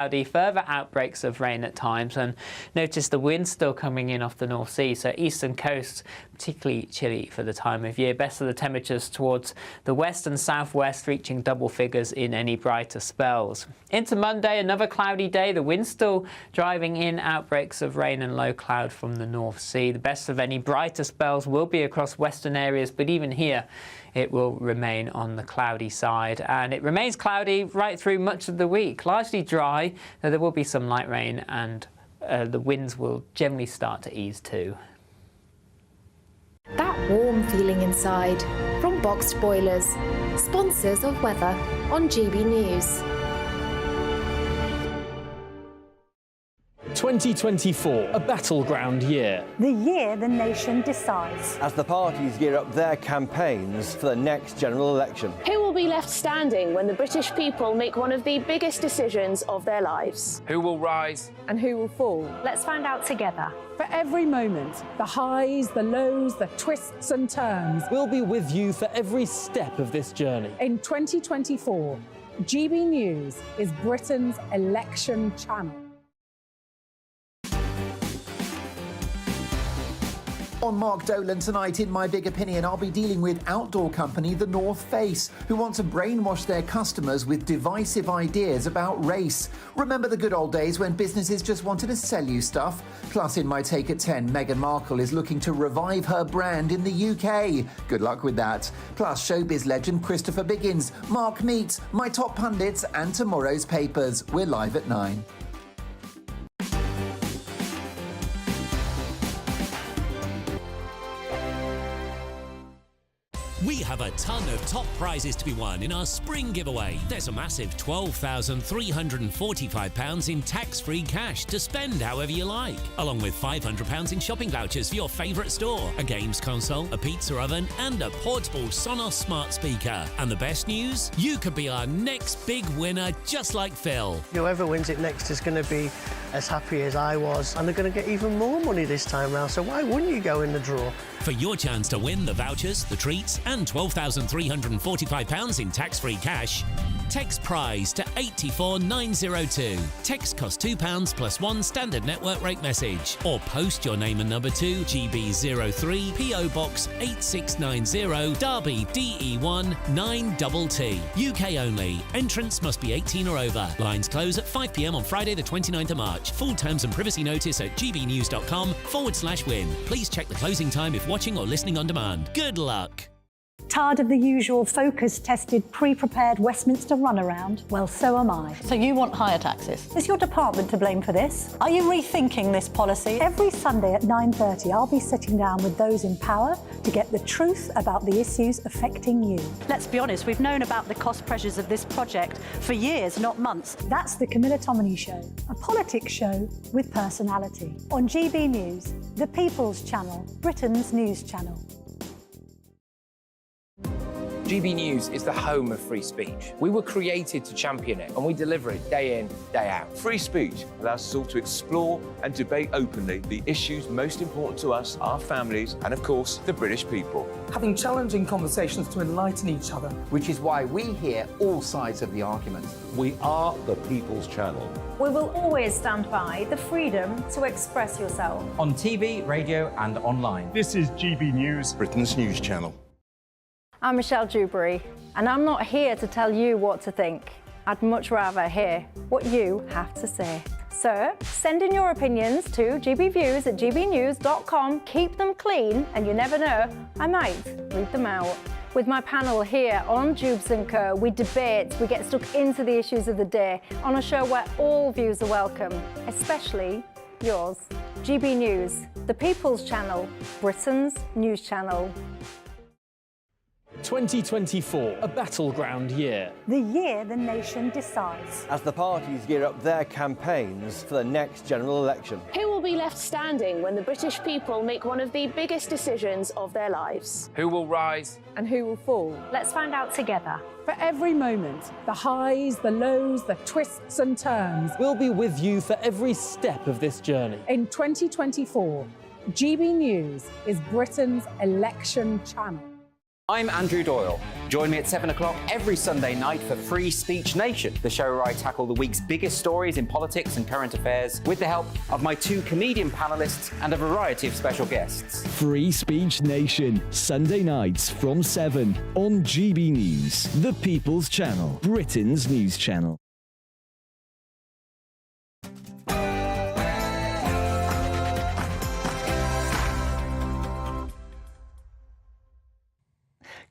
Cloudy, further outbreaks of rain at times, and notice the wind's still coming in off the North Sea, so eastern coast particularly chilly for the time of year. Best of the temperatures towards the west and southwest, reaching double figures in any brighter spells. Into Monday, another cloudy day. The wind's still driving in outbreaks of rain and low cloud from the North Sea. The best of any brighter spells will be across western areas, but even here it will remain on the cloudy side, and it remains cloudy right through much of the week. Largely dry, though there will be some light rain, and the winds will generally start to ease too. That warm feeling inside from Boxed Boilers, sponsors of weather on GB News. 2024, a battleground year. The year the nation decides. As the parties gear up their campaigns for the next general election. Who will be left standing when the British people make one of the biggest decisions of their lives? Who will rise? And who will fall? Let's find out together. For every moment, the highs, the lows, the twists and turns. We'll be with you for every step of this journey. In 2024, GB News is Britain's election channel. On Mark Dolan tonight, in My Big Opinion, I'll be dealing with outdoor company The North Face, who want to brainwash their customers with divisive ideas about race. Remember the good old days when businesses just wanted to sell you stuff? Plus, in my take at 10, Meghan Markle is looking to revive her brand in the UK. Good luck with that. Plus, showbiz legend Christopher Biggins, Mark Meets, my top pundits, and tomorrow's papers. We're live at 9. We have a ton of top prizes to be won in our spring giveaway. There's a massive £12,345 in tax-free cash to spend however you like, along with £500 in shopping vouchers for your favourite store, a games console, a pizza oven, and a portable Sonos smart speaker. And the best news? You could be our next big winner, just like Phil. Whoever wins it next is going to be as happy as I was, and they're going to get even more money this time round, so why wouldn't you go in the draw? For your chance to win the vouchers, the treats, and £12,345 in tax-free cash, text prize to 84902. Text costs £2 plus one standard network rate message, or post your name and number to GB03 PO Box 8690 Derby DE1 9TT. UK only. Entrance must be 18 or over. Lines close at 5 p.m. on Friday the 29th of March. Full terms and privacy notice at gbnews.com/win. Please check the closing time if watching or listening on demand. Good luck. Tired of the usual focus-tested, pre-prepared Westminster runaround? Well, so am I. So you want higher taxes? Is your department to blame for this? Are you rethinking this policy? Every Sunday at 9:30, I'll be sitting down with those in power to get the truth about the issues affecting you. Let's be honest, we've known about the cost pressures of this project for years, not months. That's the Camilla Tominey Show, a politics show with personality. On GB News, the People's Channel, Britain's news channel. GB News is the home of free speech. We were created to champion it, and we deliver it day in, day out. Free speech allows us all to explore and debate openly the issues most important to us, our families, and of course, the British people. Having challenging conversations to enlighten each other. Which is why we hear all sides of the argument. We are the People's Channel. We will always stand by the freedom to express yourself. On TV, radio and online. This is GB News, Britain's news channel. I'm Michelle Dewberry, and I'm not here to tell you what to think. I'd much rather hear what you have to say. So, send in your opinions to gbviews@gbnews.com. Keep them clean, and you never know, I might read them out. With my panel here on Jubes and Co, we debate, we get stuck into the issues of the day on a show where all views are welcome, especially yours. GB News, the People's Channel, Britain's news channel. 2024, a battleground year. The year the nation decides. As the parties gear up their campaigns for the next general election. Who will be left standing when the British people make one of the biggest decisions of their lives? Who will rise? And who will fall? Let's find out together. For every moment, the highs, the lows, the twists and turns. We'll be with you for every step of this journey. In 2024, GB News is Britain's election channel. I'm Andrew Doyle. Join me at 7 o'clock every Sunday night for Free Speech Nation, the show where I tackle the week's biggest stories in politics and current affairs with the help of my 2 comedian panellists and a variety of special guests. Free Speech Nation, Sunday nights from 7 on GB News, the People's Channel, Britain's news channel.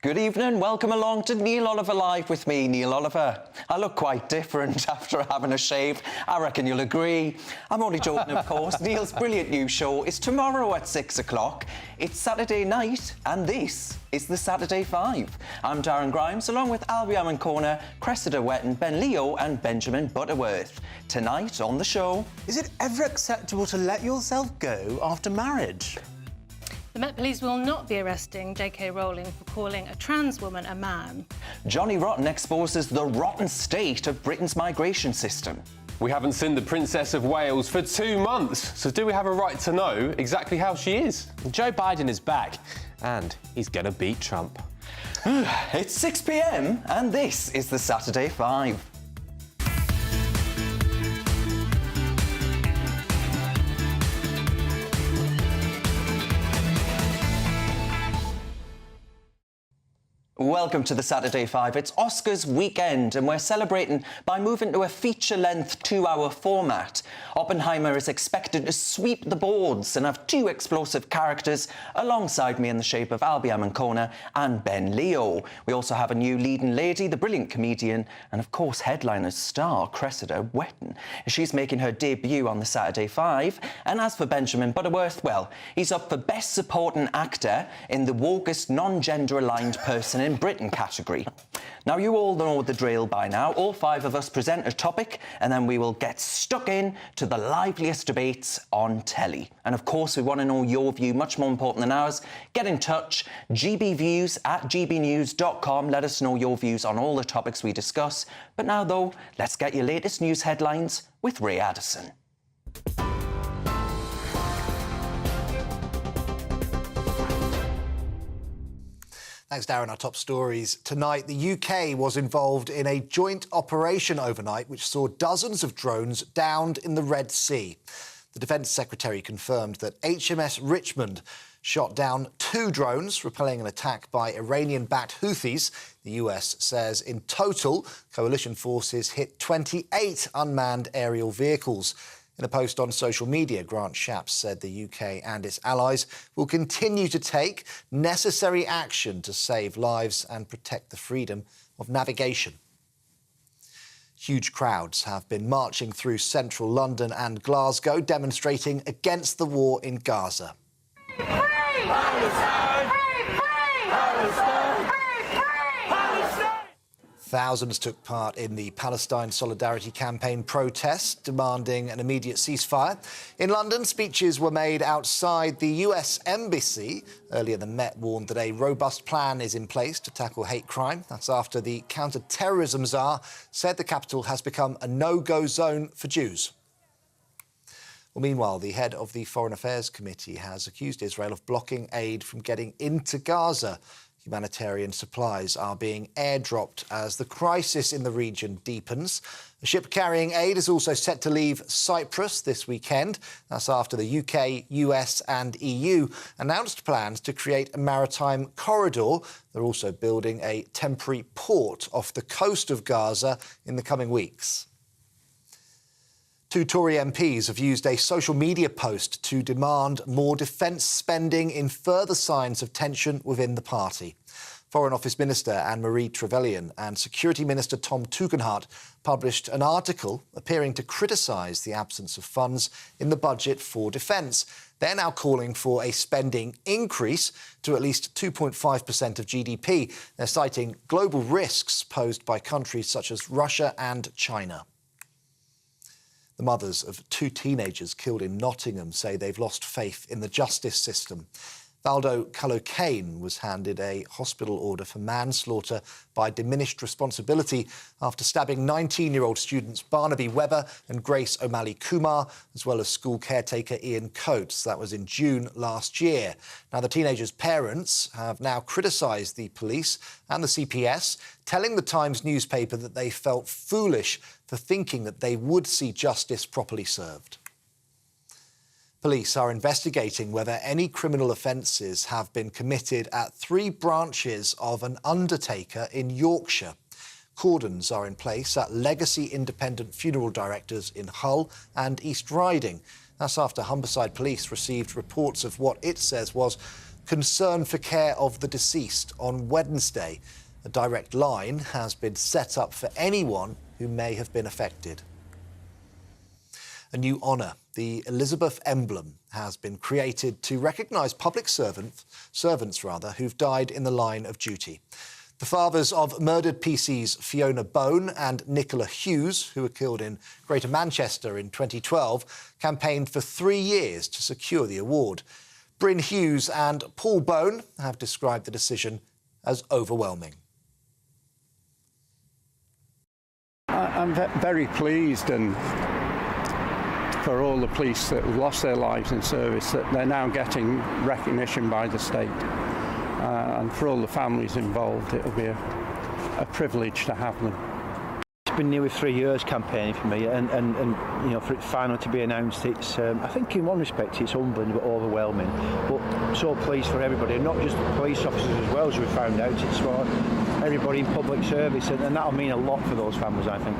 Good evening, welcome along to Neil Oliver Live with me, Neil Oliver. I look quite different after having a shave. I reckon you'll agree. I'm only joking, of course. Neil's brilliant new show is tomorrow at 6 o'clock. It's Saturday night, and this is the Saturday 5. I'm Darren Grimes, along with Albion Corner, Cressida Wetton, Ben Leo and Benjamin Butterworth. Tonight on the show... Is it ever acceptable to let yourself go after marriage? The Met Police will not be arresting J.K. Rowling for calling a trans woman a man. Johnny Rotten exposes the rotten state of Britain's migration system. We haven't seen the Princess of Wales for 2 months, so do we have a right to know exactly how she is? Joe Biden is back, and he's going to beat Trump. It's 6 p.m, and this is the Saturday 5. Welcome to the Saturday 5. It's Oscars weekend and we're celebrating by moving to a feature-length 2-hour format. Oppenheimer is expected to sweep the boards and have 2 explosive characters alongside me in the shape of Albion Corner and Ben Leo. We also have a new leading lady, the brilliant comedian, and of course headliner star Cressida Wetton. She's making her debut on the Saturday 5. And as for Benjamin Butterworth, well, he's up for Best Supporting Actor in the wokest non-gender-aligned person in Britain category. Now, you all know the drill by now. All 5 of us present a topic and then we will get stuck in to the liveliest debates on telly. And of course, we want to know your view, much more important than ours. Get in touch, gbviews@gbnews.com. Let us know your views on all the topics we discuss. But now, though, let's get your latest news headlines with Ray Addison. Thanks, Darren. Our top stories tonight. The UK was involved in a joint operation overnight which saw dozens of drones downed in the Red Sea. The Defence Secretary confirmed that HMS Richmond shot down 2 drones, repelling an attack by Iranian-backed Houthis. The US says in total, coalition forces hit 28 unmanned aerial vehicles. In a post on social media, Grant Shapps said the UK and its allies will continue to take necessary action to save lives and protect the freedom of navigation. Huge crowds have been marching through central London and Glasgow, demonstrating against the war in Gaza. Thousands took part in the Palestine Solidarity Campaign protest, demanding an immediate ceasefire. In London, speeches were made outside the US Embassy. Earlier, the Met warned that a robust plan is in place to tackle hate crime. That's after the counter-terrorism czar said the capital has become a no-go zone for Jews. Well, meanwhile, the head of the Foreign Affairs Committee has accused Israel of blocking aid from getting into Gaza. Humanitarian supplies are being airdropped as the crisis in the region deepens. A ship carrying aid is also set to leave Cyprus this weekend. That's after the UK, US and EU announced plans to create a maritime corridor. They're also building a temporary port off the coast of Gaza in the coming weeks. 2 Tory MPs have used a social media post to demand more defence spending in further signs of tension within the party. Foreign Office Minister Anne-Marie Trevelyan and Security Minister Tom Tugendhat published an article appearing to criticise the absence of funds in the budget for defence. They're now calling for a spending increase to at least 2.5% of GDP. They're citing global risks posed by countries such as Russia and China. The mothers of 2 teenagers killed in Nottingham say they've lost faith in the justice system. Valdo Calocane was handed a hospital order for manslaughter by diminished responsibility after stabbing 19-year-old students Barnaby Webber and Grace O'Malley Kumar, as well as school caretaker Ian Coates. That was in June last year. Now, the teenagers' parents have now criticised the police and the CPS, telling the Times newspaper that they felt foolish for thinking that they would see justice properly served. Police are investigating whether any criminal offences have been committed at 3 branches of an undertaker in Yorkshire. Cordons are in place at Legacy Independent Funeral Directors in Hull and East Riding. That's after Humberside Police received reports of what it says was concern for care of the deceased on Wednesday. A direct line has been set up for anyone who may have been affected. A new honour, the Elizabeth Emblem, has been created to recognise public servants who've died in the line of duty. The fathers of murdered PCs Fiona Bone and Nicola Hughes, who were killed in Greater Manchester in 2012, campaigned for 3 years to secure the award. Bryn Hughes and Paul Bone have described the decision as overwhelming. I'm very pleased and for all the police that have lost their lives in service, that they're now getting recognition by the state. And for all the families involved, it'll be a privilege to have them. It's been nearly 3 years campaigning for me, and you know, for it finally to be announced, it's I think in one respect it's humbling but overwhelming, but so pleased for everybody, and not just police officers as well, as we found out, it's for everybody in public service, and that'll mean a lot for those families, I think.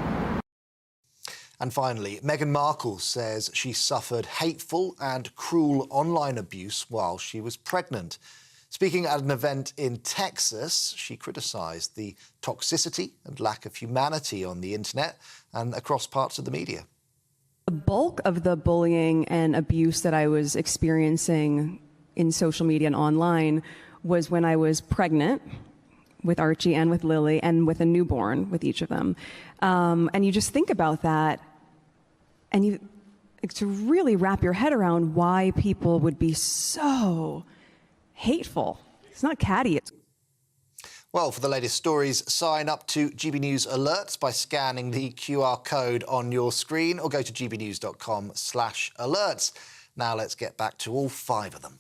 And finally, Meghan Markle says she suffered hateful and cruel online abuse while she was pregnant. Speaking at an event in Texas, she criticised the toxicity and lack of humanity on the internet and across parts of the media. The bulk of the bullying and abuse that I was experiencing in social media and online was when I was pregnant with Archie and with Lily and with a newborn with each of them. And you just think about that and to really wrap your head around why people would be so hateful. It's not catty. Well, for the latest stories, sign up to GB News Alerts by scanning the QR code on your screen or go to gbnews.com/alerts. Now let's get back to all 5 of them.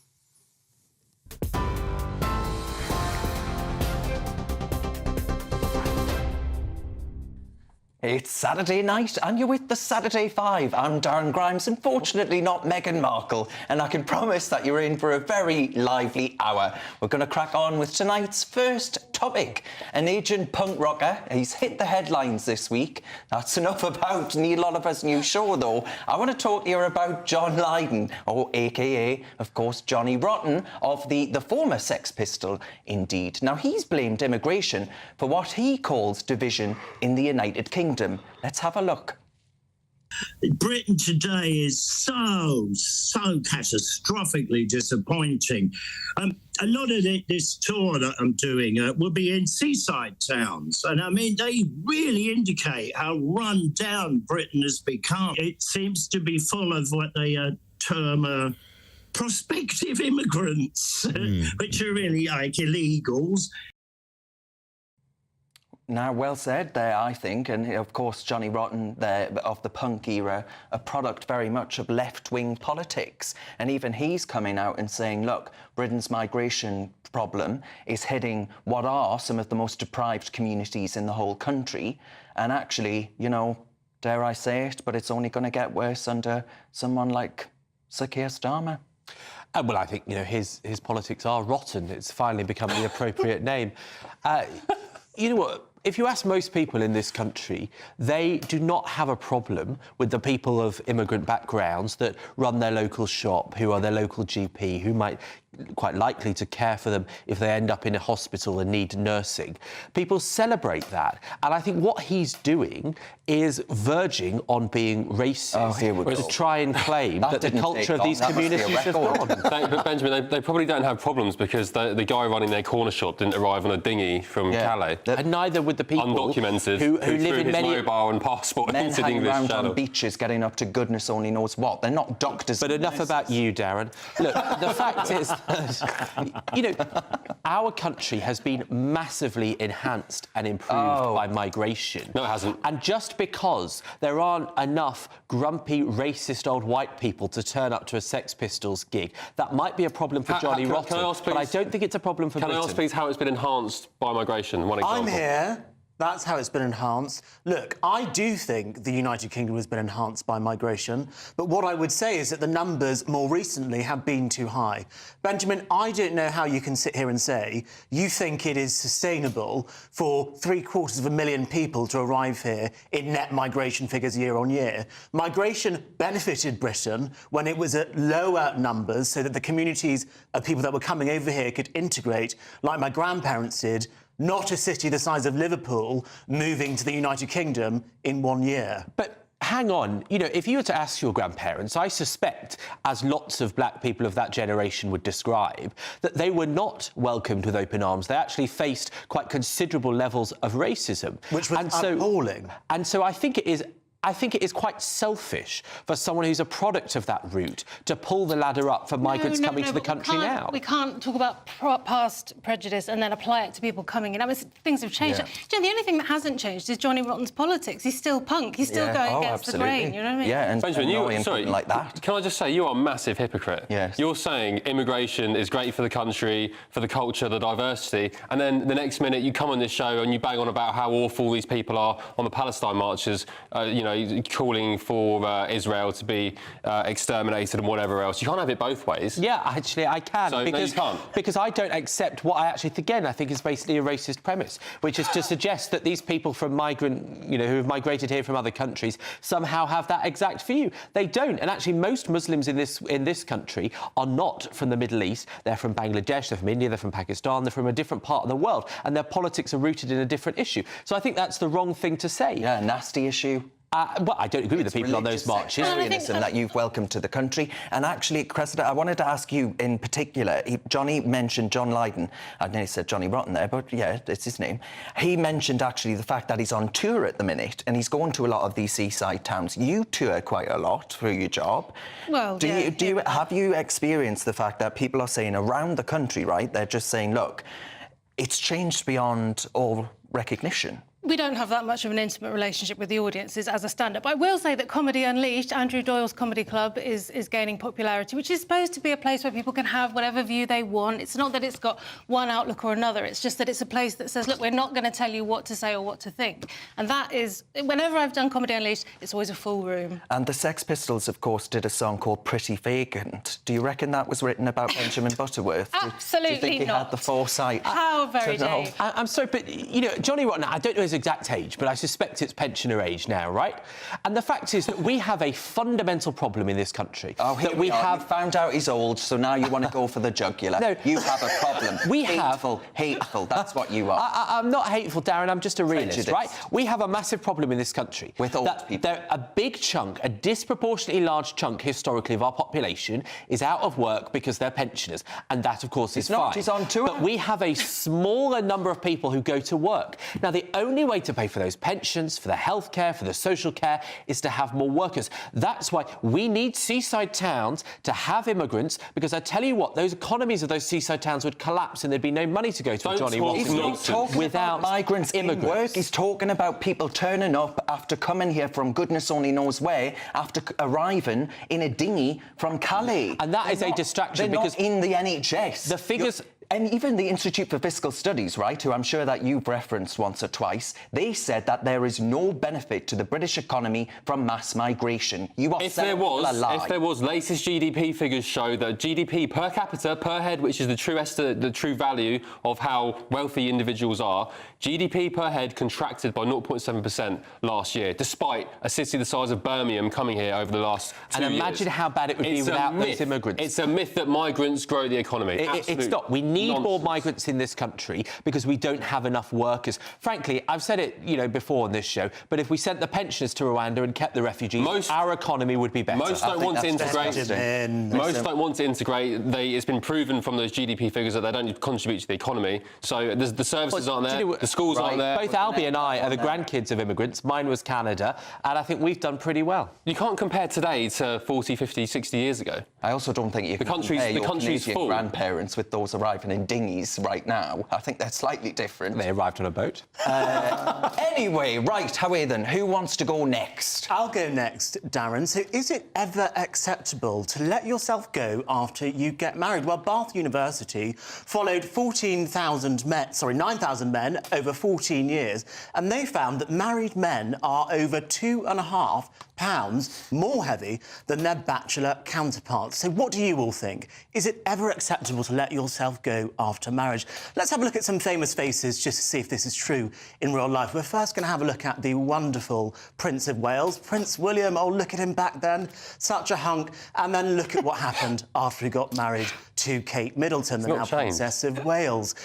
It's Saturday night and you're with the Saturday 5. I'm Darren Grimes, unfortunately not Meghan Markle, and I can promise that you're in for a very lively hour. We're going to crack on with tonight's first topic. An aging punk rocker, he's hit the headlines this week. That's enough about Neil Oliver's new show, though. I want to talk to you about John Lydon, or a.k.a., of course, Johnny Rotten, of the former Sex Pistol, indeed. Now, he's blamed immigration for what he calls division in the United Kingdom. Let's have a look. Britain today is so catastrophically disappointing. A lot of this tour that I'm doing will be in seaside towns. And I mean, they really indicate how run down Britain has become. It seems to be full of what they term prospective immigrants, which are really like illegals. Now, well said there, I think, and of course Johnny Rotten there of the punk era, a product very much of left-wing politics, and even he's coming out and saying, look, Britain's migration problem is hitting what are some of the most deprived communities in the whole country, and actually, you know, dare I say it, but it's only going to get worse under someone like Sir Keir Starmer. Well, I think, you know, his politics are rotten. It's finally become the appropriate name. You know what? If you ask most people in this country, they do not have a problem with the people of immigrant backgrounds that run their local shop, who are their local GP, who might quite likely to care for them if they end up in a hospital and need nursing. People celebrate that. And I think what he's doing is verging on being racist to try and claim that the culture of these communities has gone. But Benjamin, they probably don't have problems because the guy running their corner shop didn't arrive on a dinghy from Calais. And neither would the people undocumented who live in many mobile and passport men into the hanging English around Channel. On beaches getting up to goodness only knows what. They're not doctors. But enough about you, Darren. Look, the fact is You know, our country has been massively enhanced and improved by migration. No, it hasn't. And just because there aren't enough grumpy, racist old white people to turn up to a Sex Pistols gig, that might be a problem for Johnny Rotten, but I don't think it's a problem for Britain. Can I ask, please, how it's been enhanced by migration? One example. I'm here. That's how it's been enhanced. Look, I do think the United Kingdom has been enhanced by migration, but what I would say is that the numbers more recently have been too high. Benjamin, I don't know how you can sit here and say you think it is sustainable for 750,000 people to arrive here in net migration figures year on year. Migration benefited Britain when it was at lower numbers so that the communities of people that were coming over here could integrate, like my grandparents did, not a city the size of Liverpool moving to the United Kingdom in 1 year. But hang on, you know, if you were to ask your grandparents, I suspect, as lots of black people of that generation would describe, that they were not welcomed with open arms. They actually faced quite considerable levels of racism. Which was appalling. And so I think it is quite selfish for someone who's a product of that route to pull the ladder up for migrants coming to the country now. We can't talk about past prejudice and then apply it to people coming in. I mean, things have changed. Yeah. You know, the only thing that hasn't changed is Johnny Rotten's politics. He's still punk. He's still going against the grain, you know what I mean? Yeah, and Benjamin, sorry, like that. Can I just say, you are a massive hypocrite. Yes. You're saying immigration is great for the country, for the culture, the diversity, and then the next minute you come on this show and you bang on about how awful these people are on the Palestine marches, you know, calling for Israel to be exterminated and whatever else. You can't have it both ways. Yeah, actually, I can. So, because, no, you can't. Because I don't accept what I actually, again, I think is basically a racist premise, which is to suggest that these people from who have migrated here from other countries somehow have that exact view. They don't. And actually, most Muslims in this country are not from the Middle East. They're from Bangladesh, they're from India, they're from Pakistan, they're from a different part of the world, and their politics are rooted in a different issue. So I think that's the wrong thing to say. Yeah, a nasty issue. Well, I don't agree with the people on those marches. And that you've welcomed to the country. And actually, Cressida, I wanted to ask you in particular, Johnny mentioned John Lydon. I nearly said Johnny Rotten there, but yeah, it's his name. He mentioned actually the fact that he's on tour at the minute and he's going to a lot of these seaside towns. You tour quite a lot through your job. Well, have you experienced the fact that people are saying around the country, right, they're just saying, look, it's changed beyond all recognition? We don't have that much of an intimate relationship with the audiences as a stand-up. I will say that Comedy Unleashed, Andrew Doyle's comedy club, is gaining popularity, which is supposed to be a place where people can have whatever view they want. It's not that it's got one outlook or another. It's just that it's a place that says, look, we're not going to tell you what to say or what to think. And that is... Whenever I've done Comedy Unleashed, it's always a full room. And the Sex Pistols, of course, did a song called Pretty Vacant. Do you reckon that was written about Benjamin Butterworth? Absolutely not. Do you think he had the foresight? How very Dave. I'm sorry, but, you know, Johnny Rotten, I don't know his exact age, but I suspect it's pensioner age now, right? And the fact is that we have a fundamental problem in this country. Oh, here we have found out he's old, so now you want to go for the jugular. No. You have a problem. Hateful, that's what you are. I'm not hateful, Darren, I'm just a realist, right? We have a massive problem in this country. With old people. A big chunk, a disproportionately large chunk, historically, of our population is out of work because they're pensioners. And that, of course, is fine. He's on tour. But we have a smaller number of people who go to work. Now, the only way to pay for those pensions, for the health care, for the social care, is to have more workers. That's why we need seaside towns to have immigrants, because I tell you what, those economies of those seaside towns would collapse and there'd be no money to go to Johnny Rotten. He's not talking without about migrants immigrants. In work. He's talking about people turning up after coming here from goodness only knows where, after arriving in a dinghy from Calais. And that is a distraction because not in the NHS. The figures... And even the Institute for Fiscal Studies, right, who I'm sure that you've referenced once or twice, they said that there is no benefit to the British economy from mass migration. You are saying a lie. If there was, latest GDP figures show that GDP per capita, per head, which is the true value of how wealthy individuals are, GDP per head contracted by 0.7% last year, despite a city the size of Birmingham coming here over the last 2 years. And imagine how bad it would be without those immigrants. It's a myth that migrants grow the economy. It's not. We need more migrants in this country because we don't have enough workers. Frankly, I've said it, before on this show, but if we sent the pensioners to Rwanda and kept the refugees, our economy would be better. Most don't want to integrate. Most don't want to integrate. It's been proven from those GDP figures that they don't contribute to the economy. So the services aren't there, the schools aren't there. Both Albie and I are the grandkids of immigrants. Mine was Canada, and I think we've done pretty well. You can't compare today to 40, 50, 60 years ago. I also don't think you can compare your Canadian grandparents with those arriving in dinghies right now. I think they're slightly different. They arrived on a boat. Anyway, right, Hawathan, who wants to go next? I'll go next, Darren. So is it ever acceptable to let yourself go after you get married? Well, Bath University followed 9,000 men over 14 years, and they found that married men are over 2.5 pounds more heavy than their bachelor counterparts. So what do you all think? Is it ever acceptable to let yourself go after marriage? Let's have a look at some famous faces just to see if this is true in real life. We're first going to have a look at the wonderful Prince of Wales, Prince William. Oh, look at him back then, such a hunk. And then look at what happened after he got married to Kate Middleton, the now Princess of Wales.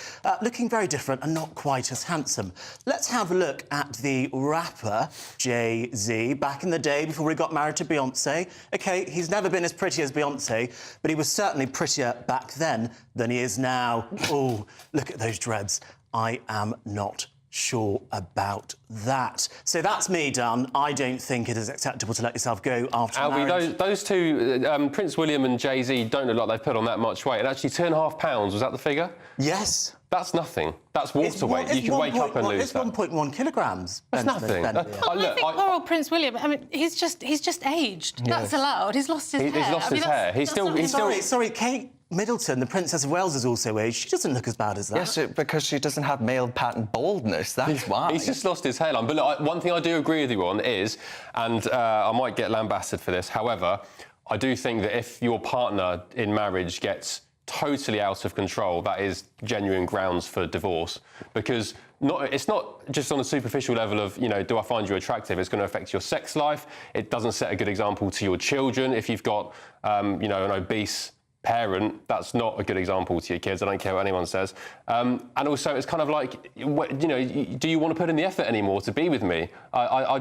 Looking very different and not quite as handsome. Let's have a look at the rapper Jay-Z back in the day before he got married to Beyonce. OK, he's never been as pretty as Beyonce, but he was certainly prettier back then than he is now. Oh, look at those dreads. I am not sure about that. So that's me done. I don't think it is acceptable to let yourself go after marriage. Those two, Prince William and Jay-Z, don't look like they've put on that much weight. And actually, 2.5 pounds, was that the figure? Yes. That's nothing. That's water weight. You can wake up and lose that. It's 1.1 kilograms. That's nothing. I think poor old Prince William, I mean, he's just aged. Yes. That's allowed. He's lost his hair. He's lost his hair. He's still... Sorry, Kate Middleton, the Princess of Wales, is also aged. She doesn't look as bad as that. Yes, because she doesn't have male pattern baldness. That's why. He's just lost his hairline. But look, one thing I do agree with you on is, and I might get lambasted for this, however, I do think that if your partner in marriage gets totally out of control, that is genuine grounds for divorce. Because it's not just on a superficial level of, do I find you attractive? It's going to affect your sex life. It doesn't set a good example to your children. If you've got, an obese parent, that's not a good example to your kids. I don't care what anyone says. And also, it's kind of like, do you want to put in the effort anymore to be with me? I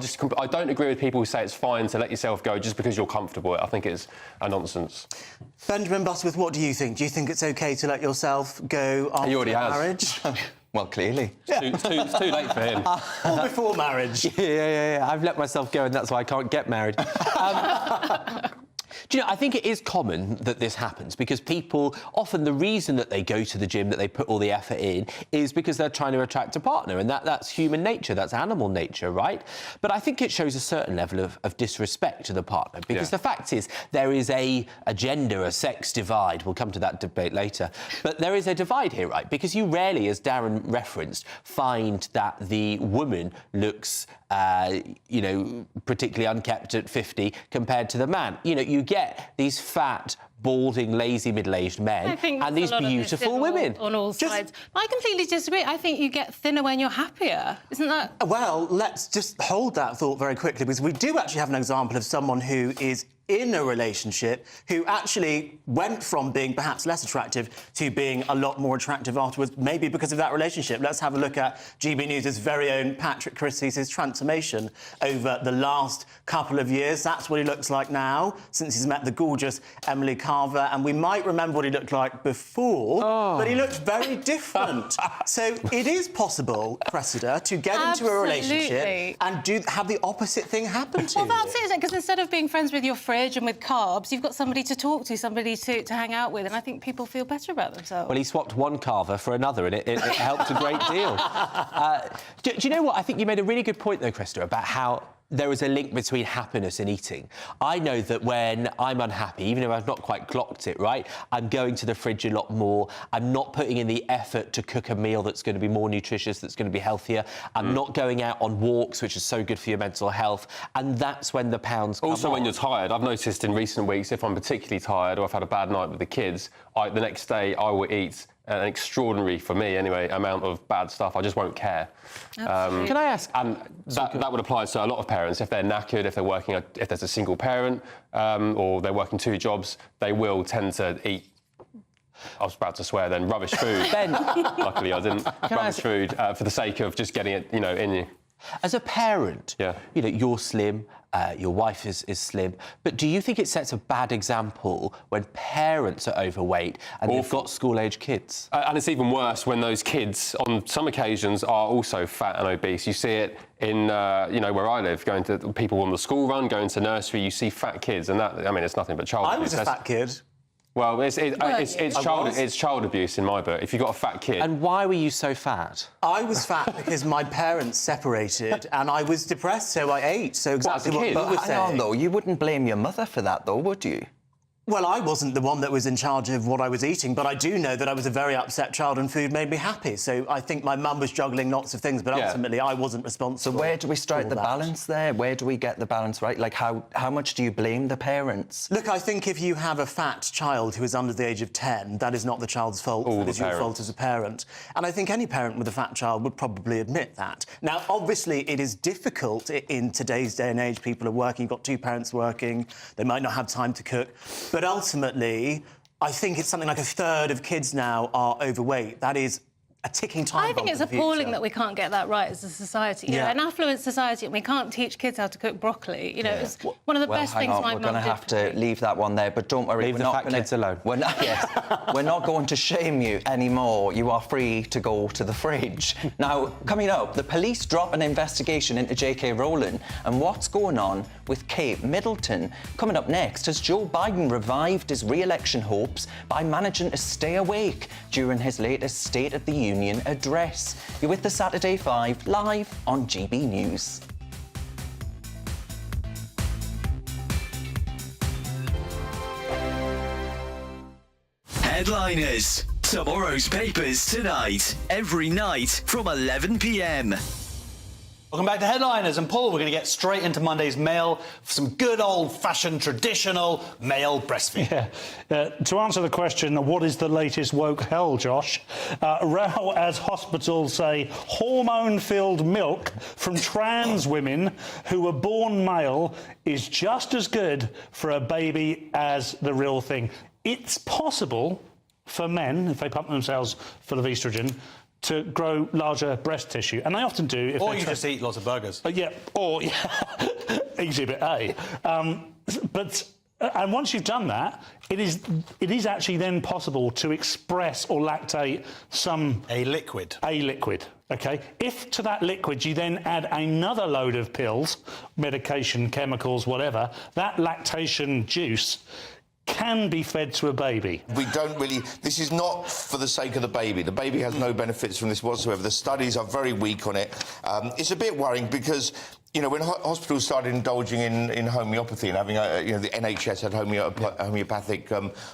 don't agree with people who say it's fine to let yourself go just because you're comfortable. I think it's a nonsense. Benjamin Butterworth, what do you think? Do you think it's OK to let yourself go after marriage? Well, clearly. It's too late for him. Or before marriage. Yeah. I've let myself go, and that's why I can't get married. Do you know, I think it is common that this happens because people, often the reason that they go to the gym, that they put all the effort in, is because they're trying to attract a partner, and that's human nature, that's animal nature, right? But I think it shows a certain level of disrespect to the partner because the fact is there is a gender, a sex divide. We'll come to that debate later. But there is a divide here, right? Because you rarely, as Darren referenced, find that the woman looks particularly unkept at 50 compared to the man. You get these fat, balding, lazy, middle-aged men and these beautiful women. On all sides. I completely disagree. I think you get thinner when you're happier. Isn't that... Well, let's just hold that thought very quickly because we do actually have an example of someone who is in a relationship who actually went from being perhaps less attractive to being a lot more attractive afterwards, maybe because of that relationship. Let's have a look at GB News' very own Patrick Christie's transformation over the last couple of years. That's what he looks like now, since he's met the gorgeous Emily Carver, and we might remember what he looked like before, but he looked very different. So it is possible, Cressida, to get into a relationship and have the opposite thing happen to you. Well, that's it, isn't it? Because instead of being friends with your fridge and with carbs, you've got somebody to talk to, somebody to hang out with, and I think people feel better about themselves. Well, he swapped one Carver for another, and it helped a great deal. Do you know what? I think you made a really good point, though, Krista, about how there is a link between happiness and eating. I know that when I'm unhappy, even if I've not quite clocked it, right, I'm going to the fridge a lot more. I'm not putting in the effort to cook a meal that's going to be more nutritious, that's going to be healthier. I'm not going out on walks, which is so good for your mental health. And that's when the pounds come Also, on. when you're tired, I've noticed in recent weeks, if I'm particularly tired or I've had a bad night with the kids, the next day I will eat an extraordinary, for me anyway, amount of bad stuff. I just won't care. Can I ask? And that would apply to a lot of parents. If they're knackered, if they're working, if there's a single parent, or they're working 2 jobs, they will tend to eat I was about to swear then, rubbish food. Ben. Luckily I didn't. Rubbish food for the sake of just getting it, in you. As a parent, you're slim, your wife is slim, but do you think it sets a bad example when parents are overweight and they've got school-age kids? And it's even worse when those kids, on some occasions, are also fat and obese. You see it in, where I live, going to people on the school run, going to nursery, you see fat kids, and that, I mean, it's nothing but child abuse. I was a fat kid. Well, it's child abuse in my book. If you've got a fat kid... And why were you so fat? I was fat because my parents separated and I was depressed, so I ate. So exactly what you were saying. Hang on, though, you wouldn't blame your mother for that, though, would you? Well, I wasn't the one that was in charge of what I was eating, but I do know that I was a very upset child and food made me happy. So I think my mum was juggling lots of things, but ultimately I wasn't responsible. So where do we strike the balance there? Where do we get the balance right? Like, how much do you blame the parents? Look, I think if you have a fat child who is under the age of 10, that is not the child's fault. It is your fault as a parent. And I think any parent with a fat child would probably admit that. Now, obviously, it is difficult in today's day and age. People are working, you've got two parents working, they might not have time to cook. But ultimately, I think it's something like a third of kids now are overweight. That is a ticking time bomb. I think it's appalling that we can't get that right as a society. You know, an affluent society, and we can't teach kids how to cook broccoli. You know, it's one of the best things my mum did. We're going to have to leave that one there, but don't worry. Leave the fat kids alone. We're not going to shame you anymore. You are free to go to the fridge. Now, coming up, the police drop an investigation into J.K. Rowling and what's going on with Kate Middleton. Coming up next, has Joe Biden revived his re-election hopes by managing to stay awake during his latest State of the Union address? You're with the Saturday 5 live on GB News. Headliners. Tomorrow's papers tonight. Every night from 11 p.m. Welcome back to Headliners, and Paul, we're going to get straight into Monday's mail for some good old-fashioned, traditional male breastfeeding. Yeah. To answer the question, what is the latest woke hell, Josh? Row as hospitals say hormone-filled milk from trans women who were born male is just as good for a baby as the real thing. It's possible for men, if they pump themselves full of estrogen, to grow larger breast tissue, and they often do. Or you just eat lots of burgers. Exhibit A. And once you've done that, it is actually then possible to express or lactate a liquid. Okay. If to that liquid you then add another load of pills, medication, chemicals, whatever, that lactation juice can be fed to a baby. We don't really... This is not for the sake of the baby. The baby has no benefits from this whatsoever. The studies are very weak on it. It's a bit worrying because, you know, when hospitals started indulging in homeopathy and having, the NHS had homeopathic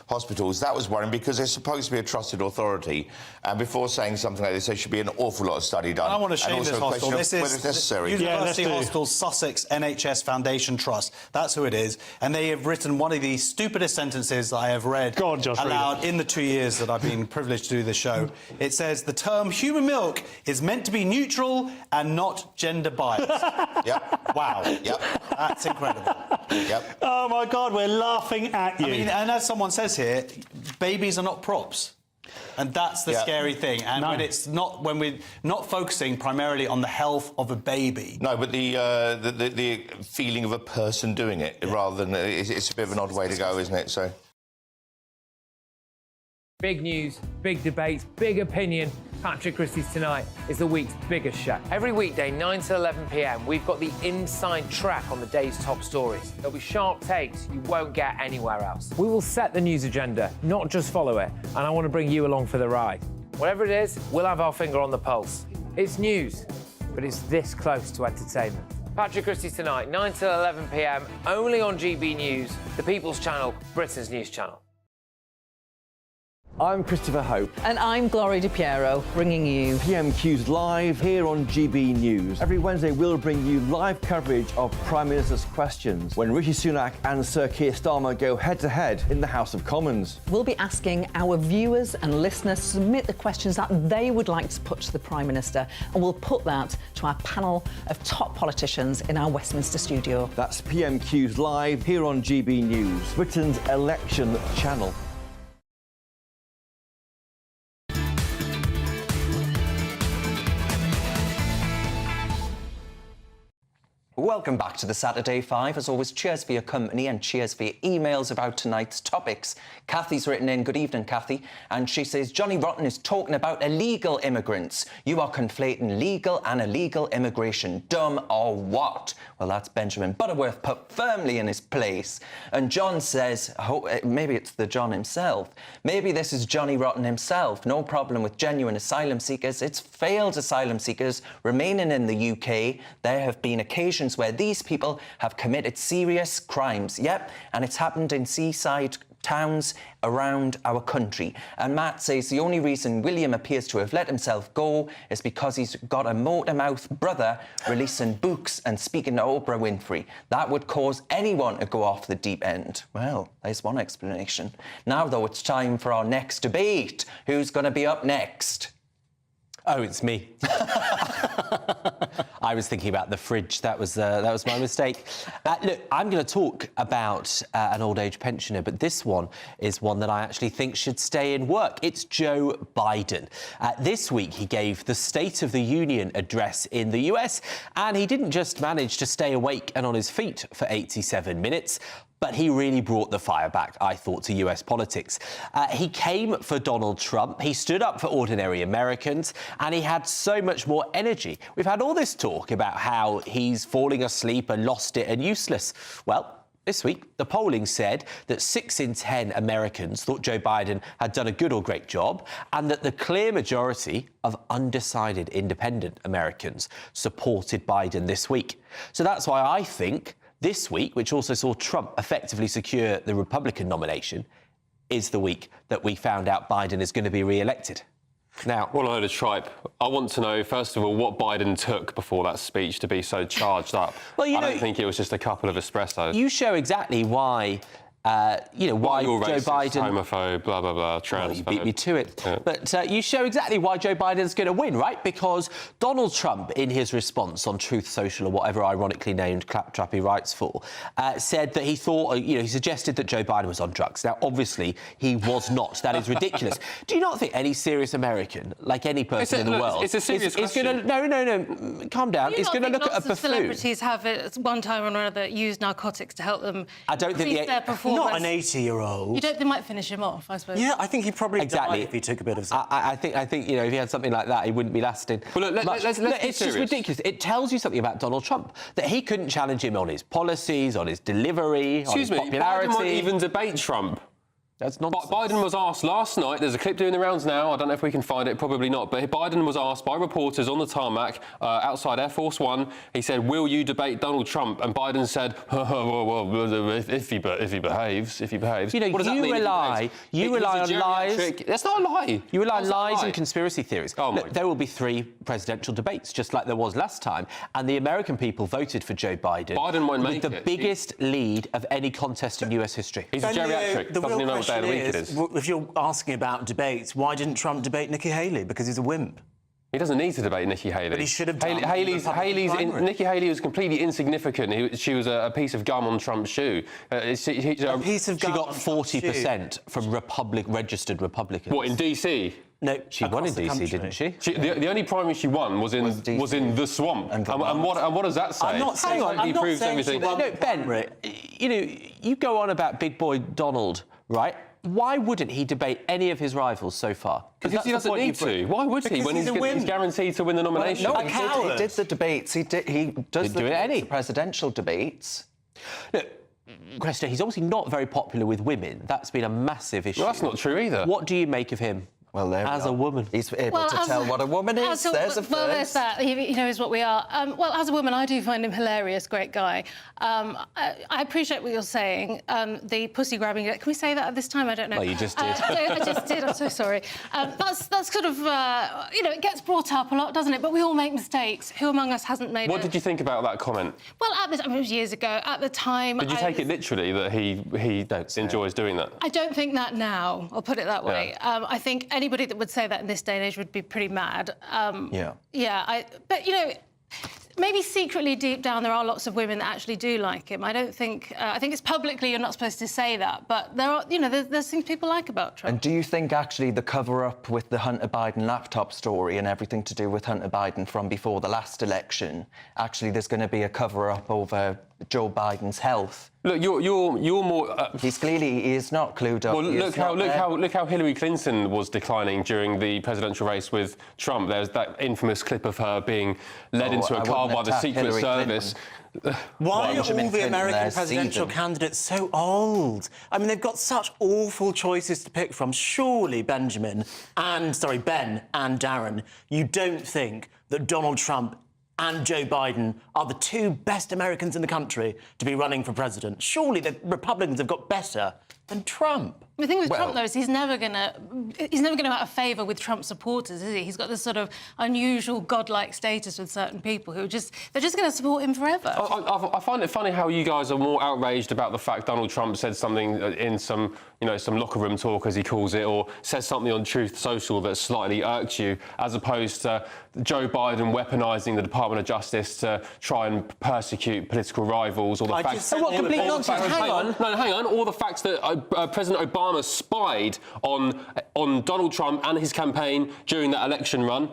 hospitals, that was worrying because they're supposed to be a trusted authority. And before saying something like this, there should be an awful lot of study done. I want to shame this hospital. This is whether it's necessary. University Hospital Sussex NHS Foundation Trust. That's who it is. And they have written one of the stupidest sentences that I have read aloud in the 2 years that I've been privileged to do this show. It says, the term human milk is meant to be neutral and not gender biased. Yep. Wow. Yep. That's incredible. Yep. Oh, my God, we're laughing at you. I mean, and as someone says here, babies are not props. And that's the scary thing. And when we're not focusing primarily on the health of a baby. No, but the feeling of a person doing it rather than... It's a bit of an odd way to go, isn't it? So... Big news, big debates, big opinion. Patrick Christie's Tonight is the week's biggest show. Every weekday, 9 to 11 p.m, we've got the inside track on the day's top stories. There'll be sharp takes you won't get anywhere else. We will set the news agenda, not just follow it, and I want to bring you along for the ride. Whatever it is, we'll have our finger on the pulse. It's news, but it's this close to entertainment. Patrick Christie's Tonight, 9 to 11 p.m, only on GB News, the People's Channel, Britain's news channel. I'm Christopher Hope. And I'm Gloria Di Piero, bringing you PMQs live here on GB News. Every Wednesday, we'll bring you live coverage of Prime Minister's questions when Rishi Sunak and Sir Keir Starmer go head-to-head in the House of Commons. We'll be asking our viewers and listeners to submit the questions that they would like to put to the Prime Minister, and we'll put that to our panel of top politicians in our Westminster studio. That's PMQs live here on GB News, Britain's election channel. Welcome back to the Saturday Five. As always, cheers for your company and cheers for your emails about tonight's topics. Kathy's written in, good evening, Kathy, and she says, Johnny Rotten is talking about illegal immigrants. You are conflating legal and illegal immigration. Dumb or what? Well, that's Benjamin Butterworth put firmly in his place. And John says, maybe it's the John himself. Maybe this is Johnny Rotten himself. No problem with genuine asylum seekers. It's failed asylum seekers remaining in the UK. There have been occasions where these people have committed serious crimes. Yep, and it's happened in seaside towns around our country. And Matt says the only reason William appears to have let himself go is because he's got a motor-mouth brother releasing books and speaking to Oprah Winfrey. That would cause anyone to go off the deep end. Well, there's one explanation. Now, though, it's time for our next debate. Who's going to be up next? Oh, it's me. I was thinking about the fridge. That was my mistake. Look, I'm going to talk about an old age pensioner, but this one is one that I actually think should stay in work. It's Joe Biden. This week, he gave the State of the Union address in the US, and he didn't just manage to stay awake and on his feet for 87 minutes, but he really brought the fire back, I thought, to US politics. He came for Donald Trump, he stood up for ordinary Americans, and he had so much more energy. We've had all this talk about how he's falling asleep and lost it and useless. Well, this week, the polling said that 6 in 10 Americans thought Joe Biden had done a good or great job, and that the clear majority of undecided independent Americans supported Biden this week. So that's why I think this week, which also saw Trump effectively secure the Republican nomination, is the week that we found out Biden is going to be re-elected. Now, what a load of tripe. I want to know, first of all, what Biden took before that speech to be so charged up. Well, I don't think it was just a couple of espressos. You show exactly why... why you're Joe racist, Biden... homophobe, blah, blah, blah, transphobe. Well, you beat me to it. Yeah. But you show exactly why Joe Biden's going to win, right? Because Donald Trump, in his response on Truth Social, or whatever ironically named claptrap he writes for, said that he thought, he suggested that Joe Biden was on drugs. Now, obviously, he was not. That is ridiculous. Do you not think any serious American, like any person in the world... It's a serious question. Gonna, no, calm down. Is going to look at a buffoon. Celebrities have at one time or another used narcotics to help them increase their performance. Not an 80-year-old. You don't. They might finish him off, I suppose. Yeah, I think he'd probably die if he took a bit of something. I think if he had something like that, he wouldn't be lasting. Well, look, let's it's just ridiculous. It tells you something about Donald Trump, that he couldn't challenge him on his policies, on his delivery, on his popularity. Biden won't even debate Trump. That's nonsense. Biden was asked last night, there's a clip doing the rounds now, I don't know if we can find it, probably not, but Biden was asked by reporters on the tarmac outside Air Force One, he said, will you debate Donald Trump? And Biden said, well, if he behaves. You know, what does that mean? You rely on lies. That's not a lie. You rely on lies and conspiracy theories. Oh, look, there will be 3 presidential debates, just like there was last time, and the American people voted for Joe Biden. Biden won't make with the biggest lead of any contest in US history. He's a geriatric, doesn't even know what day of the week it is. If you're asking about debates, why didn't Trump debate Nikki Haley? Because he's a wimp. He doesn't need to debate Nikki Haley. But he should have done. Nikki Haley was completely insignificant. She was a piece of gum on Trump's shoe. A piece of gum. She got 40% from registered Republicans. What, in DC? No, she won in DC, didn't she? The only primary she won was in the swamp. And what does that say? I'm not saying everything. No, Ben, you go on about big boy Donald, right? Why wouldn't he debate any of his rivals so far? Because he doesn't need to. Why would he when he's guaranteed to win the nomination? Well, no, he did the debates. He does the presidential debates. Look, Cresta, he's obviously not very popular with women. That's been a massive issue. Well, that's not true either. What do you make of him? Well, as a woman, he's able to tell what a woman is. There's a first. Well, there's that. He knows what we are. Well, as a woman, I do find him hilarious. Great guy. I appreciate what you're saying. The pussy grabbing. Can we say that at this time? I don't know. Well, you just did. I just did. I'm so sorry. That's sort of it gets brought up a lot, doesn't it? But we all make mistakes. Who among us hasn't made? What did you think about that comment? Well, it was years ago. At the time, did you take it literally that he enjoys doing that? I don't think that now. I'll put it that way. Yeah. I think anybody that would say that in this day and age would be pretty mad. Yeah. Yeah, but, maybe secretly deep down there are lots of women that actually do like him. I don't think... I think it's publicly you're not supposed to say that, but there are, you know, there's things people like about Trump. And do you think, actually, the cover-up with the Hunter Biden laptop story and everything to do with Hunter Biden from before the last election, actually there's going to be a cover-up over Joe Biden's health? Look, you're more. He is not clued up. Well, look how Hillary Clinton was declining during the presidential race with Trump. There's that infamous clip of her being led into a car by the Secret Service. Why are all the American presidential candidates so old? I mean, they've got such awful choices to pick from. Surely, Ben and Darren, you don't think that Donald Trump and Joe Biden are the two best Americans in the country to be running for president? Surely the Republicans have got better than Trump. The thing with Trump, though, is he's never going to out of favour with Trump supporters, is he? He's got this sort of unusual godlike status with certain people who they're just going to support him forever. I find it funny how you guys are more outraged about the fact Donald Trump said something in some locker room talk, as he calls it, or says something on Truth Social that slightly irked you, as opposed to Joe Biden weaponising the Department of Justice to try and persecute political rivals, or the fact... complete nonsense. Hang on. Or the fact that President Obama spied on Donald Trump and his campaign during that election run.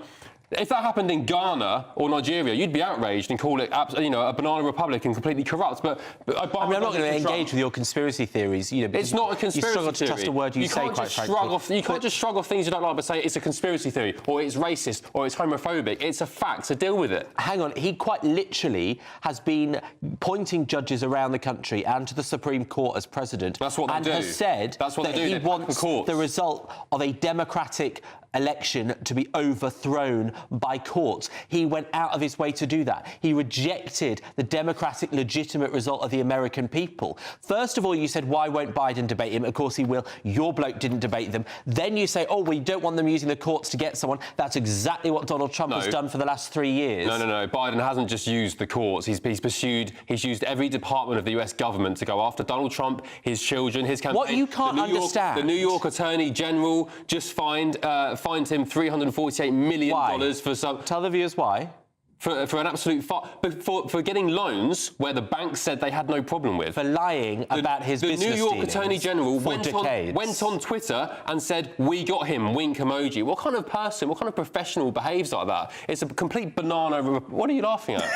If that happened in Ghana or Nigeria, you'd be outraged and call it, a banana republic and completely corrupt. But Obama, I'm not going to engage with your conspiracy theories. It's not a conspiracy theory. You struggle to theory. trust a word you say, quite frankly. You can't just shrug off things you don't like, but say it's a conspiracy theory, or it's racist, or it's homophobic. It's a fact, so deal with it. Hang on, he quite literally has been pointing judges around the country and to the Supreme Court as president. That's what they do. And has said that he wants the result of a democratic election to be overthrown by courts. He went out of his way to do that. He rejected the democratic, legitimate result of the American people. First of all, you said, why won't Biden debate him? Of course he will. Your bloke didn't debate them. Then you say, we don't want them using the courts to get someone. That's exactly what Donald Trump has done for the last 3 years. No. Biden hasn't just used the courts. He's used every department of the US government to go after Donald Trump, his children, his campaign. What you can't understand... The New York Attorney General just fined him $348 million for some... Tell the viewers why. For an absolute... For getting loans where the bank said they had no problem with. For lying about his business dealings. The New York Attorney General went on Twitter and said, we got him, wink emoji. What kind of person, what kind of professional behaves like that? It's a complete banana... What are you laughing at?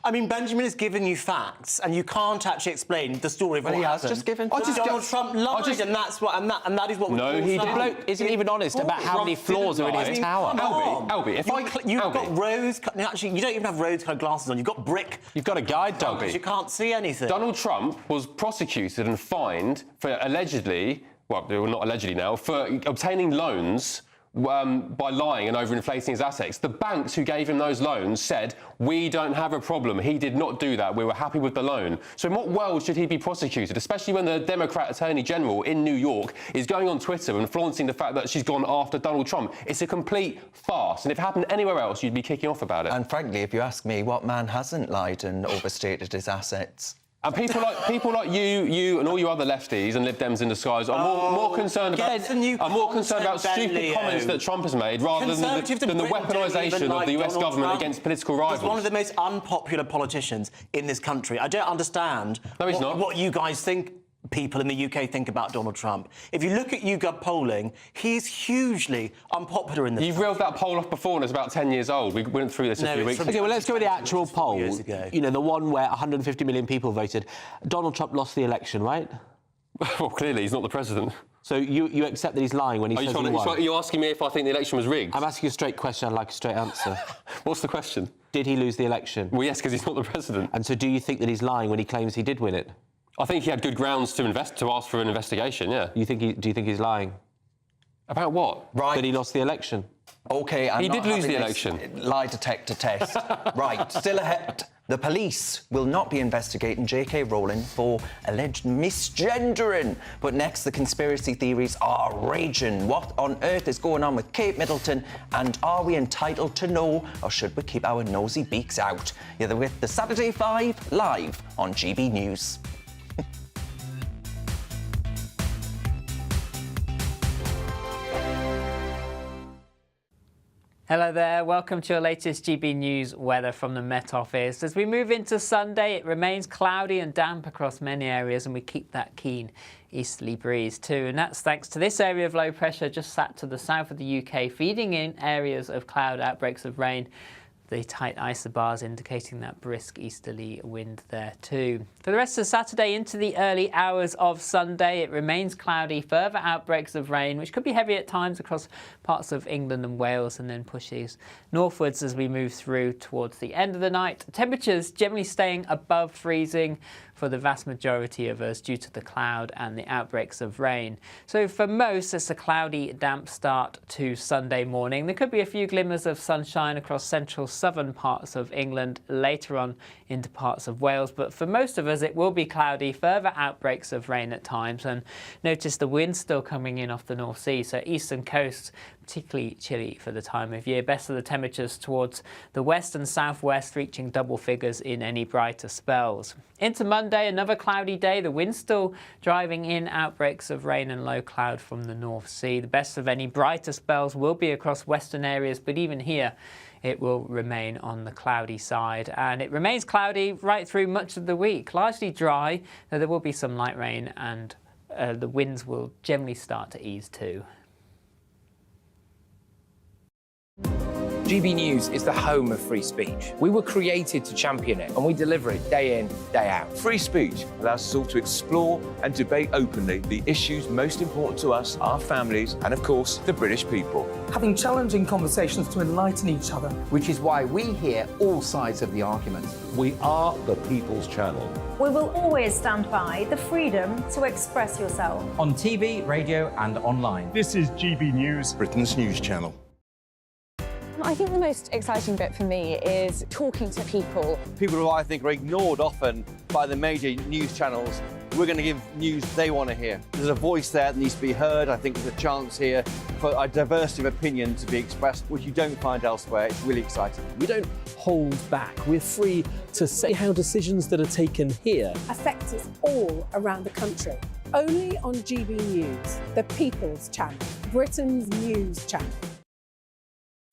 Benjamin has given you facts, and you can't actually explain the story of what happened. He has just given... Donald Trump lied, and that is what... No, he didn't. The bloke isn't even honest about how many flaws are in his tower. Albie, you've got rose... Actually, you don't even have rose-coloured glasses on. You've got brick... You've got a guide dog. You can't see anything. Donald Trump was prosecuted and fined for allegedly... Well, not allegedly now, for obtaining loans... by lying and overinflating his assets. The banks who gave him those loans said, we don't have a problem. He did not do that. We were happy with the loan. So in what world should he be prosecuted, especially when the Democrat Attorney General in New York is going on Twitter and flaunting the fact that she's gone after Donald Trump? It's a complete farce. And if it happened anywhere else, you'd be kicking off about it. And frankly, if you ask me, what man hasn't lied and overstated his assets? And people like you and all you other lefties and Lib Dems in disguise are more concerned about stupid comments that Trump has made rather than the weaponisation of the US government against political rivals. He's one of the most unpopular politicians in this country. I don't understand what you guys think people in the UK think about Donald Trump. If you look at YouGov polling, he's hugely unpopular in the... You've reeled that poll off before and it's about 10 years old. We went through this a few weeks ago. OK, well, let's go with the actual poll. You know, the one where 150 million people voted. Donald Trump lost the election, right? Well, clearly, he's not the president. So you accept that he's lying when he says he won? Are you asking me if I think the election was rigged? I'm asking you a straight question. I'd like a straight answer. What's the question? Did he lose the election? Well, yes, because he's not the president. And so do you think that he's lying when he claims he did win it? I think he had good grounds to ask for an investigation, yeah. Do you think he's lying? About what? Right. That he lost the election? OK, he did lose the election. Lie detector test. Right, still ahead. The police will not be investigating J.K. Rowling for alleged misgendering. But next, the conspiracy theories are raging. What on earth is going on with Kate Middleton? And are we entitled to know, or should we keep our nosy beaks out? You're with the Saturday 5 live on GB News. Hello there, welcome to your latest GB News weather from the Met Office. As we move into Sunday, it remains cloudy and damp across many areas, and we keep that keen easterly breeze too. And that's thanks to this area of low pressure just sat to the south of the UK, feeding in areas of cloud outbreaks of rain. The tight isobars indicating that brisk easterly wind there too. For the rest of Saturday into the early hours of Sunday, it remains cloudy, further outbreaks of rain, which could be heavy at times across parts of England and Wales, and then pushes northwards as we move through towards the end of the night. Temperatures generally staying above freezing for the vast majority of us due to the cloud and the outbreaks of rain. So for most, it's a cloudy, damp start to Sunday morning. There could be a few glimmers of sunshine across central southern parts of England later on into parts of Wales, but for most of us it will be cloudy, further outbreaks of rain at times, and notice the wind still coming in off the North Sea, so eastern coast particularly chilly for the time of year. Best of the temperatures towards the west and southwest, reaching double figures in any brighter spells. Into Monday, another cloudy day. The wind still driving in outbreaks of rain and low cloud from the North Sea. The best of any brighter spells will be across western areas, but even here it will remain on the cloudy side, and it remains cloudy right through much of the week. Largely dry, though there will be some light rain, and the winds will generally start to ease too. GB News is the home of free speech. We were created to champion it, and we deliver it day in, day out. Free speech allows us all to explore and debate openly the issues most important to us, our families, and of course, the British people. Having challenging conversations to enlighten each other. Which is why we hear all sides of the argument. We are the People's Channel. We will always stand by the freedom to express yourself. On TV, radio and online. This is GB News, Britain's news channel. I think the most exciting bit for me is talking to people. People who I think are ignored often by the major news channels. We're going to give news they want to hear. There's a voice there that needs to be heard. I think there's a chance here for a diversity of opinion to be expressed, which you don't find elsewhere. It's really exciting. We don't hold back. We're free to say how decisions that are taken here affect us all around the country. Only on GB News, the People's Channel, Britain's news channel.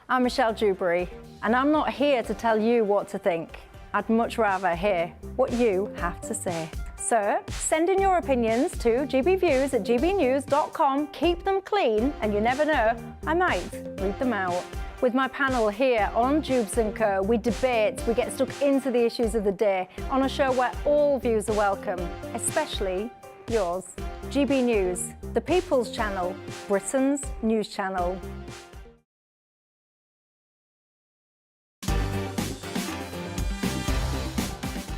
I'm Michelle Dewberry, and I'm not here to tell you what to think. I'd much rather hear what you have to say. So send in your opinions to gbviews@gbnews.com. Keep them clean, and you never know, I might read them out. With my panel here on Jubes and Co, we debate, we get stuck into the issues of the day on a show where all views are welcome, especially yours. GB News, the People's Channel, Britain's news channel.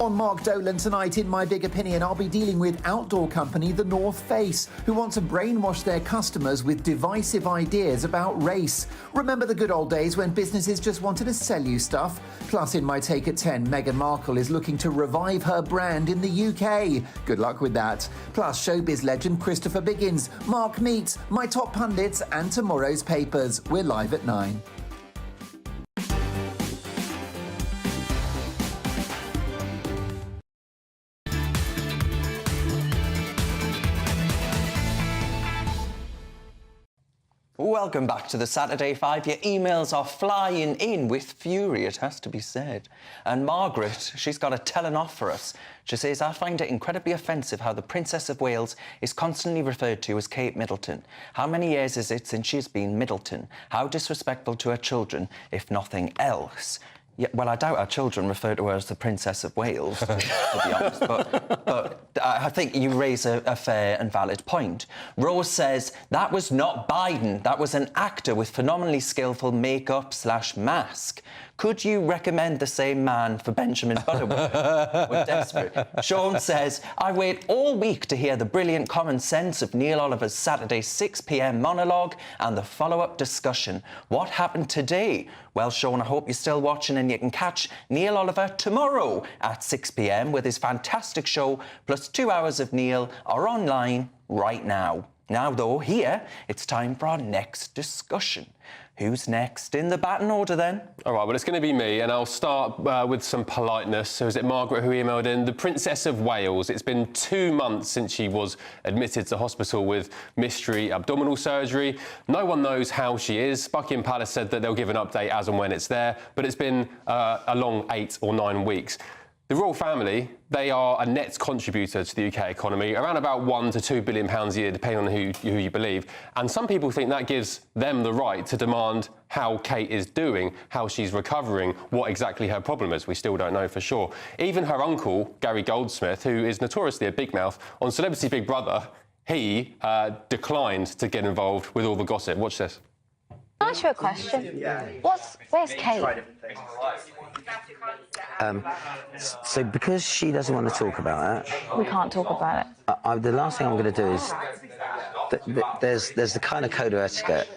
On Mark Dolan tonight, in My Big Opinion, I'll be dealing with outdoor company The North Face, who want to brainwash their customers with divisive ideas about race. Remember the good old days when businesses just wanted to sell you stuff? Plus, in My Take at 10, Meghan Markle is looking to revive her brand in the UK. Good luck with that. Plus, showbiz legend Christopher Biggins, Mark Meets, My Top Pundits, and tomorrow's papers. We're live at 9. Welcome back to the Saturday 5. Your emails are flying in with fury, it has to be said. And Margaret, she's got a telling off for us. She says, I find it incredibly offensive how the Princess of Wales is constantly referred to as Kate Middleton. How many years is it since she's been Middleton? How disrespectful to her children, if nothing else. Yeah, well, I doubt our children refer to her as the Princess of Wales, to be honest, but I think you raise a fair and valid point. Rose says, that was not Biden, that was an actor with phenomenally skillful makeup/mask. Could you recommend the same man for Benjamin Butterworth? We're desperate. Sean says, I wait all week to hear the brilliant common sense of Neil Oliver's Saturday 6 p.m. monologue and the follow-up discussion. What happened today? Well, Sean, I hope you're still watching and you can catch Neil Oliver tomorrow at 6 p.m. with his fantastic show, plus 2 hours of Neil are online right now. Now, though, here, it's time for our next discussion. Who's next in the batting order then? All right, well, it's going to be me, and I'll start with some politeness. So is it Margaret who emailed in? The Princess of Wales. It's been 2 months since she was admitted to hospital with mystery abdominal surgery. No one knows how she is. Buckingham Palace said that they'll give an update as and when it's there, but it's been a long 8 or 9 weeks. The royal family, they are a net contributor to the UK economy, around about £1 to £2 billion a year, depending on who you believe. And some people think that gives them the right to demand how Kate is doing, how she's recovering, what exactly her problem is. We still don't know for sure. Even her uncle, Gary Goldsmith, who is notoriously a big mouth, on Celebrity Big Brother, he declined to get involved with all the gossip. Watch this. Can I ask you a question? Where's Kate? So because she doesn't want to talk about that... We can't talk about it. The last thing I'm going to do is... There's the kind of code of etiquette.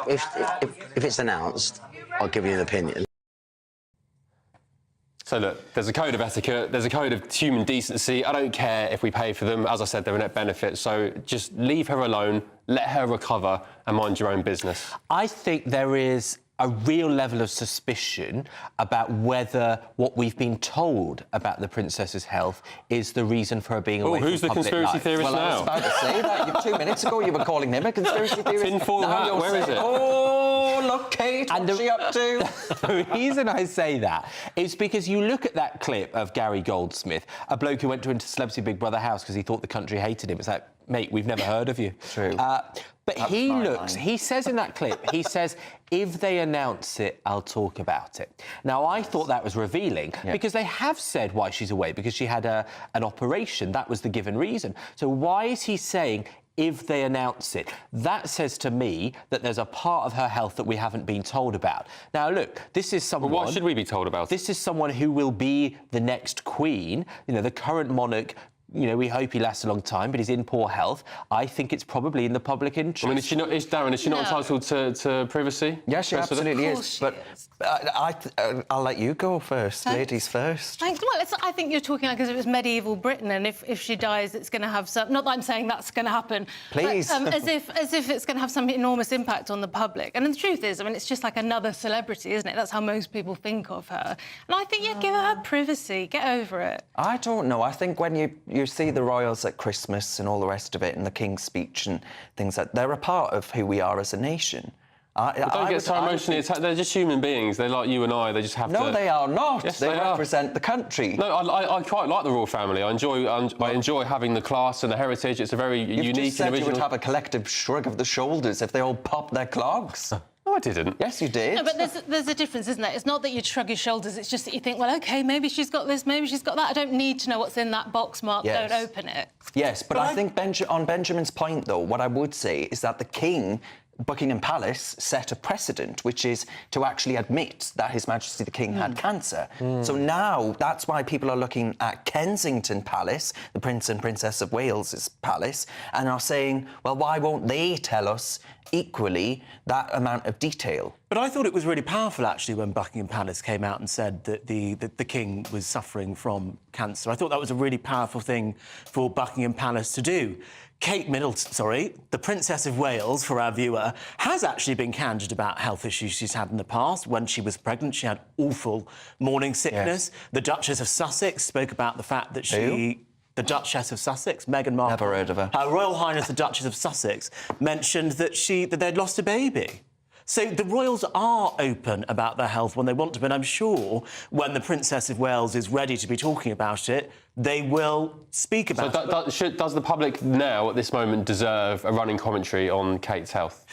If it's announced, I'll give you an opinion. So look, there's a code of etiquette, there's a code of human decency. I don't care if we pay for them. As I said, they're a net benefit. So just leave her alone, let her recover and mind your own business. I think there is a real level of suspicion about whether what we've been told about the princess's health is the reason for her being away from who's the public conspiracy life. theorist Well, I was now? about to say that. 2 minutes ago, you were calling him a conspiracy theorist. Tinfoil hat, where is it? Oh, look, Kate, what's she up to? The reason I say that is because you look at that clip of Gary Goldsmith, a bloke who went into Celebrity Big Brother house because he thought the country hated him. It's like, mate, we've never heard of you. True. But he says in that clip, he says, if they announce it, I'll talk about it. Now, I thought that was revealing because they have said why she's away, because she had an operation. That was the given reason. So why is he saying, if they announce it? That says to me that there's a part of her health that we haven't been told about. Now, look, this is someone... Well, what should we be told about? This is someone who will be the next queen. You know, the current monarch... You know, we hope he lasts a long time, but he's in poor health. I think it's probably in the public interest. I mean, is she not entitled to privacy? Yes, she absolutely is. But I'll let you go first. Thanks. Ladies first. Thanks. Well, I think you're talking like as if it was medieval Britain, and if she dies, it's going to have some... Not that I'm saying that's going to happen. Please. But, as if it's going to have some enormous impact on the public. And the truth is, I mean, it's just like another celebrity, isn't it? That's how most people think of her. And I think, give her privacy. Get over it. I don't know. I think when you see the royals at Christmas and all the rest of it, and the King's speech and things like that, they're a part of who we are as a nation. Don't get so emotionally attacked. They're just human beings. They're like you and I. They just have to... No, they are not. Yes, they represent the country. No, I quite like the royal family. I enjoy having the class and the heritage. It's a very unique You've just said and original... you would have a collective shrug of the shoulders if they all popped their clogs. No, I didn't. Yes, you did. No, but there's a difference, isn't there? It's not that you shrug your shoulders, it's just that you think, well, OK, maybe she's got this, maybe she's got that. I don't need to know what's in that box mark. Yes. Don't open it. Yes, but I think on Benjamin's point, though, what I would say is that the King... Buckingham Palace set a precedent, which is to actually admit that His Majesty the King had cancer. So now that's why people are looking at Kensington Palace, the Prince and Princess of Wales's palace, and are saying, well, why won't they tell us equally that amount of detail? But I thought it was really powerful, actually, when Buckingham Palace came out and said that the King was suffering from cancer. I thought that was a really powerful thing for Buckingham Palace to do. Kate Middleton, the Princess of Wales, for our viewer, has actually been candid about health issues she's had in the past. When she was pregnant, she had awful morning sickness. Yes. The Duchess of Sussex spoke about the fact that she... The Duchess of Sussex, Meghan Markle. Never heard of her. Her Royal Highness the Duchess of Sussex mentioned that they'd lost a baby. So the royals are open about their health when they want to, but I'm sure when the Princess of Wales is ready to be talking about it, they will speak about it. So does the public now, at this moment, deserve a running commentary on Kate's health?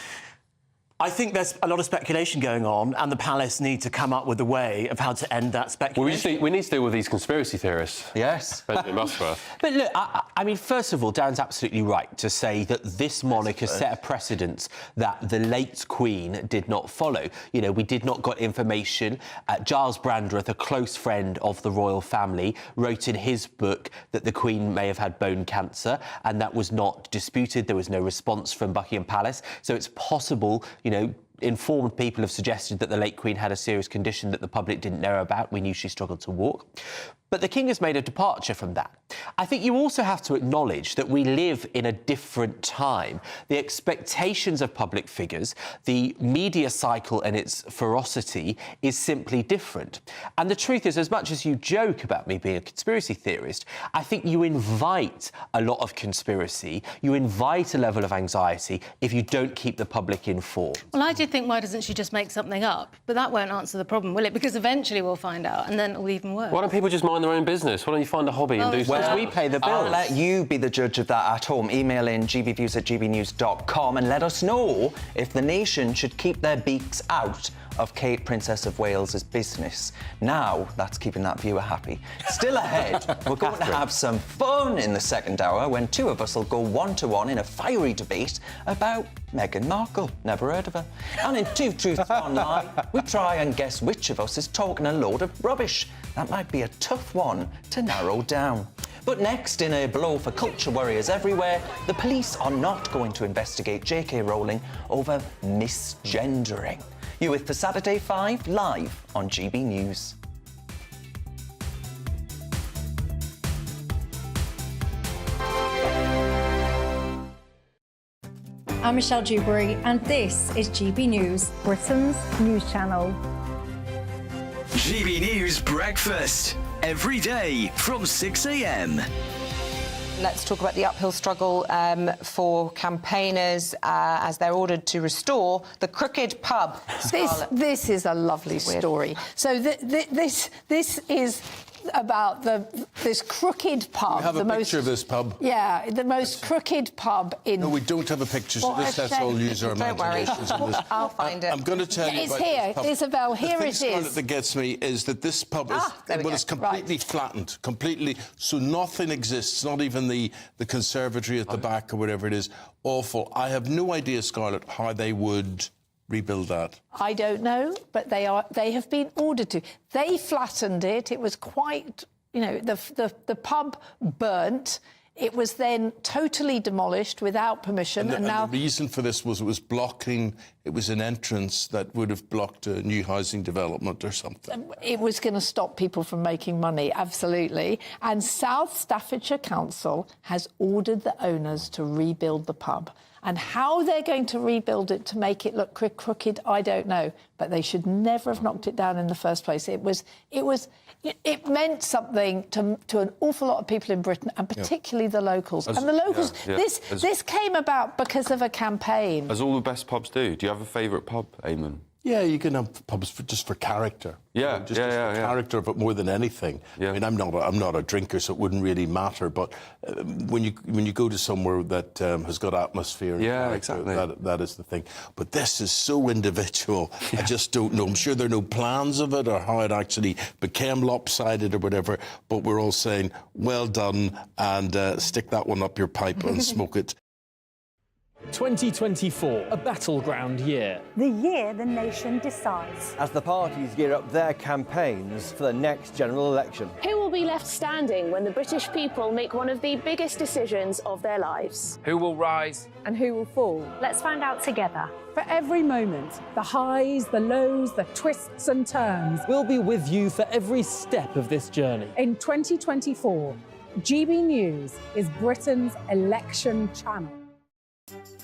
I think there's a lot of speculation going on, and the palace need to come up with a way of how to end that speculation. Well, we need to deal with these conspiracy theorists. Yes. Benjamin Musgrave. But look, I mean, first of all, Darren's absolutely right to say that this monarch has set a precedent that the late Queen did not follow. You know, we did not got information. Giles Brandreth, a close friend of the royal family, wrote in his book that the Queen may have had bone cancer, and that was not disputed. There was no response from Buckingham Palace. So it's possible, you know, informed people have suggested that the late Queen had a serious condition that the public didn't know about. We knew she struggled to walk. But the King has made a departure from that. I think you also have to acknowledge that we live in a different time. The expectations of public figures, the media cycle and its ferocity is simply different. And the truth is, as much as you joke about me being a conspiracy theorist, I think you invite a lot of conspiracy, you invite a level of anxiety if you don't keep the public informed. Well, I did think, why doesn't she just make something up? But that won't answer the problem, will it? Because eventually we'll find out, and then it'll be even worse. Why don't people just mind their own business? Why don't you find a hobby and do something? Well, we pay the bills. I'll let you be the judge of that at home. Email in gbviews@gbnews.com and let us know if the nation should keep their beaks out of Kate, Princess of Wales's business. Now, that's keeping that viewer happy. Still ahead, we're going to have some fun in the second hour when two of us will go one-to-one in a fiery debate about Meghan Markle. Never heard of her. And in Two Truths Online, we try and guess which of us is talking a load of rubbish. That might be a tough one to narrow down. But next, in a blow for culture warriors everywhere, the police are not going to investigate J.K. Rowling over misgendering. You're with The Saturday 5, live on GB News. I'm Michelle Dewberry, and this is GB News, Britain's news channel. GB News Breakfast, every day from 6 a.m. Let's talk about the uphill struggle for campaigners as they're ordered to restore the crooked pub. This is a lovely story. So this is about this crooked pub. We have a picture of this pub. Yeah, the most crooked pub in... No, we don't have a picture, so let's all use our imaginations. I'll find it. I'm going to tell you it's about here, this pub. Isabel, here the it thing, is. Scarlett, that gets me is that this pub is, it's completely flattened, completely, so nothing exists, not even the conservatory at the back or whatever it is. Awful. I have no idea, Scarlett, how they would rebuild that. I don't know, but they have been ordered to. They flattened it. It was quite, you know, the pub burnt. It was then totally demolished without permission, and now the reason for this was it was blocking. It was an entrance that would have blocked a new housing development or something. It was going to stop people from making money, absolutely. And South Staffordshire Council has ordered the owners to rebuild the pub. And how they're going to rebuild it to make it look crooked, I don't know. But they should never have knocked it down in the first place. It meant something to an awful lot of people in Britain, and particularly the locals. And the locals, this came about because of a campaign. As all the best pubs do. Do you have a favourite pub, Eamon? Yeah, you can have pubs just for character. Yeah, you know, just for character, but more than anything. Yeah. I mean, I'm not a drinker, so it wouldn't really matter. But when you go to somewhere that has got atmosphere, and exactly, that is the thing. But this is so individual. I just don't know. I'm sure there are no plans of it or how it actually became lopsided or whatever. But we're all saying, well done, and stick that one up your pipe and smoke it. 2024, a battleground year. The year the nation decides. As the parties gear up their campaigns for the next general election. Who will be left standing when the British people make one of the biggest decisions of their lives? Who will rise? And who will fall? Let's find out together. For every moment, the highs, the lows, the twists and turns. We'll be with you for every step of this journey. In 2024, GB News is Britain's election channel.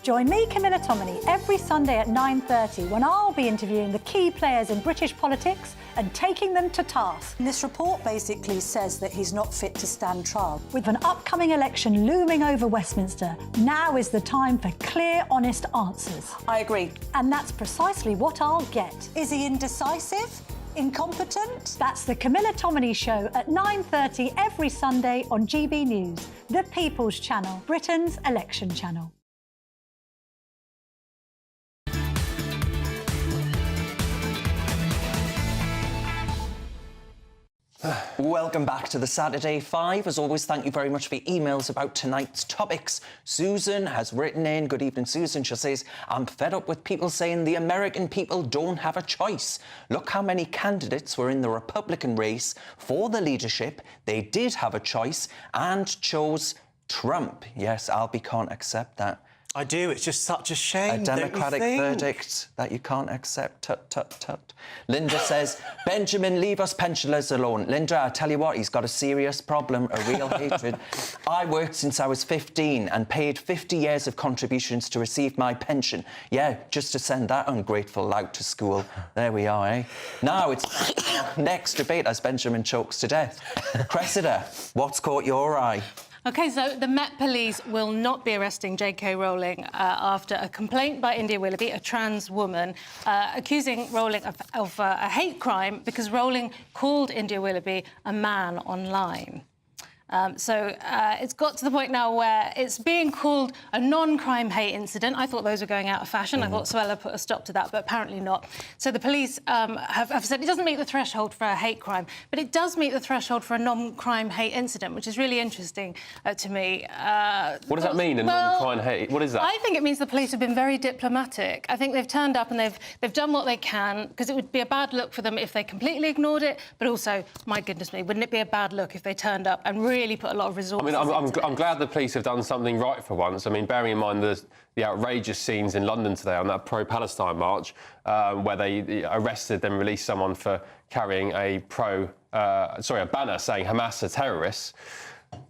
Join me, Camilla Tominey, every Sunday at 9:30 when I'll be interviewing the key players in British politics and taking them to task. This report basically says that he's not fit to stand trial. With an upcoming election looming over Westminster, now is the time for clear, honest answers. I agree. And that's precisely what I'll get. Is he indecisive? Incompetent? That's the Camilla Tominey Show at 9:30 every Sunday on GB News, the People's Channel, Britain's election channel. Welcome back to the Saturday 5. As always, thank you very much for your emails about tonight's topics. Susan has written in. Good evening, Susan. She says, I'm fed up with people saying the American people don't have a choice. Look how many candidates were in the Republican race for the leadership. They did have a choice and chose Trump. Yes, Albie can't accept that. I do. It's just such a shame. A democratic verdict that you can't accept. Tut, tut, tut. Linda says, Benjamin, leave us pensioners alone. Linda, I tell you what, he's got a serious problem, a real hatred. I worked since I was 15 and paid 50 years of contributions to receive my pension. Yeah, just to send that ungrateful lout to school. There we are, eh? Now it's next debate as Benjamin chokes to death. Cressida, what's caught your eye? OK, so the Met Police will not be arresting J.K. Rowling after a complaint by India Willoughby, a trans woman, accusing Rowling of a hate crime because Rowling called India Willoughby a man online. It's got to the point now where it's being called a non-crime hate incident. I thought those were going out of fashion. I thought Suella put a stop to that, but apparently not. So the police have said it doesn't meet the threshold for a hate crime, but it does meet the threshold for a non-crime hate incident, which is really interesting to me. What does that mean, a non-crime hate? What is that? I think it means the police have been very diplomatic. I think they've turned up and they've done what they can, because it would be a bad look for them if they completely ignored it, but also, my goodness me, wouldn't it be a bad look if they turned up and really put a lot of resources. I mean, I'm glad the police have done something right for once. I mean, bearing in mind the outrageous scenes in London today on that pro-Palestine march, where they arrested and released someone for carrying a banner saying Hamas are terrorists.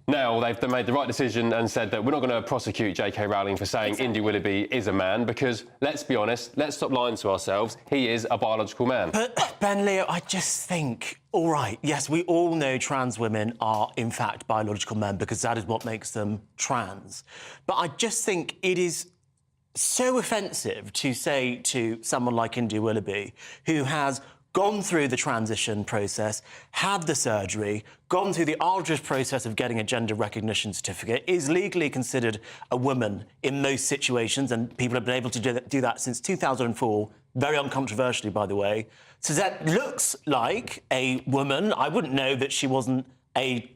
Now they've made the right decision and said that we're not going to prosecute J.K. Rowling for saying India Willoughby is a man, because, let's be honest, let's stop lying to ourselves, he is a biological man. But, Ben Leo, I just think, all right, yes, we all know trans women are, in fact, biological men, because that is what makes them trans. But I just think it is so offensive to say to someone like India Willoughby, who has gone through the transition process, had the surgery, gone through the arduous process of getting a gender recognition certificate, is legally considered a woman in most situations, and people have been able to do that since 2004, very uncontroversially, by the way. So that looks like a woman. I wouldn't know that she wasn't a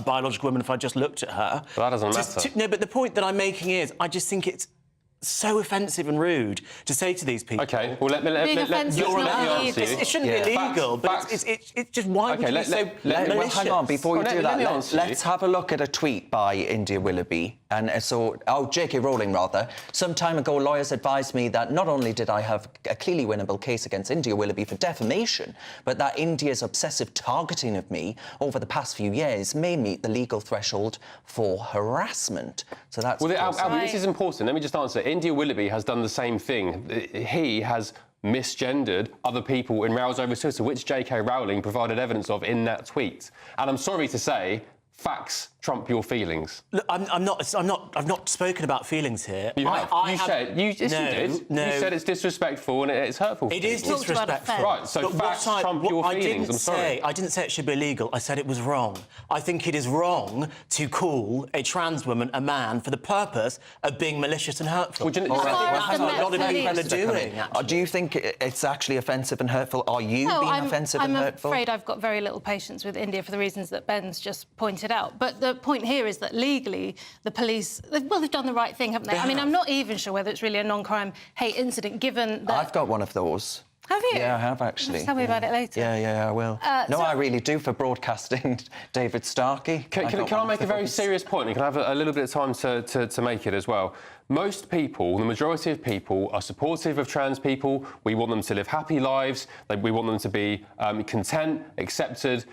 biological woman if I just looked at her. Well, that doesn't matter. No, but the point that I'm making is, I just think it's so offensive and rude to say to these people. OK, well, let me answer you. It shouldn't be illegal, but it's just why would you be so malicious? Well, hang on, before you do that, let's have a look at a tweet by India Willoughby. J.K. Rowling, rather. Some time ago, lawyers advised me that not only did I have a clearly winnable case against India Willoughby for defamation, but that India's obsessive targeting of me over the past few years may meet the legal threshold for harassment. So that's... Well, Albie, this is important. Let me just answer. India Willoughby has done the same thing. He has misgendered other people in rows over Twitter, which J.K. Rowling provided evidence of in that tweet. And I'm sorry to say, facts trump your feelings. Look, I've not spoken about feelings here. You have. You did. No. You said it's disrespectful and it's hurtful. It is disrespectful. Right, so facts trump your feelings. I'm sorry. I didn't say it should be illegal. I said it was wrong. I think it is wrong to call a trans woman a man for the purpose of being malicious and hurtful. Do you think it's actually offensive and hurtful? Are you being offensive and hurtful? I'm afraid I've got very little patience with India for the reasons that Ben's just pointed out. But the point here is that legally the police, they've done the right thing, haven't they? I mean, I'm not even sure whether it's really a non-crime hate incident, given that... I've got one of those. Have you? Yeah, I have, actually. Just tell me about it later. Yeah, I will. I really do, for broadcasting David Starkey. Can I make a very serious point? And can I have a little bit of time to make it as well? Most people, the majority of people, are supportive of trans people. We want them to live happy lives. We want them to be content, accepted,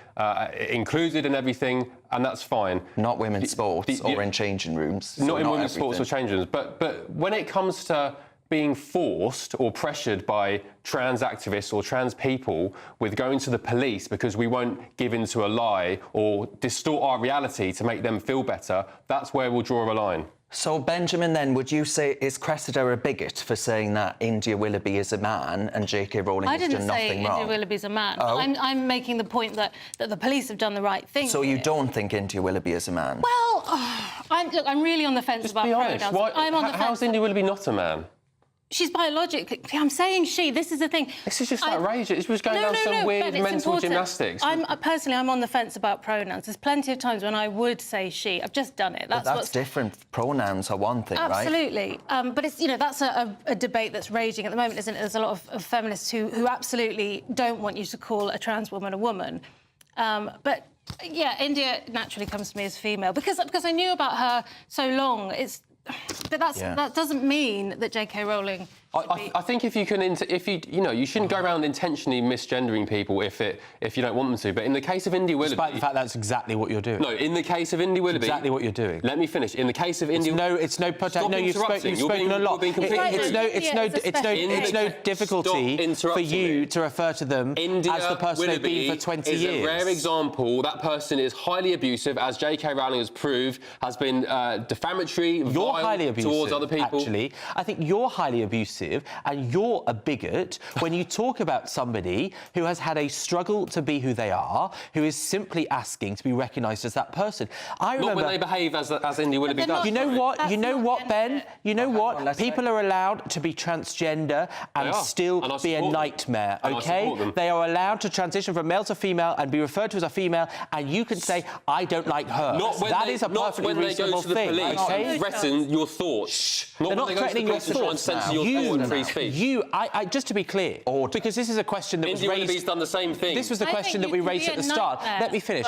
included in everything, and that's fine. Not women's sports or in changing rooms. Not in women's sports or changing rooms. But when it comes to being forced or pressured by trans activists or trans people with going to the police because we won't give in to a lie or distort our reality to make them feel better, that's where we'll draw a line. So, Benjamin, then, would you say, is Cressida a bigot for saying that India Willoughby is a man and J.K. Rowling has done nothing wrong? I didn't say India Willoughby's a man. Oh. I'm making the point that the police have done the right thing. So you don't think India Willoughby is a man? Well, I'm really on the fence about pronouns. I'm on the fence. How's India Willoughby not a man? She's biologically... I'm saying she. This is the thing. This is just outrageous. It was going down some weird mental gymnastics. Personally, I'm on the fence about pronouns. There's plenty of times when I would say she. I've just done it. That's different. Pronouns are one thing, right? Absolutely. But it's, that's a debate that's raging at the moment, isn't it? There's a lot of feminists who absolutely don't want you to call a trans woman a woman. But... yeah, India naturally comes to me as female because I knew about her so long. But that doesn't mean that J.K. Rowling... I think if you can, you shouldn't go around intentionally misgendering people if you don't want them to. But in the case of India Willoughby, despite the fact that's exactly what you're doing. No, in the case of India Willoughby, exactly what you're doing. Let me finish. In the case of India, it's no protest. No, you've spoken a lot. It's no difficulty for you to refer to them as the person they've been for 20 years. Is a rare example. That person is highly abusive, as J.K. Rowling has proved, has been defamatory, vile towards other people. Actually, I think you're highly abusive and you're a bigot when you talk about somebody who has had a struggle to be who they are, who is simply asking to be recognised as that person. I remember... Not when they behave as India Willoughby does. You know what, Ben? You know what? People are allowed to be transgender and still be a nightmare, OK? They are allowed to transition from male to female and be referred to as a female, and you can say, I don't like her. That is a perfectly reasonable thing, OK? Threaten your thoughts. They're not threatening your thoughts now. Just to be clear, because this is a question that was raised... India Willoughby's done the same thing. This was the question that we raised at the start. Let me finish.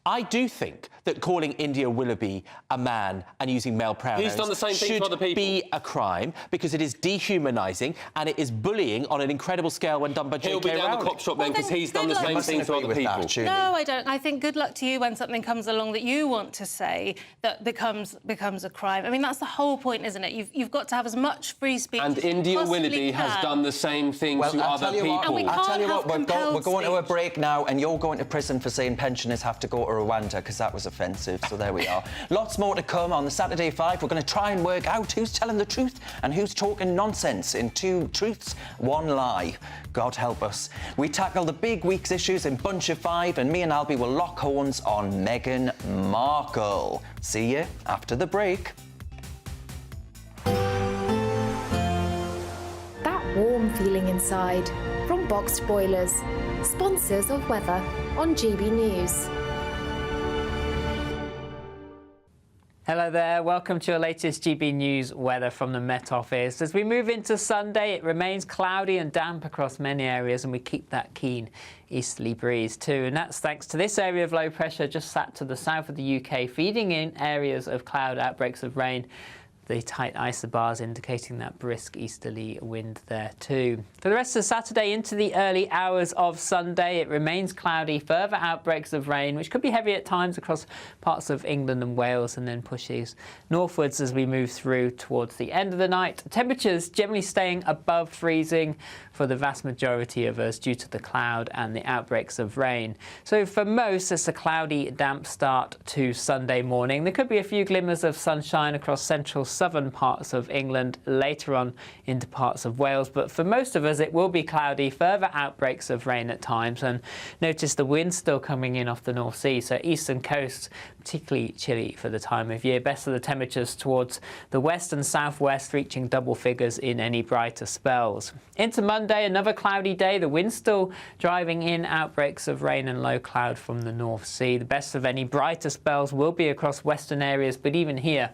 I do think that calling India Willoughby a man and using male pronouns He's done the same thing to other people. Should be a crime because it is dehumanising and it is bullying on an incredible scale when done by J.K. Rowling. He'll be down the cop shop then because he's done the same thing to other people. No, I don't. I think good luck to you when something comes along that you want to say that becomes a crime. I mean, that's the whole point, isn't it? You've got to have as much free speech and as you India Willoughby can. has done the same thing to other people. I'll tell you what, we're going to a break now and you're going to prison for saying pensioners have to go to Rwanda because that was offensive, so there we are. Lots more to come on the Saturday 5. We're going to try and work out who's telling the truth and who's talking nonsense in 2 truths, 1 lie. God help us. We tackle the big week's issues in Bunch of 5 and me and Albie will lock horns on Meghan Markle. See you after the break. That warm feeling inside from Boxed Boilers, sponsors of weather on GB News. Hello there, welcome to your latest GB News weather from the Met Office. As we move into Sunday, it remains cloudy and damp across many areas and we keep that keen easterly breeze too. And that's thanks to this area of low pressure just sat to the south of the UK, feeding in areas of cloud outbreaks of rain. The tight isobars indicating that brisk easterly wind there too. For the rest of Saturday into the early hours of Sunday, it remains cloudy, further outbreaks of rain, which could be heavy at times across parts of England and Wales, and then pushes northwards as we move through towards the end of the night. Temperatures generally staying above freezing for the vast majority of us due to the cloud and the outbreaks of rain. So for most, it's a cloudy, damp start to Sunday morning. There could be a few glimmers of sunshine across central southern parts of England, later on into parts of Wales, but for most of us it will be cloudy, further outbreaks of rain at times, and notice the wind still coming in off the North Sea, so eastern coast particularly chilly for the time of year. Best of the temperatures towards the west and southwest, reaching double figures in any brighter spells. Into Monday, another cloudy day, the wind still driving in outbreaks of rain and low cloud from the North Sea. The best of any brighter spells will be across western areas, but even here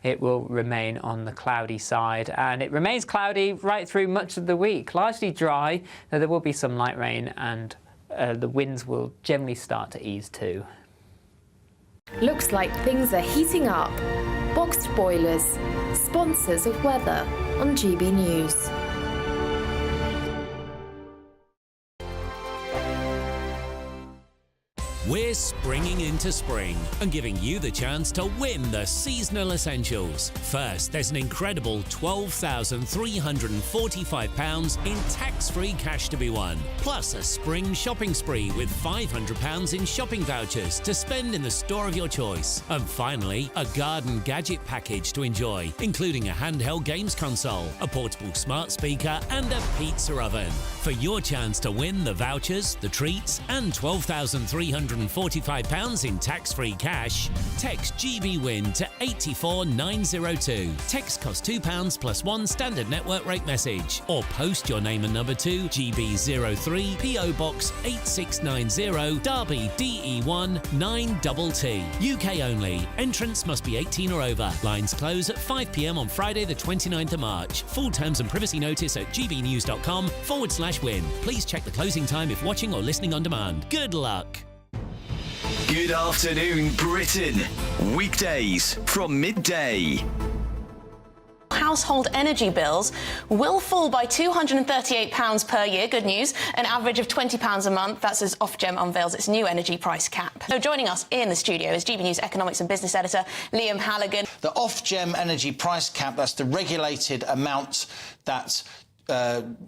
it will remain on the cloudy side, and it remains cloudy right through much of the week. Largely dry, though there will be some light rain, and the winds will generally start to ease too. Looks like things are heating up. Boxed Boilers, sponsors of weather on GB News. We're springing into spring and giving you the chance to win the seasonal essentials. First, there's an incredible £12,345 in tax-free cash to be won, plus a spring shopping spree with £500 in shopping vouchers to spend in the store of your choice. And finally, a garden gadget package to enjoy, including a handheld games console, a portable smart speaker and a pizza oven. For your chance to win the vouchers, the treats and £12,345 in tax-free cash, text GBWIN to 84902. Text costs £2 plus 1 standard network rate message, or post your name and number to GB03 PO Box 8690 Derby DE1 9TT. UK only. Entrance must be 18 or over. Lines close at 5 p.m. on Friday the 29th of March. Full terms and privacy notice at gbnews.com/win. Please check the closing time if watching or listening on demand. Good luck. Good afternoon, Britain. Weekdays from midday. household energy bills will fall by £238 per year. Good news. An average of £20 a month. That's as Ofgem unveils its new energy price cap. So joining us in the studio is GB News economics and business editor Liam Halligan. The Ofgem energy price cap, that's the regulated amount that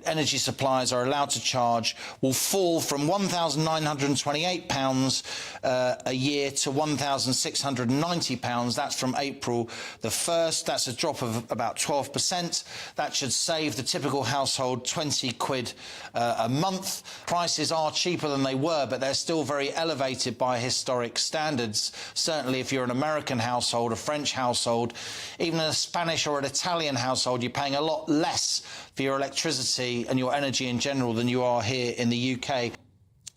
energy suppliers are allowed to charge, will fall from £1,928 a year to £1,690. That's from April the 1st. That's a drop of about 12%. That should save the typical household 20 quid a month. Prices are cheaper than they were, but they're still very elevated by historic standards. Certainly if you're an American household, a French household, even a Spanish or an Italian household, you're paying a lot less for your electricity and your energy in general than you are here in the UK.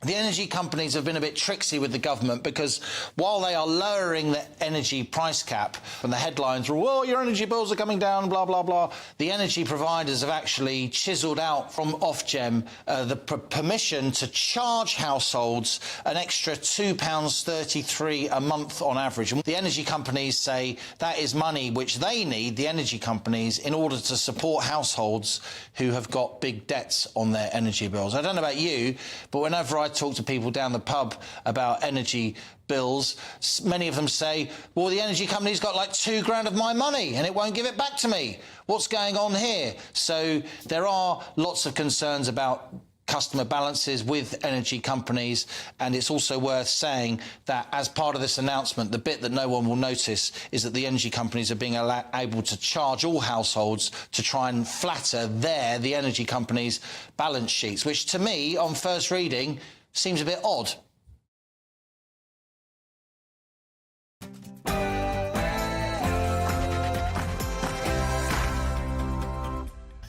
The energy companies have been a bit tricksy with the government because while they are lowering the energy price cap and the headlines are, well, your energy bills are coming down, blah, blah, blah, the energy providers have actually chiselled out from Ofgem the permission to charge households an extra £2.33 a month on average. And the energy companies say that is money which they need, the energy companies, in order to support households who have got big debts on their energy bills. I don't know about you, but whenever I talk to people down the pub about energy bills, many of them say, well, the energy company's got like £2,000 of my money and it won't give it back to me. What's going on here? So there are lots of concerns about customer balances with energy companies, and it's also worth saying that as part of this announcement, the bit that no one will notice is that the energy companies are being able to charge all households to try and flatter the energy companies' balance sheets, which to me, on first reading, seems a bit odd.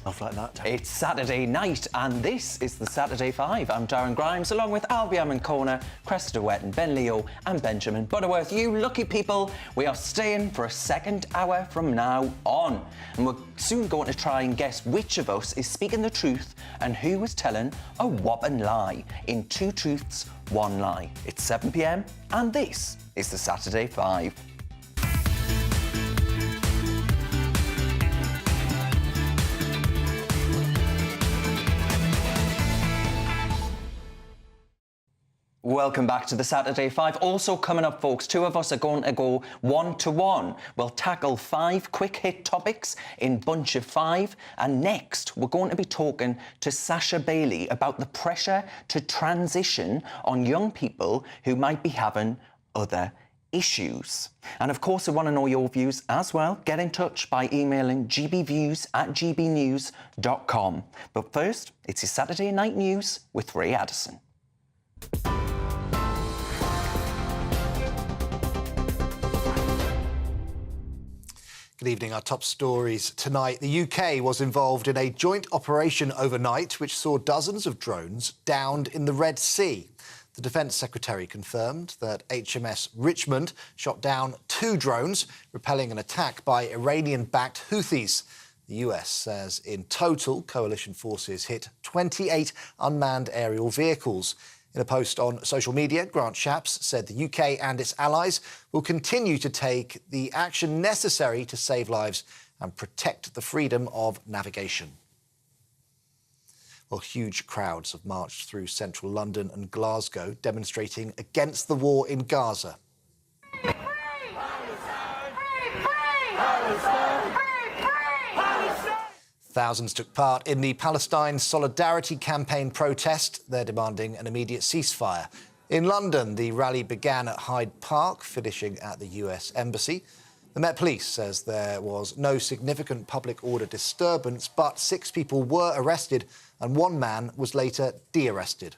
Stuff like that. It's Saturday night, and this is the Saturday Five. I'm Darren Grimes, along with Albion and Corner, Cressida Wetton, Ben Leo, and Benjamin Butterworth. You lucky people, we are staying for a second hour from now on, and we're soon going to try and guess which of us is speaking the truth and who is telling a whopping lie in Two Truths, One Lie. It's 7 p.m, and this is the Saturday Five. Welcome back to the Saturday Five. Also coming up, folks, two of us are going to go one-to-one. We'll tackle 5 quick-hit topics in bunch of 5. And next, we're going to be talking to Sasha Bailey about the pressure to transition on young people who might be having other issues. And of course, I want to know your views as well. Get in touch by emailing gbviews@gbnews.com. But first, it's your Saturday Night News with Ray Addison. Good evening. Our top stories tonight. The UK was involved in a joint operation overnight which saw dozens of drones downed in the Red Sea. The Defence Secretary confirmed that HMS Richmond shot down 2 drones, repelling an attack by Iranian-backed Houthis. The US says in total, coalition forces hit 28 unmanned aerial vehicles. In a post on social media, Grant Shapps said the UK and its allies will continue to take the action necessary to save lives and protect the freedom of navigation. Well, huge crowds have marched through central London and Glasgow, demonstrating against the war in Gaza. Thousands took part in the Palestine Solidarity Campaign protest. They're demanding an immediate ceasefire. In London, the rally began at Hyde Park, finishing at the US Embassy. The Met Police says there was no significant public order disturbance, but 6 people were arrested and 1 man was later de-arrested.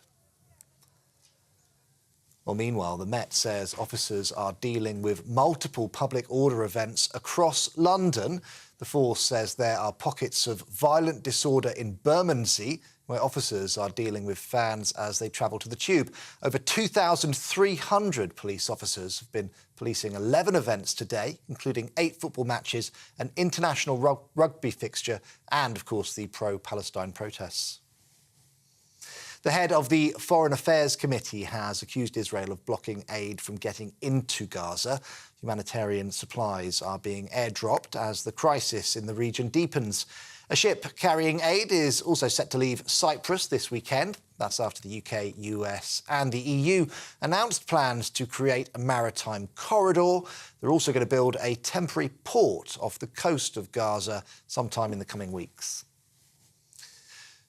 Well, meanwhile, the Met says officers are dealing with multiple public order events across London. The force says there are pockets of violent disorder in Bermondsey, where officers are dealing with fans as they travel to the Tube. Over 2,300 police officers have been policing 11 events today, including 8 football matches, an international rugby fixture, and, of course, the pro-Palestine protests. The head of the Foreign Affairs Committee has accused Israel of blocking aid from getting into Gaza. Humanitarian supplies are being airdropped as the crisis in the region deepens. A ship carrying aid is also set to leave Cyprus this weekend. That's after the UK, US and the EU announced plans to create a maritime corridor. They're also going to build a temporary port off the coast of Gaza sometime in the coming weeks.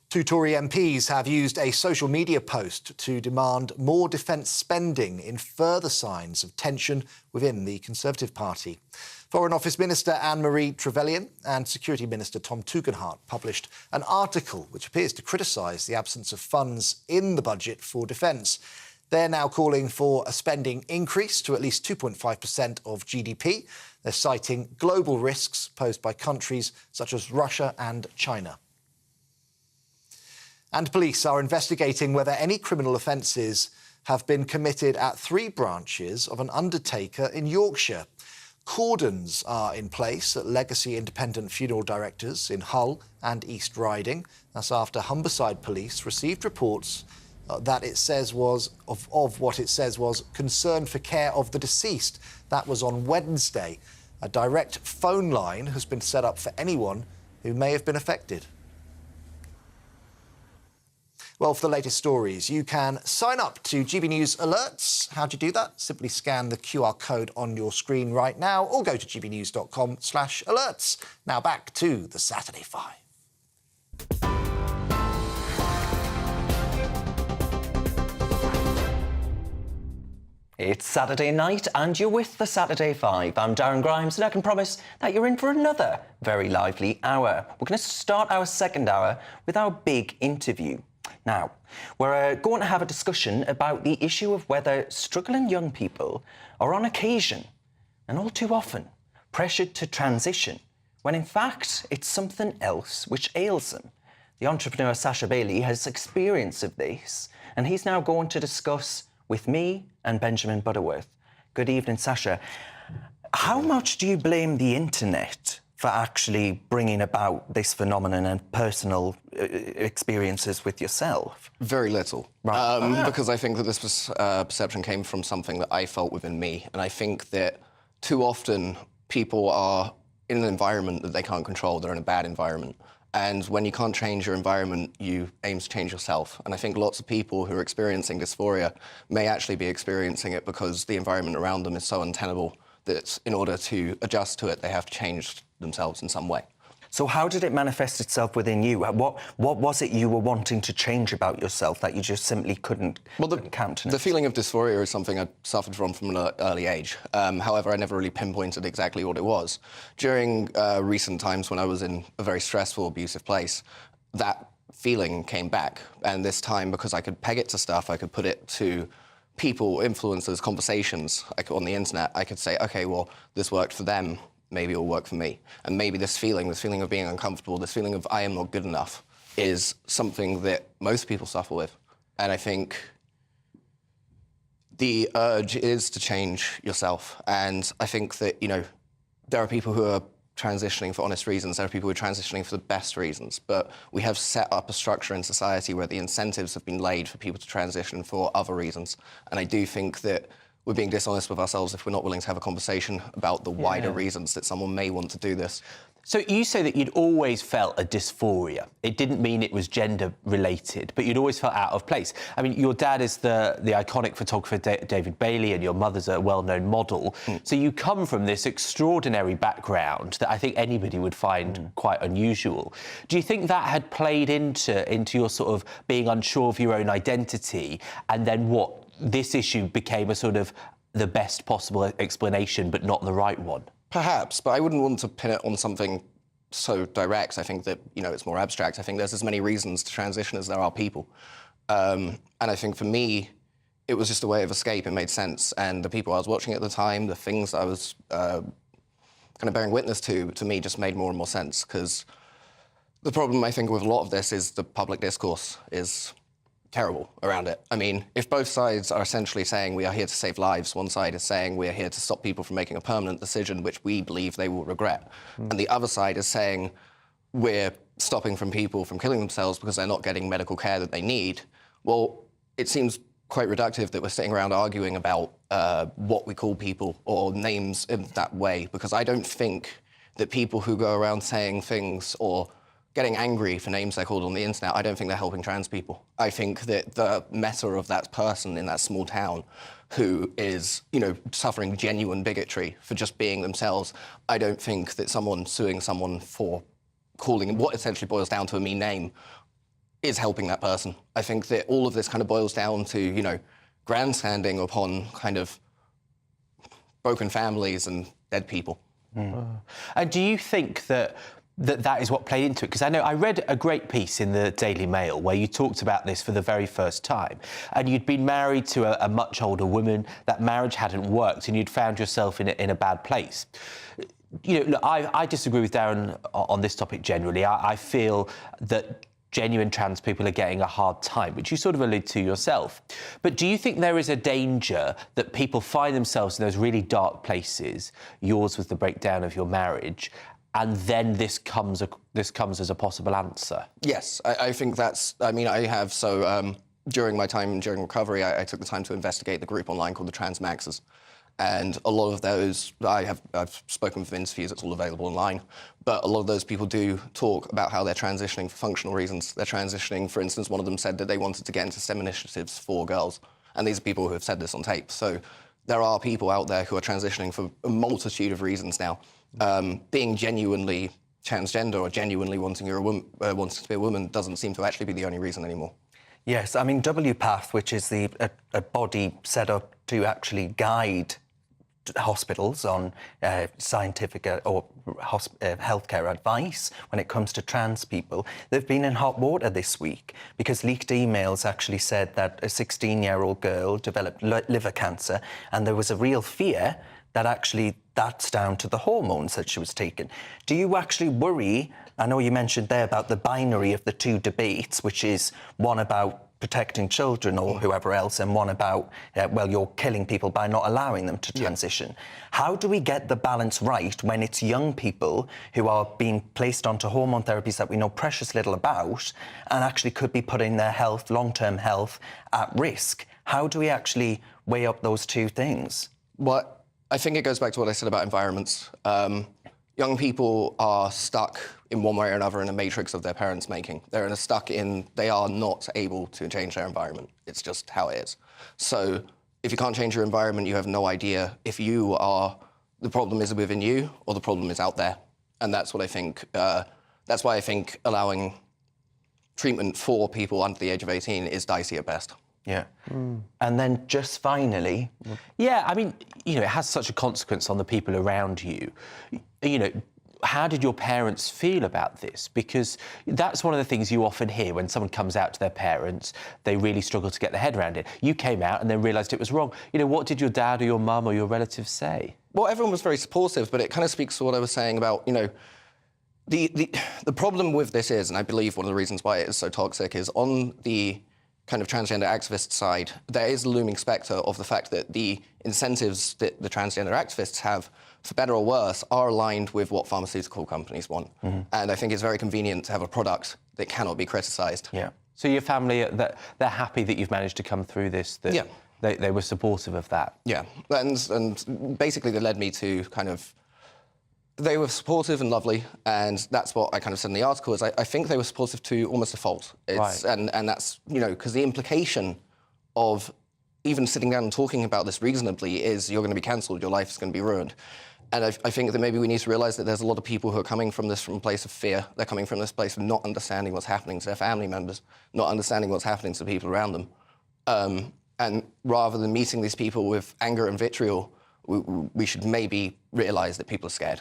2 Tory MPs have used a social media post to demand more defence spending in further signs of tension within the Conservative Party. Foreign Office Minister Anne-Marie Trevelyan and Security Minister Tom Tugendhat published an article which appears to criticise the absence of funds in the budget for defence. They're now calling for a spending increase to at least 2.5% of GDP. They're citing global risks posed by countries such as Russia and China. And police are investigating whether any criminal offences have been committed at 3 branches of an undertaker in Yorkshire. Cordons are in place at Legacy Independent Funeral Directors in Hull and East Riding. That's after Humberside Police received reports that it says was of what it says was concern for care of the deceased. That was on Wednesday. A direct phone line has been set up for anyone who may have been affected. Well, for the latest stories, you can sign up to GB News Alerts. How do you do that? Simply scan the QR code on your screen right now or go to gbnews.com/alerts. Now back to the Saturday 5. It's Saturday night and you're with the Saturday 5. I'm Darren Grimes and I can promise that you're in for another very lively hour. We're going to start our second hour with our big interview. Now, we're going to have a discussion about the issue of whether struggling young people are on occasion, and all too often, pressured to transition, when in fact it's something else which ails them. The entrepreneur Sacha Bailey has experience of this, and he's now going to discuss with me and Benjamin Butterworth. Good evening, Sacha. How much do you blame the internet for actually bringing about this phenomenon and personal experiences with yourself? Very little. Right. Because I think that this perception came from something that I felt within me. And I think that too often people are in an environment that they can't control. They're in a bad environment. And when you can't change your environment, you aim to change yourself. And I think lots of people who are experiencing dysphoria may actually be experiencing it because the environment around them is so untenable that in order to adjust to it, they have to change themselves in some way. So how did it manifest itself within you? What was it you were wanting to change about yourself that you just simply couldn't countenance? The feeling of dysphoria is something I suffered from an early age. However, I never really pinpointed exactly what it was. During recent times when I was in a very stressful, abusive place, that feeling came back. And this time, because I could peg it to stuff, I could put it to people, influencers, conversations on the internet, I could say, OK, well, this worked for them. Maybe it'll work for me. And maybe this feeling of being uncomfortable, this feeling of I am not good enough, is something that most people suffer with. And I think the urge is to change yourself. And I think that, there are people who are transitioning for honest reasons. There are people who are transitioning for the best reasons. But we have set up a structure in society where the incentives have been laid for people to transition for other reasons. And I do think that we're being dishonest with ourselves if we're not willing to have a conversation about the wider reasons that someone may want to do this. So you say that you'd always felt a dysphoria. It didn't mean it was gender-related, but you'd always felt out of place. I mean, your dad is the iconic photographer David Bailey, and your mother's a well-known model. So you come from this extraordinary background that I think anybody would find quite unusual. Do you think that had played into your sort of being unsure of your own identity, and then this issue became a sort of the best possible explanation, but not the right one? Perhaps, but I wouldn't want to pin it on something so direct. I think that, it's more abstract. I think there's as many reasons to transition as there are people. And I think for me, it was just a way of escape. It made sense. And the people I was watching at the time, the things I was kind of bearing witness to me just made more and more sense. Because the problem, I think, with a lot of this is the public discourse is terrible around it. I mean, if both sides are essentially saying we are here to save lives, one side is saying we are here to stop people from making a permanent decision which we believe they will regret, and the other side is saying we're stopping people from killing themselves because they're not getting medical care that they need, well, it seems quite reductive that we're sitting around arguing about what we call people or names in that way, because I don't think that people who go around saying things or getting angry for names they're called on the internet, I don't think they're helping trans people. I think that the meta of that person in that small town who is, you know, suffering genuine bigotry for just being themselves, I don't think that someone suing someone for calling what essentially boils down to a mean name is helping that person. I think that all of this kind of boils down to, you know, grandstanding upon kind of broken families and dead people. And do you think that that is what played into it? Because I know I read a great piece in the Daily Mail where you talked about this for the very first time, and you'd been married to a much older woman, that marriage hadn't worked, and you'd found yourself in a bad place. You know, look, I disagree with Darren on this topic generally. I feel that genuine trans people are getting a hard time, which you sort of allude to yourself. But do you think there is a danger that people find themselves in those really dark places, yours was the breakdown of your marriage, and then this comes as a possible answer? Yes, I think that's... I mean, I have... So, during my time during recovery, I took the time to investigate the group online called the Trans Maxes. And a lot of those, I've spoken with interviews, it's all available online, but a lot of those people do talk about how they're transitioning for functional reasons. They're transitioning, for instance, one of them said that they wanted to get into STEM initiatives for girls. And these are people who have said this on tape. So there are people out there who are transitioning for a multitude of reasons now. Being genuinely transgender or genuinely wanting to be a woman doesn't seem to actually be the only reason anymore. Yes, I mean, WPATH, which is a body set up to actually guide hospitals on scientific or healthcare advice when it comes to trans people, they've been in hot water this week because leaked emails actually said that a 16-year-old girl developed liver cancer, and there was a real fear that actually that's down to the hormones that she was taking. Do you actually worry? I know you mentioned there about the binary of the two debates, which is one about protecting children or whoever else, and one about, well, you're killing people by not allowing them to transition. How do we get the balance right when it's young people who are being placed onto hormone therapies that we know precious little about and actually could be putting their health, long-term health, at risk? How do we actually weigh up those two things? Well, I think it goes back to what I said about environments. Young people are stuck in one way or another in a matrix of their parents' making. They are not able to change their environment. It's just how it is. So if you can't change your environment, you have no idea if the problem is within you or the problem is out there. And that's what I think, that's why I think allowing treatment for people under the age of 18 is dicey at best. Yeah. And then just finally... Yeah, I mean, you know, it has such a consequence on the people around you. You know, how did your parents feel about this? Because that's one of the things you often hear when someone comes out to their parents, they really struggle to get their head around it. You came out and then realised it was wrong. You know, what did your dad or your mum or your relatives say? Well, everyone was very supportive, but it kind of speaks to what I was saying about, you know, the problem with this is, and I believe one of the reasons why it is so toxic, is on the kind of transgender activist side, there is a looming spectre of the fact that the incentives that the transgender activists have, for better or worse, are aligned with what pharmaceutical companies want. And I think it's very convenient to have a product that cannot be criticised. Yeah. So your family, they're happy that you've managed to come through this? That they were supportive of that? Yeah. And basically they led me to kind of... They were supportive and lovely, and that's what I kind of said in the article, is I think they were supportive to almost a fault. Right. And that's, you know, because the implication of even sitting down and talking about this reasonably is you're going to be cancelled, your life is going to be ruined. And I think that maybe we need to realise that there's a lot of people who are coming from this from a place of fear. They're coming from this place of not understanding what's happening to their family members, not understanding what's happening to the people around them. And rather than meeting these people with anger and vitriol, we should maybe realise that people are scared.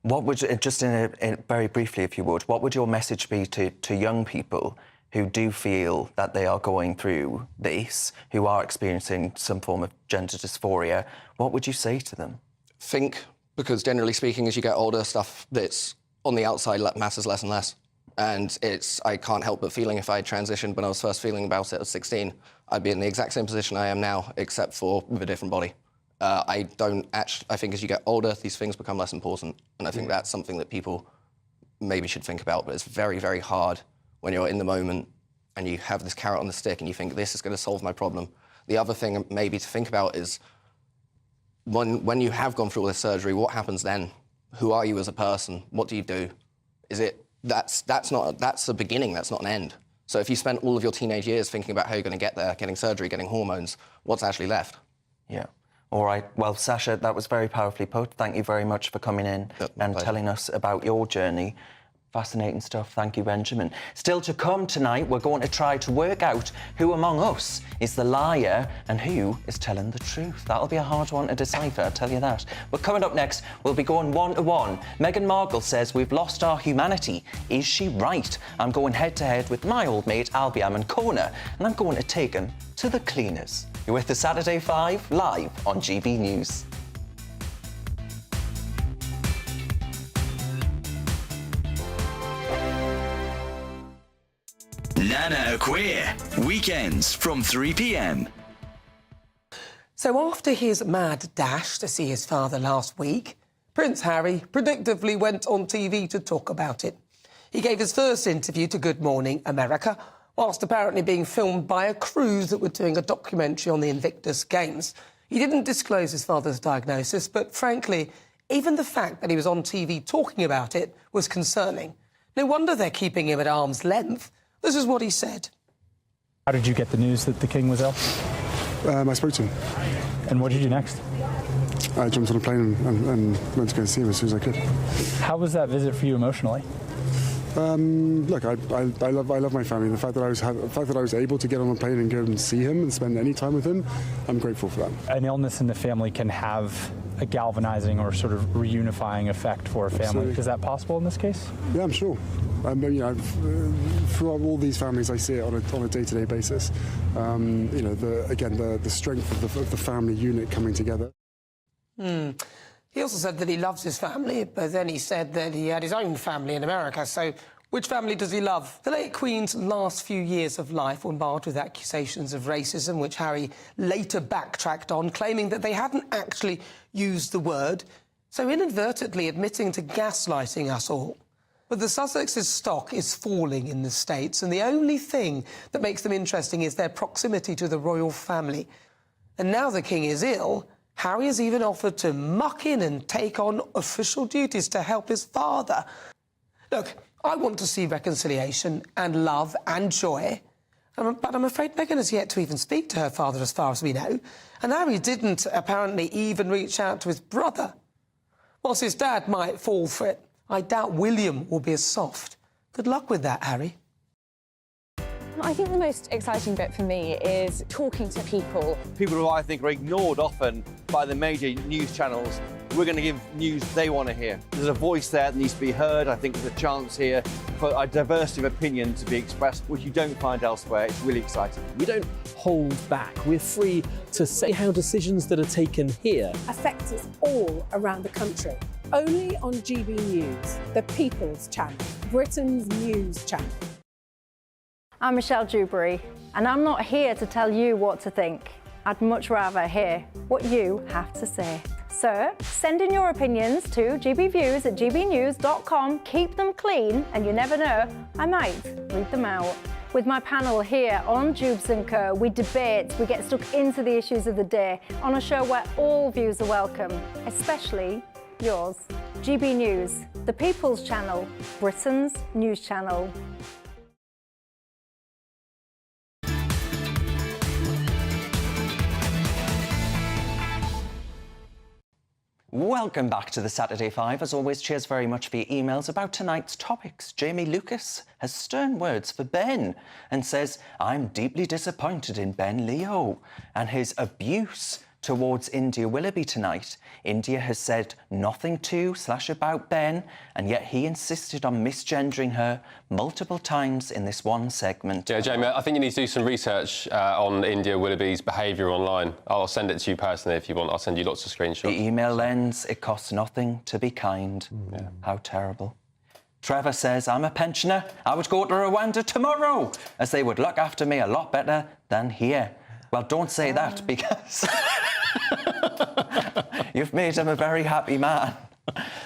What would, just very briefly, if you would, what would your message be to young people who do feel that they are going through this, who are experiencing some form of gender dysphoria? What would you say to them? Think, because generally speaking, as you get older, stuff that's on the outside matters less and less. And I can't help but feeling if I had transitioned when I was first feeling about it at 16, I'd be in the exact same position I am now, except for with a different body. I think as you get older, these things become less important. And I think that's something that people maybe should think about. But it's very, very hard when you're in the moment and you have this carrot on the stick and you think, this is going to solve my problem. the other thing maybe to think about is when you have gone through all this surgery, what happens then? Who are you as a person? What do you do? That's the beginning, that's not an end. So if you spend all of your teenage years thinking about how you're going to get there, getting surgery, getting hormones, what's actually left? Yeah. All right. Well, Sasha, that was very powerfully put. Thank you very much for coming in and telling us about your journey. Fascinating stuff. Thank you, Benjamin. Still to come tonight, we're going to try to work out who among us is the liar and who is telling the truth. That'll be a hard one to decipher, I'll tell you that. But coming up next, we'll be going one-to-one. Meghan Markle says we've lost our humanity. Is she right? I'm going head-to-head with my old mate, Albie Amoncona, and I'm going to take him to the cleaners. You're with the Saturday 5, live on GB News. Nana Queer, weekends from 3 p.m. So after his mad dash to see his father last week, Prince Harry predictably went on TV to talk about it. He gave his first interview to Good Morning America, whilst apparently being filmed by a cruise that were doing a documentary on the Invictus Games. He didn't disclose his father's diagnosis, but frankly, even the fact that he was on TV talking about it was concerning. No wonder they're keeping him at arm's length. This is what he said. How did you get the news that the king was ill? I spoke to him. And what did you do next? I jumped on a plane and went to go and see him as soon as I could. How was that visit for you emotionally? Look, I love my family. The fact that I was able to get on a plane and go and see him and spend any time with him, I'm grateful for that. An illness in the family can have a galvanizing or sort of reunifying effect for a family. Absolutely. Is that possible in this case? Yeah, I'm sure. Throughout all these families, I see it on a day-to-day basis. The strength of the family unit coming together. He also said that he loves his family, but then he said that he had his own family in America. So which family does he love? The late Queen's last few years of life were marred with accusations of racism, which Harry later backtracked on, claiming that they hadn't actually used the word, so inadvertently admitting to gaslighting us all. But the Sussex's stock is falling in the States, and the only thing that makes them interesting is their proximity to the royal family. And now the king is ill, Harry has even offered to muck in and take on official duties to help his father. Look, I want to see reconciliation and love and joy, but I'm afraid Meghan has yet to even speak to her father as far as we know, and Harry didn't apparently even reach out to his brother. Whilst his dad might fall for it, I doubt William will be as soft. Good luck with that, Harry. I think the most exciting bit for me is talking to people. People who I think are ignored often by the major news channels. We're going to give news they want to hear. There's a voice there that needs to be heard. I think there's a chance here for a diversity of opinion to be expressed, which you don't find elsewhere. It's really exciting. We don't hold back. We're free to say how decisions that are taken here affect us all around the country. Only on GB News, the People's Channel, Britain's news channel. I'm Michelle Dewberry, and I'm not here to tell you what to think. I'd much rather hear what you have to say. So send in your opinions to gbviews@gbnews.com. Keep them clean, and you never know, I might read them out. With my panel here on Jubes and Co, we debate, we get stuck into the issues of the day on a show where all views are welcome, especially yours. GB News, the People's Channel, Britain's news channel. Welcome back to the Saturday 5. As always, cheers very much for your emails about tonight's topics. Jamie Lucas has stern words for Ben and says, I'm deeply disappointed in Ben Leo and his abuse towards India Willoughby tonight. India has said nothing to/about Ben, and yet he insisted on misgendering her multiple times in this one segment. Yeah, Jamie, I think you need to do some research on India Willoughby's behaviour online. I'll send it to you personally if you want. I'll send you lots of screenshots. The email ends, it costs nothing to be kind. Yeah. How terrible. Trevor says, I'm a pensioner. I would go to Rwanda tomorrow, as they would look after me a lot better than here. Well, don't say that, because you've made him a very happy man.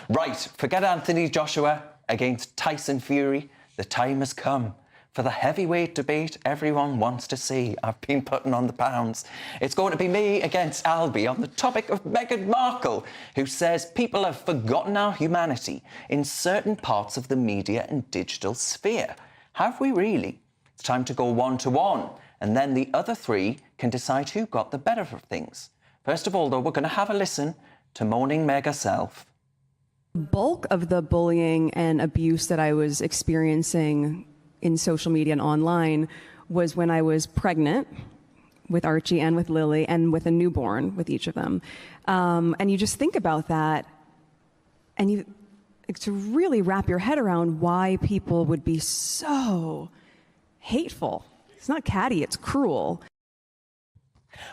Right, forget Anthony Joshua against Tyson Fury. The time has come for the heavyweight debate everyone wants to see. I've been putting on the pounds. It's going to be me against Albie on the topic of Meghan Markle, who says people have forgotten our humanity in certain parts of the media and digital sphere. Have we really? It's time to go one-to-one, and then the other three can decide who got the better of things. First of all, though, we're going to have a listen to Moaning Meg herself. The bulk of the bullying and abuse that I was experiencing in social media and online was when I was pregnant with Archie and with Lily and with a newborn with each of them. And you just think about that and to really wrap your head around why people would be so hateful. It's not catty, it's cruel.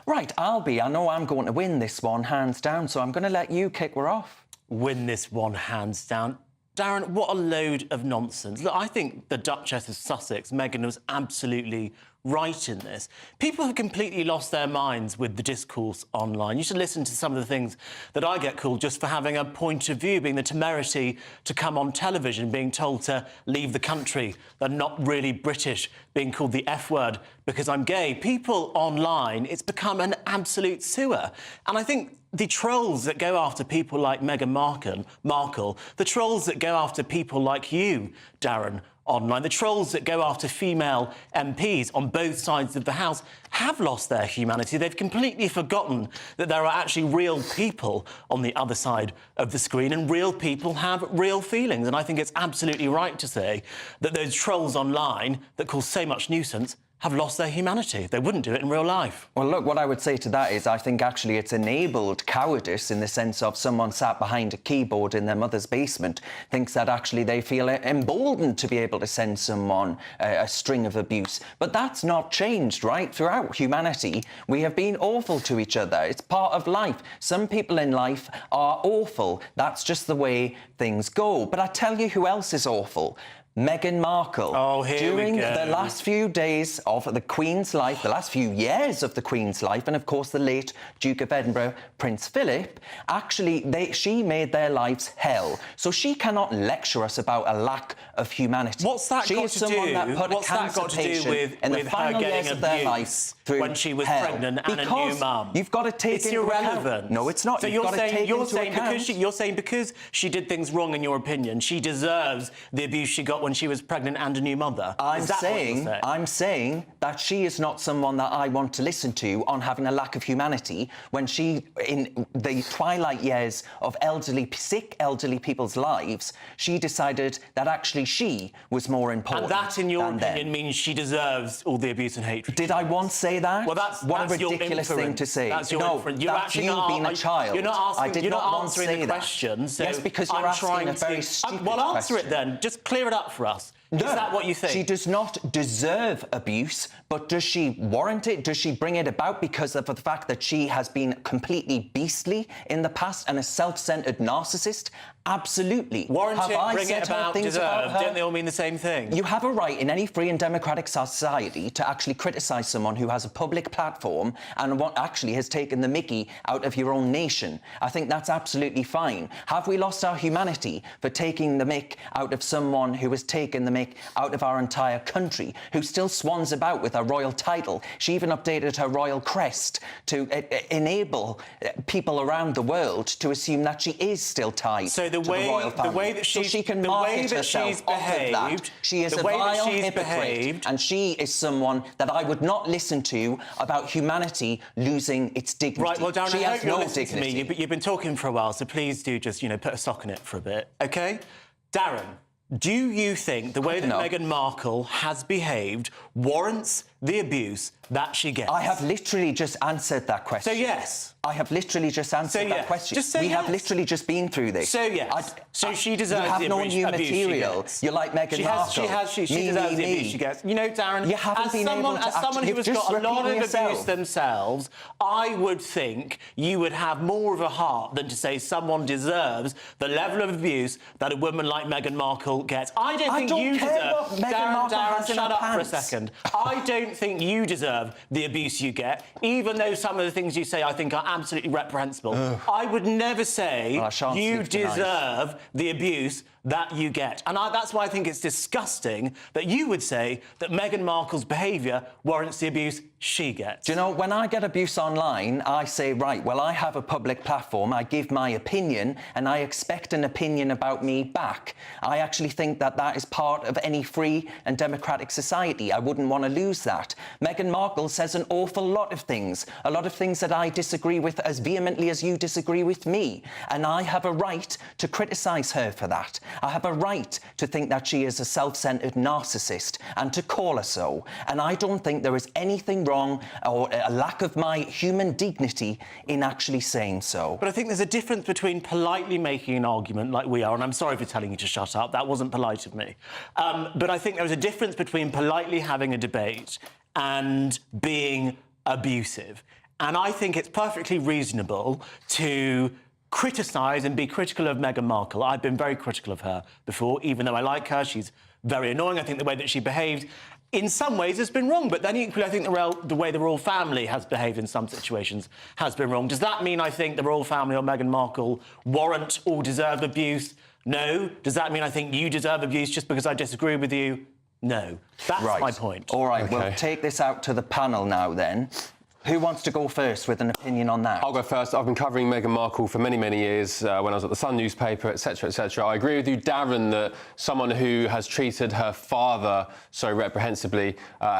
Right, Albie, I know I'm going to win this one hands down, so I'm going to let you kick her off. Win this one hands down. Darren, what a load of nonsense. Look, I think the Duchess of Sussex, Meghan, was absolutely right in this. People have completely lost their minds with the discourse online. You should listen to some of the things that I get called just for having a point of view, being the temerity to come on television, being told to leave the country, they're not really British, being called the F word because I'm gay. People online, it's become an absolute sewer. And I think the trolls that go after people like Meghan Markle, the trolls that go after people like you, Darren, online, the trolls that go after female MPs on both sides of the House have lost their humanity. They've completely forgotten that there are actually real people on the other side of the screen, and real people have real feelings. And I think it's absolutely right to say that those trolls online that cause so much nuisance have lost their humanity. They wouldn't do it in real life. Well, look, what I would say to that is I think actually it's enabled cowardice in the sense of someone sat behind a keyboard in their mother's basement thinks that actually they feel emboldened to be able to send someone a string of abuse. But that's not changed, right? Throughout humanity, we have been awful to each other. It's part of life. Some people in life are awful. That's just the way things go. But I tell you who else is awful. Meghan Markle. Oh, here we go. During the last few days of the Queen's life, the last few years of the Queen's life, and of course the late Duke of Edinburgh, Prince Philip, actually she made their lives hell. So she cannot lecture us about a lack of humanity. What's that got to do with her getting abused when she was pregnant and a new mum? You've got to take it's into irrelevant. Account. No, it's not. So you're saying because she did things wrong, in your opinion, she deserves the abuse she got when she was pregnant and a new mother. I'm saying that she is not someone that I want to listen to on having a lack of humanity when she, in the twilight years of sick elderly people's lives, she decided that actually she was more important. And that, in your opinion, means she deserves all the abuse and hatred. Did I once say that? Well, that's what a ridiculous thing to say. That's your inference. That's you being a child. You're not answering the question. So yes, because you're asking a very stupid well, answer question. it then. Just clear it up for us. No, is that what you think? She does not deserve abuse, but does she warrant it? Does she bring it about because of the fact that she has been completely beastly in the past and a self-centred narcissist? Absolutely. Warrant it, bring it about, deserve. Don't they all mean the same thing? You have a right in any free and democratic society to actually criticise someone who has a public platform and what actually has taken the mickey out of your own nation. I think that's absolutely fine. Have we lost our humanity for taking the mick out of someone who has taken the mick out of our entire country, who still swans about with a royal title? She even updated her royal crest to enable people around the world to assume that she is still tied to the royal family. The way that she can market herself off of that. She is a vile hypocrite, and she is someone that I would not listen to about humanity losing its dignity. Right, well, Darren, she has no dignity. To me. You've been talking for a while, so please do just, put a sock in it for a bit, OK? Darren, do you think the way that Meghan Markle has behaved warrants the abuse that she gets? I have literally just answered that question. So, yes. I have literally just answered that question. Just say we yes. have literally just been through this. So, yes. So she deserves the abuse. You have no new material. You're like Meghan Markle. She deserves the abuse she gets. Darren, you haven't been able to as someone who has got a lot of abuse themselves, I would think you would have more of a heart than to say someone deserves the level of abuse that a woman like Meghan Markle gets. I don't think you deserve... Darren, shut up for a second. I don't think you deserve the abuse you get, even though some of the things you say I think are absolutely reprehensible. I would never say you deserve the abuse that you get. And that's why I think it's disgusting that you would say that Meghan Markle's behaviour warrants the abuse she gets. Do you know, when I get abuse online, I say, right, well, I have a public platform, I give my opinion, and I expect an opinion about me back. I actually think that that is part of any free and democratic society. I wouldn't want to lose that. Meghan Markle says an awful lot of things, a lot of things that I disagree with as vehemently as you disagree with me. And I have a right to criticise her for that. I have a right to think that she is a self-centred narcissist and to call her so. And I don't think there is anything wrong or a lack of my human dignity in actually saying so. But I think there's a difference between politely making an argument like we are, and I'm sorry for telling you to shut up, that wasn't polite of me. But I think there is a difference between politely having a debate and being abusive. And I think it's perfectly reasonable to criticise and be critical of Meghan Markle. I've been very critical of her before, even though I like her. She's very annoying. I think the way that she behaved in some ways has been wrong, but then equally I think the way the royal family has behaved in some situations has been wrong. Does that mean I think the royal family or Meghan Markle warrant or deserve abuse? No. Does that mean I think you deserve abuse just because I disagree with you? No. That's my point. All right, we'll take this out to the panel now then. Who wants to go first with an opinion on that? I'll go first. I've been covering Meghan Markle for many, many years, when I was at the Sun newspaper, etc., etc. I agree with you, Darren, that someone who has treated her father so reprehensibly,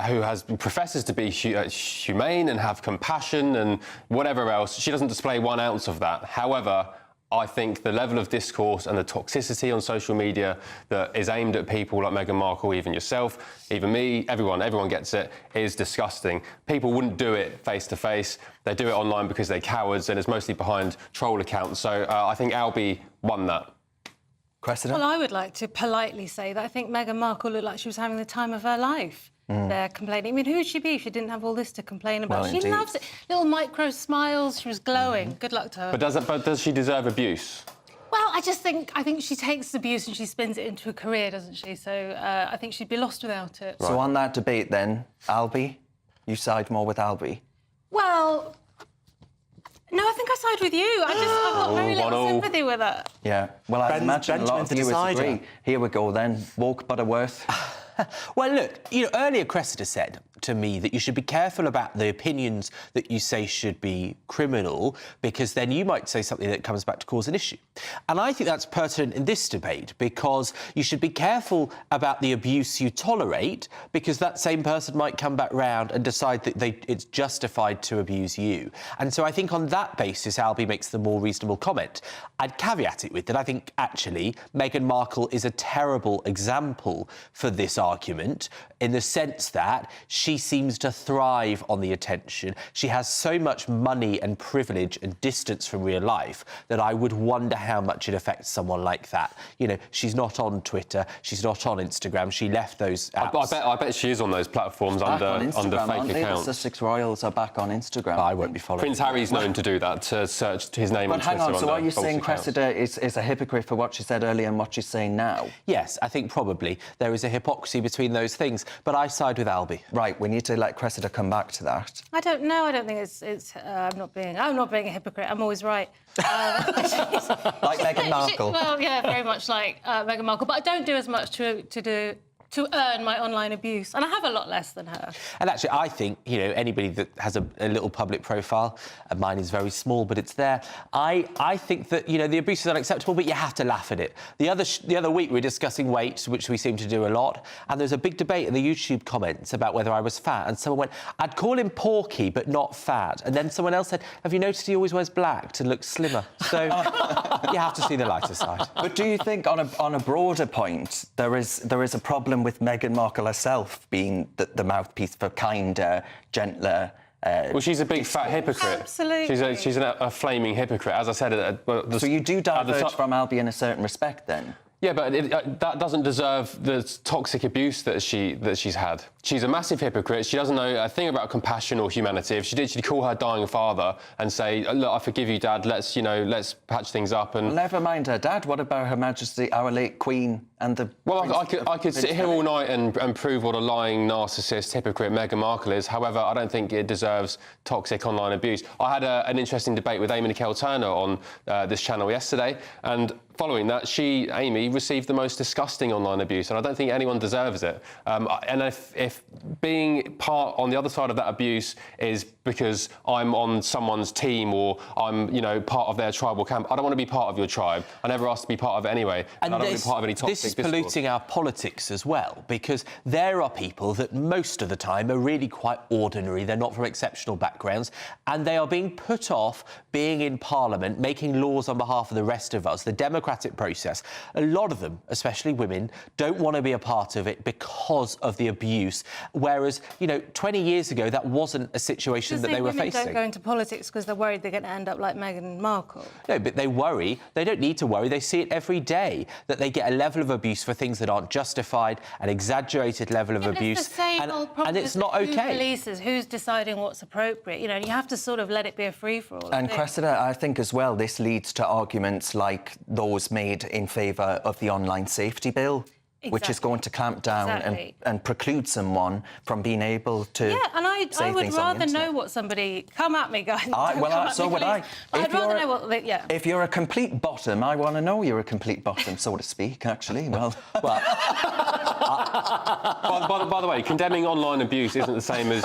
who professes to be humane and have compassion and whatever else, she doesn't display 1 ounce of that. However, I think the level of discourse and the toxicity on social media that is aimed at people like Meghan Markle, even yourself, even me, everyone gets it, is disgusting. People wouldn't do it face-to-face. They do it online because they're cowards, and it's mostly behind troll accounts. So I think Albie won that. Cressida? Well, I would like to politely say that I think Meghan Markle looked like she was having the time of her life. They're complaining. I mean, who would she be if she didn't have all this to complain about? Well, she loves it. Little micro smiles. She was glowing. Good luck to her. But does she deserve abuse? Well, I think she takes abuse and she spins it into a career, doesn't she? So I think she'd be lost without it. So on that debate then, Albie, you side more with Albie? Well, no, I think I side with you. I've got very little sympathy with it. Yeah. Well, I imagine a lot of viewers agree. Here we go then. Woke Butterworth. Well, look, you know, earlier Cressida said to me that you should be careful about the opinions that you say should be criminal, because then you might say something that comes back to cause an issue. And I think that's pertinent in this debate, because you should be careful about the abuse you tolerate, because that same person might come back round and decide that it's justified to abuse you. And so I think on that basis, Albie makes the more reasonable comment. I'd caveat it with that I think, actually, Meghan Markle is a terrible example for this argument, in the sense that she seems to thrive on the attention. She has so much money and privilege and distance from real life that I would wonder how much it affects someone like that. You know, she's not on Twitter, she's not on Instagram, she left those apps. I bet she is on those platforms under fake accounts. The Sussex Royals are back on Instagram. I won't be following. Prince Harry's known to do that, to search his name on Twitter. But hang on, so are you saying Cressida is a hypocrite for what she said earlier and what she's saying now? Yes, I think probably there is a hypocrisy between those things, but I side with Albie. Right, we need to let Cressida come back to that. I don't know. I don't think it's. I'm not being a hypocrite. I'm always right. Like Meghan Markle. Well, yeah, very much like Meghan Markle. But I don't do as much to earn my online abuse, and I have a lot less than her. And actually, I think, you know, anybody that has a little public profile, and mine is very small, but it's there, I think that, you know, the abuse is unacceptable, but you have to laugh at it. The other week we were discussing weight, which we seem to do a lot, and there's a big debate in the YouTube comments about whether I was fat, and someone went, I'd call him porky, but not fat. And then someone else said, have you noticed he always wears black to look slimmer? So you have to see the lighter side. But do you think, on a broader point, there is a problem with Meghan Markle herself being the mouthpiece for kinder, gentler... well, she's a big fat hypocrite. Absolutely. She's a flaming hypocrite. As I said... so you do diverge from Albie in a certain respect, then? Yeah, but that doesn't deserve the toxic abuse that she's had. She's a massive hypocrite. She doesn't know a thing about compassion or humanity. If she did, she'd call her dying father and say, look, I forgive you, Dad, let's patch things up. And well, never mind her dad. What about Her Majesty, our late Queen and the... Well, I could sit here all night and prove what a lying, narcissist, hypocrite Meghan Markle is. However, I don't think it deserves toxic online abuse. I had an interesting debate with Amy Nicole-Turner on this channel yesterday, and following that, Amy, received the most disgusting online abuse, and I don't think anyone deserves it. And if being part on the other side of that abuse is because I'm on someone's team or I'm, part of their tribal camp, I don't want to be part of your tribe. I never asked to be part of it anyway, and I don't want to be part of any toxic discourse. This is polluting our politics as well, because there are people that most of the time are really quite ordinary. They're not from exceptional backgrounds, and they are being put off being in Parliament, making laws on behalf of the rest of us. The democratic process, a lot of them, especially women, don't want to be a part of it because of the abuse, whereas 20 years ago that wasn't a situation that they were facing. Women don't go into politics because they're worried they're going to end up like Meghan Markle. No, but they worry. They don't need to worry. They see it every day, that they get a level of abuse for things that aren't justified, an exaggerated level of abuse, it's the same old problem, and it's not Who okay. polices, who's deciding what's appropriate? You have to sort of let it be a free-for-all. And Cressida, I think as well, this leads to arguments like those made in favour of the online safety bill, which is going to clamp down and preclude someone from being able to I would rather know what somebody... Come at me, guys. So would I. I'd rather know what... If you're a complete bottom, I want to know you're a complete bottom, so to speak, actually. Well... By the way, condemning online abuse isn't the same as...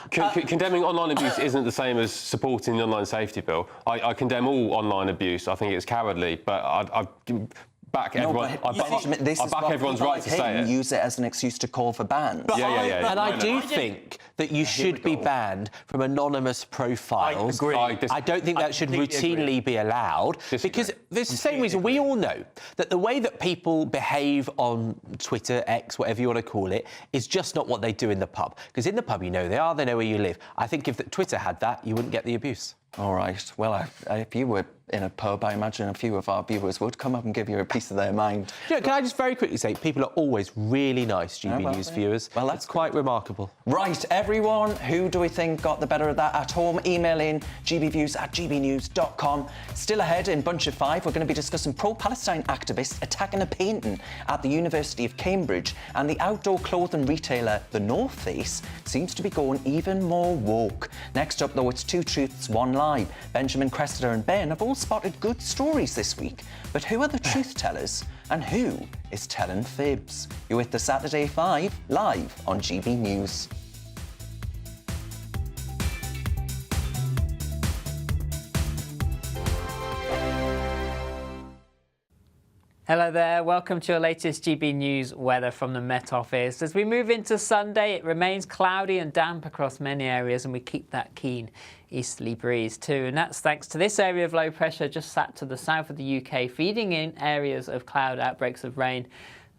Condemning online abuse isn't the same as supporting the online safety bill. I condemn all online abuse. I think it's cowardly, but I back everyone. I back everyone's right to say it. Use it as an excuse to call for bans. And I do think that you should be banned from anonymous profiles. I agree. I don't think that should routinely be allowed, because there's the same reason we all know that the way that people behave on Twitter, X, whatever you want to call it, is just not what they do in the pub. Because in the pub, they know where you live. I think if Twitter had that, you wouldn't get the abuse. All right. Well, if you were in a pub, I imagine a few of our viewers would come up and give you a piece of their mind. Can I just very quickly say, people are always really nice, GB News viewers. Well, that's quite remarkable. Right, everyone, who do we think got the better of that at home? Email in gbviews@gbnews.com. Still ahead in Bunch of Five, we're going to be discussing pro-Palestine activists attacking a painting at the University of Cambridge, and the outdoor clothing retailer The North Face seems to be going even more woke. Next up, though, it's Two Truths, One Lie. Benjamin, Cressida and Ben have all spotted good stories this week. But who are the truth tellers and who is telling fibs? You're with the Saturday 5 live on GB News. Hello there, welcome to your latest GB News weather from the Met Office. As we move into Sunday, it remains cloudy and damp across many areas, and we keep that keen easterly breeze too. And that's thanks to this area of low pressure just sat to the south of the UK, feeding in areas of cloud outbreaks of rain.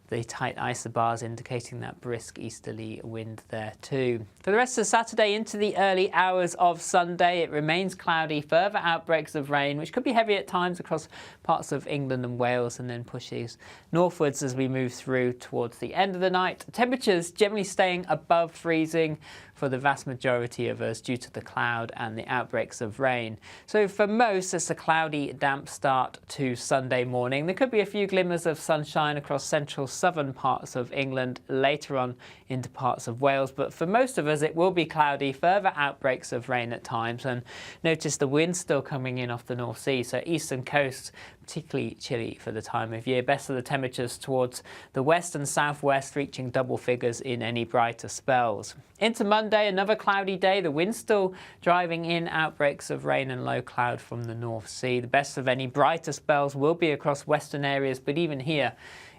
The tight isobars indicating that brisk easterly wind there too. For the rest of Saturday into the early hours of Sunday, it remains cloudy, further outbreaks of rain, which could be heavy at times across parts of England and Wales, and then pushes northwards as we move through towards the end of the night. Temperatures generally staying above freezing for the vast majority of us due to the cloud and the outbreaks of rain. So for most, it's a cloudy, damp start to Sunday morning. There could be a few glimmers of sunshine across central southern parts of England later on into parts of Wales, but for most of us it will be cloudy, further outbreaks of rain at times, and notice the wind still coming in off the North Sea, so eastern coast particularly chilly for the time of year. Best of the temperatures towards the west and southwest, reaching double figures in any brighter spells. Into Monday, another cloudy day. The wind still driving in outbreaks of rain and low cloud from the North Sea. The best of any brighter spells will be across western areas, but even here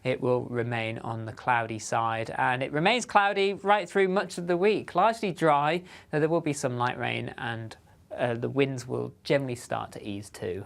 it will remain on the cloudy side, and it remains cloudy right through much of the week. Largely dry, though there will be some light rain, and the winds will generally start to ease too.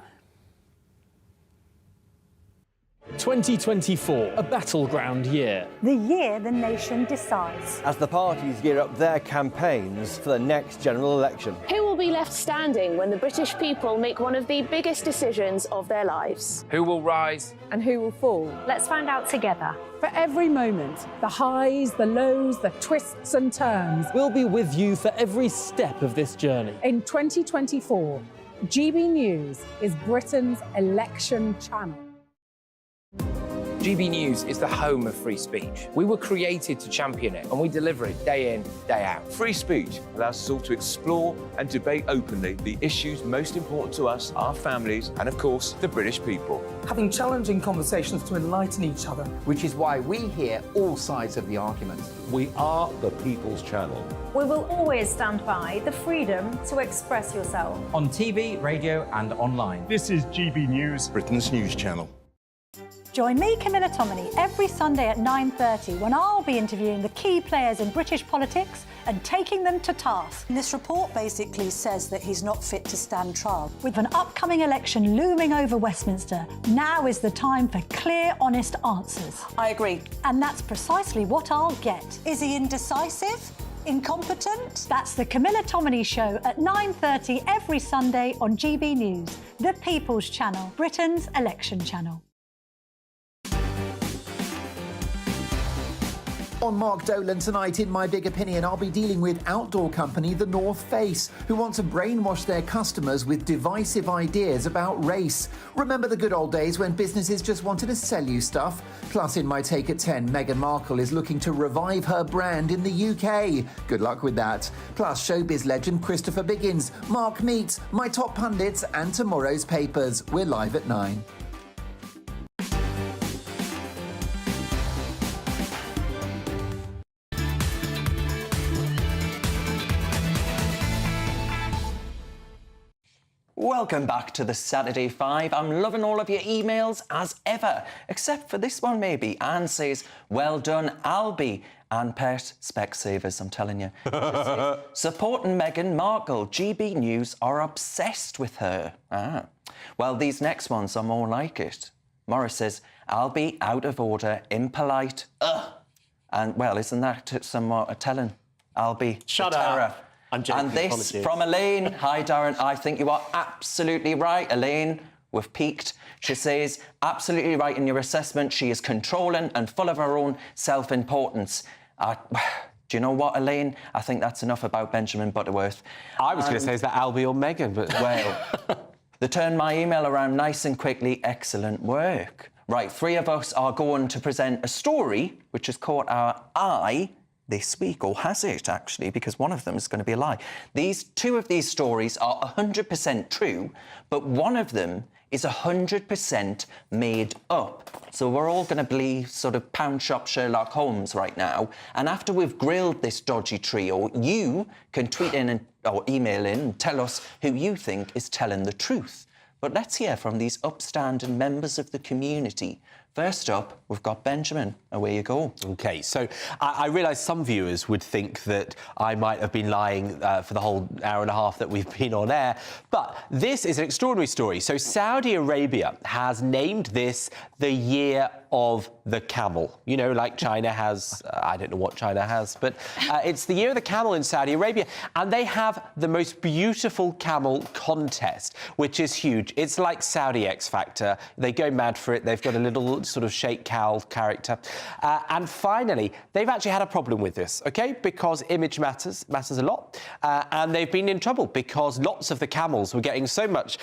2024, a battleground year. The year the nation decides. As the parties gear up their campaigns for the next general election. Who will be left standing when the British people make one of the biggest decisions of their lives? Who will rise? And who will fall? Let's find out together. For every moment, the highs, the lows, the twists and turns. We'll be with you for every step of this journey. In 2024, GB News is Britain's election channel. GB News is the home of free speech. We were created to champion it, and we deliver it day in, day out. Free speech allows us all to explore and debate openly the issues most important to us, our families, and of course, the British people. Having challenging conversations to enlighten each other. Which is why we hear all sides of the argument. We are the People's Channel. We will always stand by the freedom to express yourself. On TV, radio and online. This is GB News, Britain's news channel. Join me, Camilla Tominey, every Sunday at 9:30 when I'll be interviewing the key players in British politics and taking them to task. This report basically says that he's not fit to stand trial. With an upcoming election looming over Westminster, now is the time for clear, honest answers. I agree. And that's precisely what I'll get. Is he indecisive? Incompetent? That's the Camilla Tominey Show at 9:30 every Sunday on GB News, the People's Channel, Britain's election channel. On Mark Dolan tonight, in My Big Opinion, I'll be dealing with outdoor company The North Face, who want to brainwash their customers with divisive ideas about race. Remember the good old days when businesses just wanted to sell you stuff? Plus, in my take at 10, Meghan Markle is looking to revive her brand in the UK. Good luck with that. Plus, showbiz legend Christopher Biggins, Mark Meets, my top pundits, and tomorrow's papers. We're live at 9. Welcome back to the Saturday 5. I'm loving all of your emails as ever, except for this one maybe. Anne says, well done, Albie. And pet Specsavers, I'm telling you. Supporting Meghan Markle. GB News are obsessed with her. Well, these next ones are more like it. Morris says, Albie, out of order, impolite. And, well, isn't that somewhat telling? Albie, Shut the terror. up. I'm joking. And this Apologies. from Elaine. Hi, Darren. I think you are absolutely right, Elaine. We've peaked. She says, absolutely right in your assessment. She is controlling and full of her own self-importance. Do you know what, Elaine? I think that's enough about Benjamin Butterworth. I was going to say, is that Albie or Meghan? But well, they turned my email around nice and quickly. Excellent work. Right, 3 of us are going to present a story which has caught our eye this week, or has it, actually, because one of them is going to be a lie. 2 of these stories are 100% true, but one of them is 100% made up. So we're all going to believe sort of pound shop Sherlock Holmes right now. And after we've grilled this dodgy trio, you can tweet in or email in and tell us who you think is telling the truth. But let's hear from these upstanding members of the community. First up, we've got Benjamin. Away you go. OK, so I realise some viewers would think that I might have been lying for the whole hour and a half that we've been on air, but this is an extraordinary story. So Saudi Arabia has named this the Year of the Camel. You know, like China has, I don't know what China has, but it's the Year of the Camel in Saudi Arabia, and they have the most beautiful camel contest, which is huge. It's like Saudi X Factor. They go mad for it. They've got a little sort of Sheikh Khal character. And finally, they've actually had a problem with this, OK? Because image matters a lot. And they've been in trouble because lots of the camels were getting so much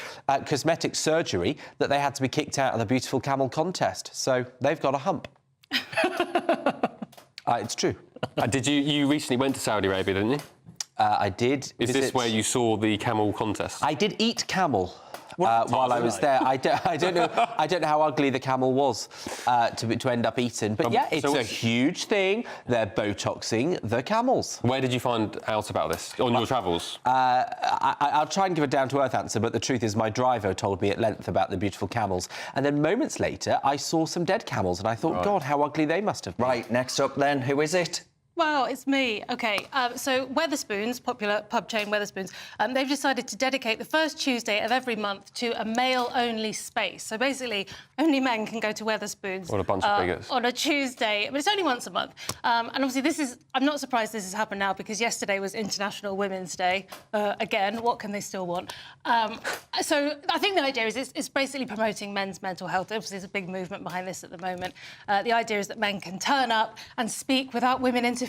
cosmetic surgery that they had to be kicked out of the beautiful camel contest. So they've got a hump. It's true. You recently went to Saudi Arabia, didn't you? I did. Is this where you saw the camel contest? I did eat camel. While I was there, I don't know how ugly the camel was to end up eating. But yeah, it's a huge thing. They're Botoxing the camels. Where did you find out about this on your travels? I'll try and give a down-to-earth answer, but the truth is my driver told me at length about the beautiful camels. And then moments later, I saw some dead camels, and I thought, God, how ugly they must have been. Right, next up then, who is it? Well, it's me. OK, so Wetherspoons, popular pub chain Wetherspoons, they've decided to dedicate the first Tuesday of every month to a male-only space. So basically, only men can go to Wetherspoons. What a bunch of bigots. On a Tuesday, but it's only once a month. And obviously, I'm not surprised this has happened now because yesterday was International Women's Day. Again, what can they still want? So I think the idea is it's basically promoting men's mental health. Obviously, there's a big movement behind this at the moment. The idea is that men can turn up and speak without women interfering.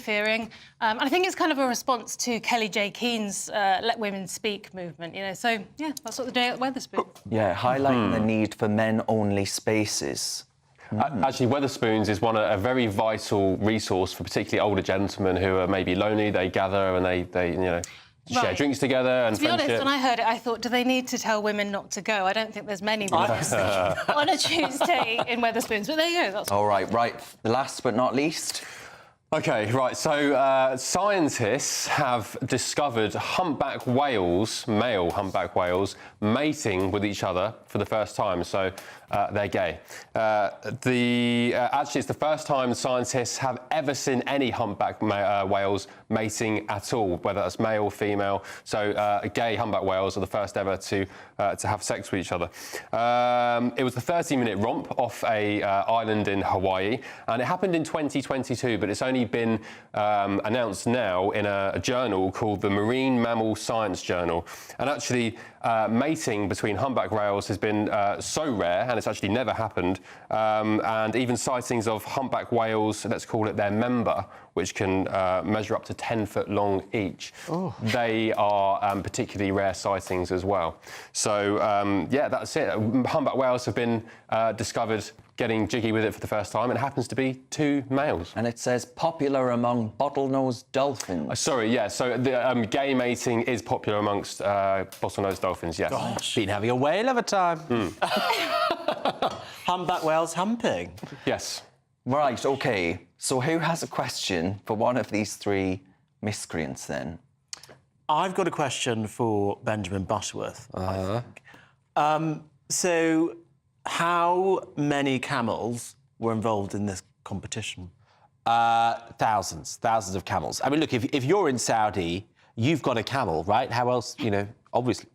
And I think it's kind of a response to Kelly J. Keene's Let Women Speak movement, you know. So, yeah, that's what they're doing at Wetherspoons. Yeah, highlighting the need for men-only spaces. Actually, Wetherspoons is a very vital resource for particularly older gentlemen who are maybe lonely. They gather and they you know, share drinks together and To be friendship. honest, when I heard it, I thought, do they need to tell women not to go? I don't think there's many members on a Tuesday in Wetherspoons, but there you go. That's All right. Last but not least. OK, right, so scientists have discovered humpback whales, male humpback whales, mating with each other for the first time, so they're gay. Actually, it's the first time scientists have ever seen any humpback whales mating at all, whether that's male or female. So gay humpback whales are the first ever to have sex with each other. It was the 30-minute romp off a island in Hawaii, and it happened in 2022, but it's only been announced now in a journal called the Marine Mammal Science Journal. And actually, mating between humpback whales has been so rare, and it's actually never happened. And even sightings of humpback whales, let's call it their member, which can measure up to 10 foot long each. They are particularly rare sightings as well. So, yeah, that's it. Humpback whales have been discovered getting jiggy with it for the first time, and it happens to be 2 males. And it says popular among bottlenose dolphins. Sorry, yeah, so the gay mating is popular amongst bottlenose dolphins, yes. Gosh, been having a whale of a time. Humpback whales humping? Yes. Right, OK. So who has a question for one of these 3 miscreants, then? I've got a question for Benjamin Butterworth, I think. So, how many camels were involved in this competition? Thousands of camels. I mean, look, if you're in Saudi, you've got a camel, right? How else, you know, obviously.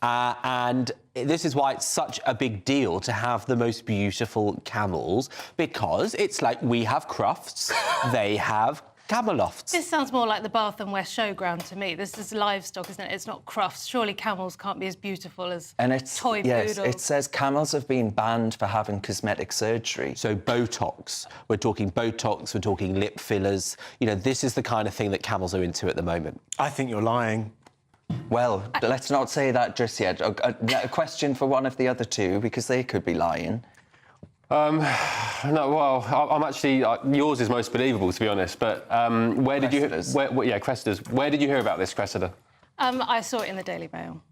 And this is why it's such a big deal to have the most beautiful camels, because it's like we have crufts, they have camelofts. This sounds more like the Bath and West Showground to me. This is livestock, isn't it? It's not crufts. Surely camels can't be as beautiful as toy poodles. It says camels have been banned for having cosmetic surgery. So Botox, we're talking lip fillers. You know, this is the kind of thing that camels are into at the moment. I think you're lying. Well, let's not say that just yet. A question for one of the other 2, because they could be lying. No, well, I'm actually yours is most believable, to be honest. But where did Cressida's. Where did you hear about this, Cressida? I saw it in the Daily Mail.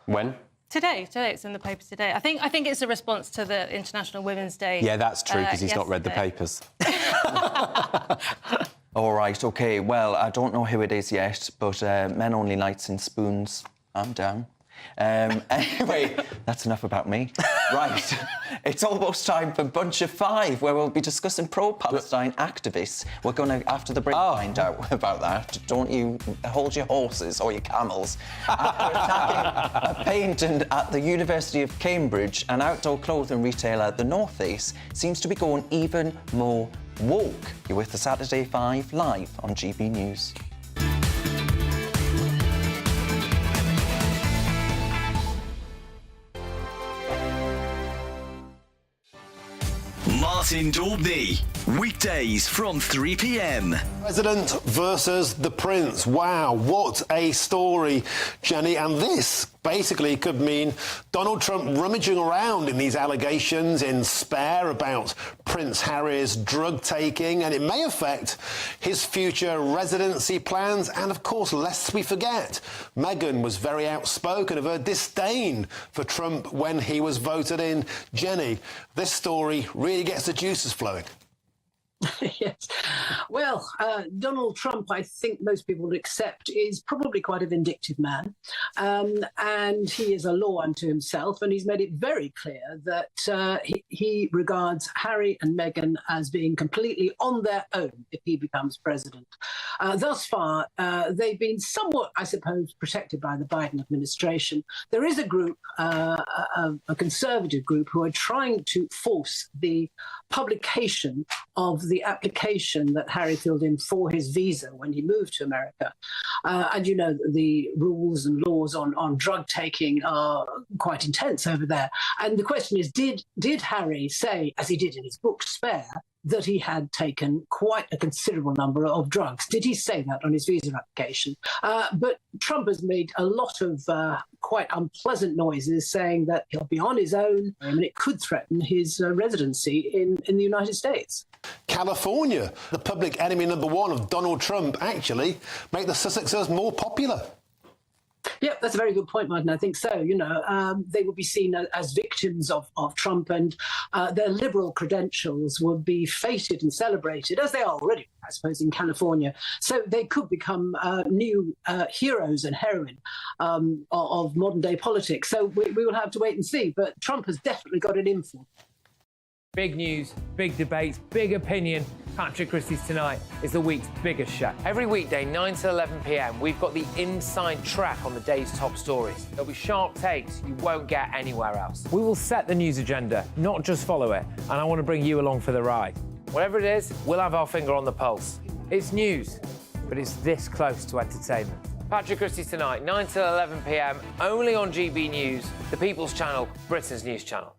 When? Today, it's in the paper today. I think it's a response to the International Women's Day. Yeah, that's true, because he's not read the papers. All right, OK. Well, I don't know who it is yet, but men only lights in spoons. I'm down. Anyway, that's enough about me. Right, it's almost time for Bunch of 5, where we'll be discussing pro-Palestine activists. We're going to, after the break, find out about that. Don't you hold your horses or your camels. After attacking a painting at the University of Cambridge, an outdoor clothing retailer, The North Face, seems to be going even more woke. You're with the Saturday 5 live on GB News. Martin Daubney, weekdays from 3 p.m. President versus the Prince. Wow, what a story, Jenny. And this basically could mean Donald Trump rummaging around in these allegations in Spare about Prince Harry's drug taking, and it may affect his future residency plans. And of course, lest we forget, Meghan was very outspoken of her disdain for Trump when he was voted in. Jenny, this story really gets the juices flowing. Yes. Well, Donald Trump, I think most people would accept, is probably quite a vindictive man. And he is a law unto himself. And he's made it very clear that he regards Harry and Meghan as being completely on their own if he becomes president. Thus far, they've been somewhat, I suppose, protected by the Biden administration. There is a group, a conservative group, who are trying to force the publication of the application that Harry filled in for his visa when he moved to America. And you know, the rules and laws on drug taking are quite intense over there. And the question is, did Harry say, as he did in his book Spare, that he had taken quite a considerable number of drugs. Did he say that on his visa application? But Trump has made a lot of quite unpleasant noises saying that he'll be on his own and it could threaten his residency in the United States. California, the public enemy number one of Donald Trump, actually make the Sussexers more popular. Yeah, that's a very good point, Martin. I think so. You know, they would be seen as victims of Trump, and their liberal credentials would be feted and celebrated, as they are already, I suppose, in California. So they could become new heroes and heroine of modern-day politics. So we will have to wait and see. But Trump has definitely got it in for. Big news, big debates, big opinion. Patrick Christie's Tonight is the week's biggest show. Every weekday, 9 to 11 p.m, we've got the inside track on the day's top stories. There'll be sharp takes you won't get anywhere else. We will set the news agenda, not just follow it, and I want to bring you along for the ride. Whatever it is, we'll have our finger on the pulse. It's news, but it's this close to entertainment. Patrick Christie's Tonight, 9 to 11 p.m, only on GB News, the People's Channel, Britain's news channel.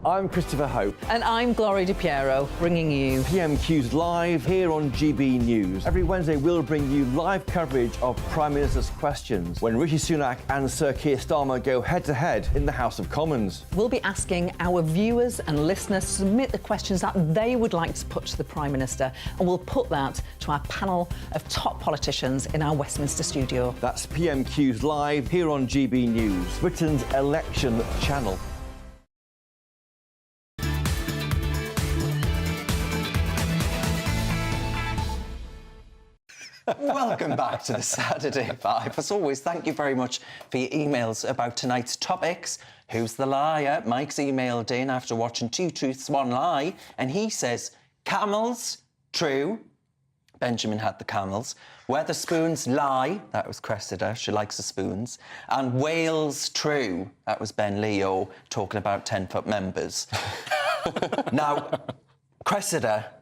I'm Christopher Hope. And I'm Gloria DiPiero, bringing you PMQs live here on GB News. Every Wednesday, we'll bring you live coverage of Prime Minister's questions when Rishi Sunak and Sir Keir Starmer go head-to-head in the House of Commons. We'll be asking our viewers and listeners to submit the questions that they would like to put to the Prime Minister, and we'll put that to our panel of top politicians in our Westminster studio. That's PMQs live here on GB News, Britain's election channel. Welcome back to the Saturday Five. As always, thank you very much for your emails about tonight's topics. Who's the liar? Mike's emailed in after watching Two Truths, One Lie, and he says, camels, true. Benjamin had the camels. Wetherspoons, lie. That was Cressida. She likes the spoons. And Wales, true. That was Ben Leo talking about 10-foot members. Now, Cressida,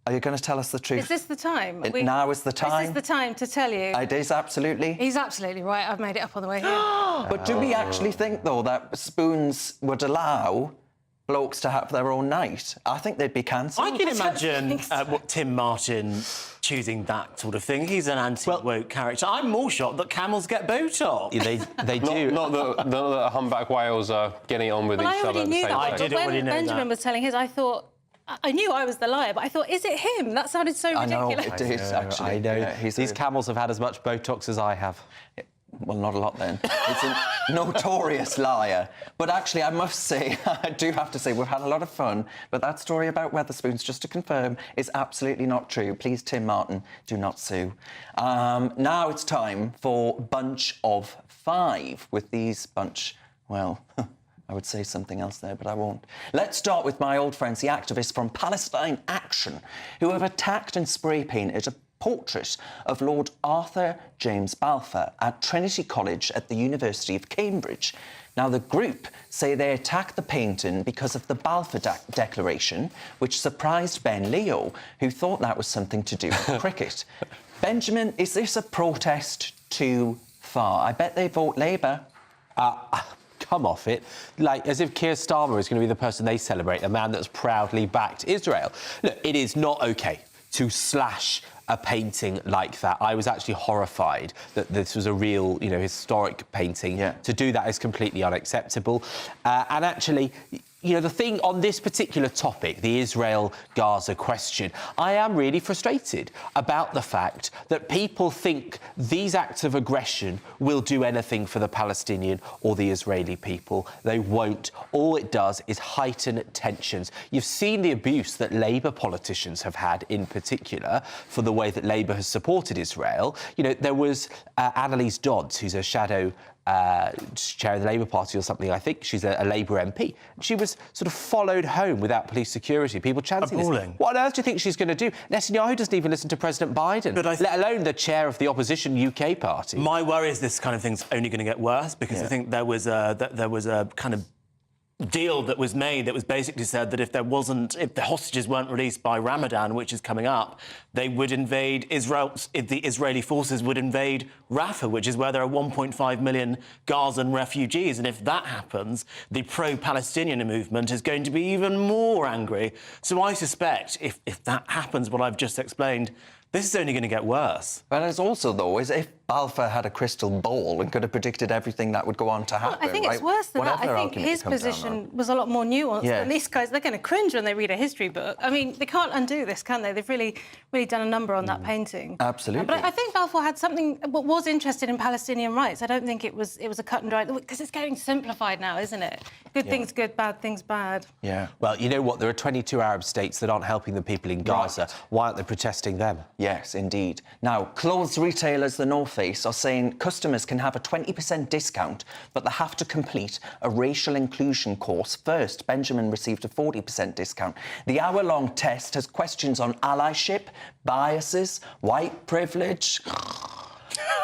are you going to tell us the truth? Is this the time? Now is the time. This is the time to tell you. It is, absolutely. He's absolutely right. I've made it up on the way here. But do we actually think, though, that spoons would allow blokes to have their own night? I think they'd be cancelled. I can imagine what Tim Martin choosing that sort of thing. He's an anti-woke character. I'm more shocked that camels get Botox. They do. Not that humpback whales are getting on with each other. I didn't already know that. When Benjamin was telling his, I thought... I knew I was the liar, but I thought, is it him? That sounded so ridiculous. I know, it is, actually. I know. Yeah, These camels have had as much Botox as I have. Well, not a lot, then. It's a notorious liar. But actually, I must say, I do have to say, we've had a lot of fun, but that story about Wetherspoons, just to confirm, is absolutely not true. Please, Tim Martin, do not sue. Now it's time for Bunch of Five, with these bunch, well... I would say something else there, but I won't. Let's start with my old friends, the activists from Palestine Action, who have attacked and spray-painted a portrait of Lord Arthur James Balfour at Trinity College at the University of Cambridge. Now, the group say they attacked the painting because of the Balfour Declaration, which surprised Ben Leo, who thought that was something to do with cricket. Benjamin, is this a protest too far? I bet they vote Labour. Come off it. Like, as if Keir Starmer is going to be the person they celebrate, a man that's proudly backed Israel. Look, it is not OK to slash a painting like that. I was actually horrified that this was a real, historic painting. Yeah. To do that is completely unacceptable. And actually... the thing on this particular topic, the Israel-Gaza question, I am really frustrated about the fact that people think these acts of aggression will do anything for the Palestinian or the Israeli people. They won't. All it does is heighten tensions. You've seen the abuse that Labour politicians have had, in particular, for the way that Labour has supported Israel. There was Annalise Dodds, who's a shadow chair of the Labour Party or something, I think. She's a Labour MP. She was sort of followed home without police security. People chanting this. What on earth do you think she's going to do? Netanyahu doesn't even listen to President Biden, let alone the chair of the opposition UK party. My worry is this kind of thing's only going to get worse, because I think there was a kind of deal that was made that was basically said that if the hostages weren't released by Ramadan, which is coming up, they would invade Israel. The Israeli forces would invade Rafah, which is where there are 1.5 million Gazan refugees. And if that happens, the pro-Palestinian movement is going to be even more angry. So I suspect if that happens, what I've just explained, this is only going to get worse. Well, it's also, though, is if Balfour had a crystal ball and could have predicted everything that would go on to happen. Well, I think it's worse than that. I think his position was a lot more nuanced. Yes. And these guys, they're going to cringe when they read a history book. I mean, they can't undo this, can they? They've really done a number on that painting. Absolutely. But I think Balfour had something, was interested in Palestinian rights. I don't think it was a cut and dry, because it's getting simplified now, isn't it? Good things good, bad things bad. Yeah. Well, you know what? There are 22 Arab states that aren't helping the people in Gaza. Right. Why aren't they protesting them? Yes, indeed. Now, clothes retailers The North Face are saying customers can have a 20% discount, but they have to complete a racial inclusion course first. Benjamin received a 40% discount. The hour-long test has questions on allyship, biases, white privilege.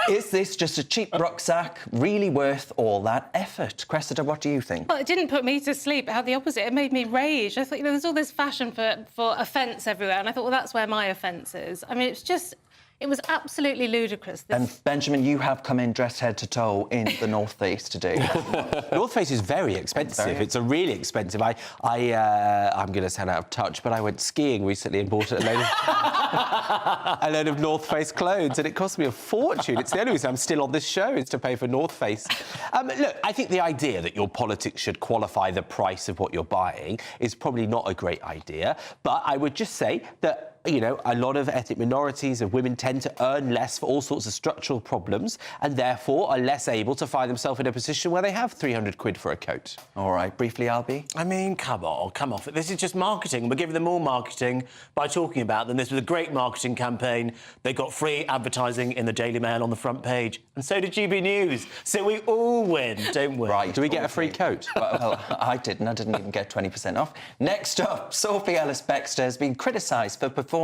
Is this just a cheap rucksack really worth all that effort? Cressida, what do you think? Well, it didn't put me to sleep. It had the opposite. It made me rage. I thought, there's all this fashion for offence everywhere, and I thought, well, that's where my offence is. I mean, it was absolutely ludicrous. And Benjamin, you have come in dressed head to toe in the North Face today. North Face is very expensive. It's a really expensive. I'm going to sound out of touch, but I went skiing recently and bought a load of North Face clothes, and it cost me a fortune. It's the only reason I'm still on this show is to pay for North Face. Look, I think the idea that your politics should qualify the price of what you're buying is probably not a great idea, but I would just say that a lot of ethnic minorities and women tend to earn less for all sorts of structural problems and therefore are less able to find themselves in a position where they have 300 quid for a coat. All right, briefly, Albie? I mean, come off it. This is just marketing. We're giving them all marketing by talking about them. This was a great marketing campaign. They got free advertising in the Daily Mail on the front page, and so did GB News. So we all win, don't we? Right. Do we get a free coat? Well, I didn't. I didn't even get 20% off. Next up, Sophie Ellis-Bextor has been criticised for performing,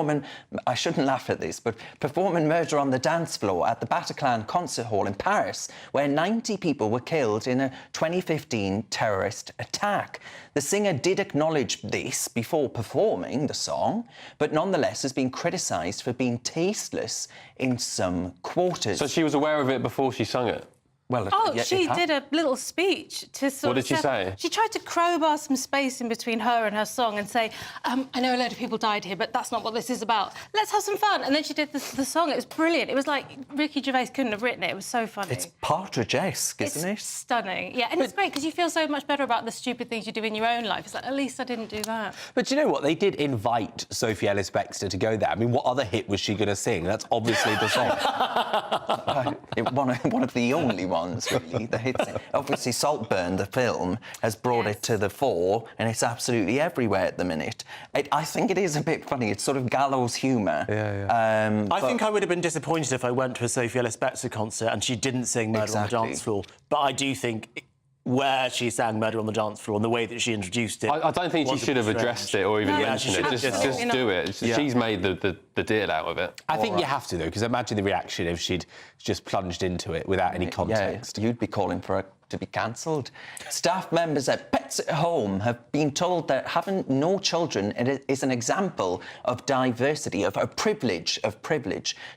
I shouldn't laugh at this, but performing Murder on the Dance Floor at the Bataclan Concert Hall in Paris, where 90 people were killed in a 2015 terrorist attack. The singer did acknowledge this before performing the song, but nonetheless has been criticised for being tasteless in some quarters. So she was aware of it before she sung it? Well, she did a little speech to sort of... What did she say? She tried to crowbar some space in between her and her song and say, I know a load of people died here, but that's not what this is about. Let's have some fun. And then she did the song. It was brilliant. It was like Ricky Gervais couldn't have written it. It was so funny. It's Partridge-esque, isn't it? It's stunning. Yeah, and it's great because you feel so much better about the stupid things you do in your own life. It's like, at least I didn't do that. But do you know what? They did invite Sophie Ellis-Bextor to go there. I mean, what other hit was she going to sing? That's obviously the song. One of the only ones, really. Obviously, Saltburn, the film, has brought it to the fore, and it's absolutely everywhere at the minute. I think it is a bit funny. It's sort of gallows humour. I think I would have been disappointed if I went to a Sophie Ellis-Bextor concert and she didn't sing Murder on the Dance Floor. But I do think where she sang Murder on the Dance Floor and the way that she introduced it... I don't think she should have addressed it or even mentioned it. Just do it. She's made the deal out of it. I think you have to, though, because imagine the reaction if she'd just plunged into it without any context. Yeah, you'd be calling for it to be cancelled. Staff members at Pets at Home have been told that having no children is an example of diversity, of a privilege.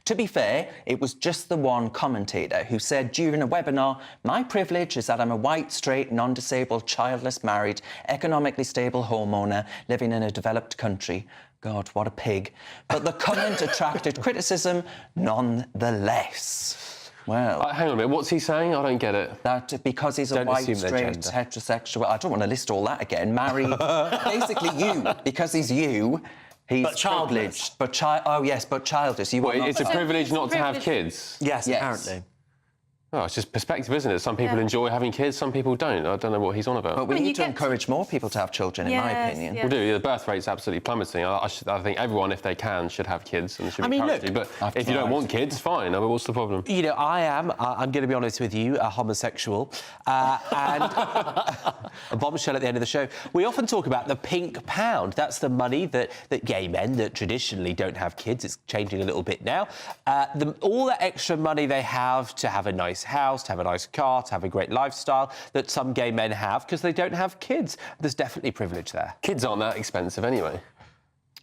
To be fair, it was just the one commentator who said during a webinar, "My privilege is that I'm a white, straight, non-disabled, childless, married, economically stable homeowner living in a developed country." God, what a pig. But the comment attracted criticism nonetheless. Well... hang on a minute, what's he saying? I don't get it. That because he's a white, straight, heterosexual... I don't want to list all that again. Married... Basically you. Because he's you, he's privileged. But childless. It's a privilege not to have kids? Yes, apparently. Oh, it's just perspective, isn't it? Some people enjoy having kids, some people don't. I don't know what he's on about. But we need to encourage more people to have children, in my opinion. We do. The birth rate's absolutely plummeting. I think everyone, if they can, should have kids and should be encouraged. But if you don't want kids, fine. I mean, what's the problem? You know, I'm going to be honest with you, a homosexual. And a bombshell at the end of the show. We often talk about the pink pound. That's the money that gay men that traditionally don't have kids, it's changing a little bit now, all that extra money they have to have a nice nice house, to have a nice car, to have a great lifestyle that some gay men have because they don't have kids. There's definitely privilege there. Kids aren't that expensive anyway.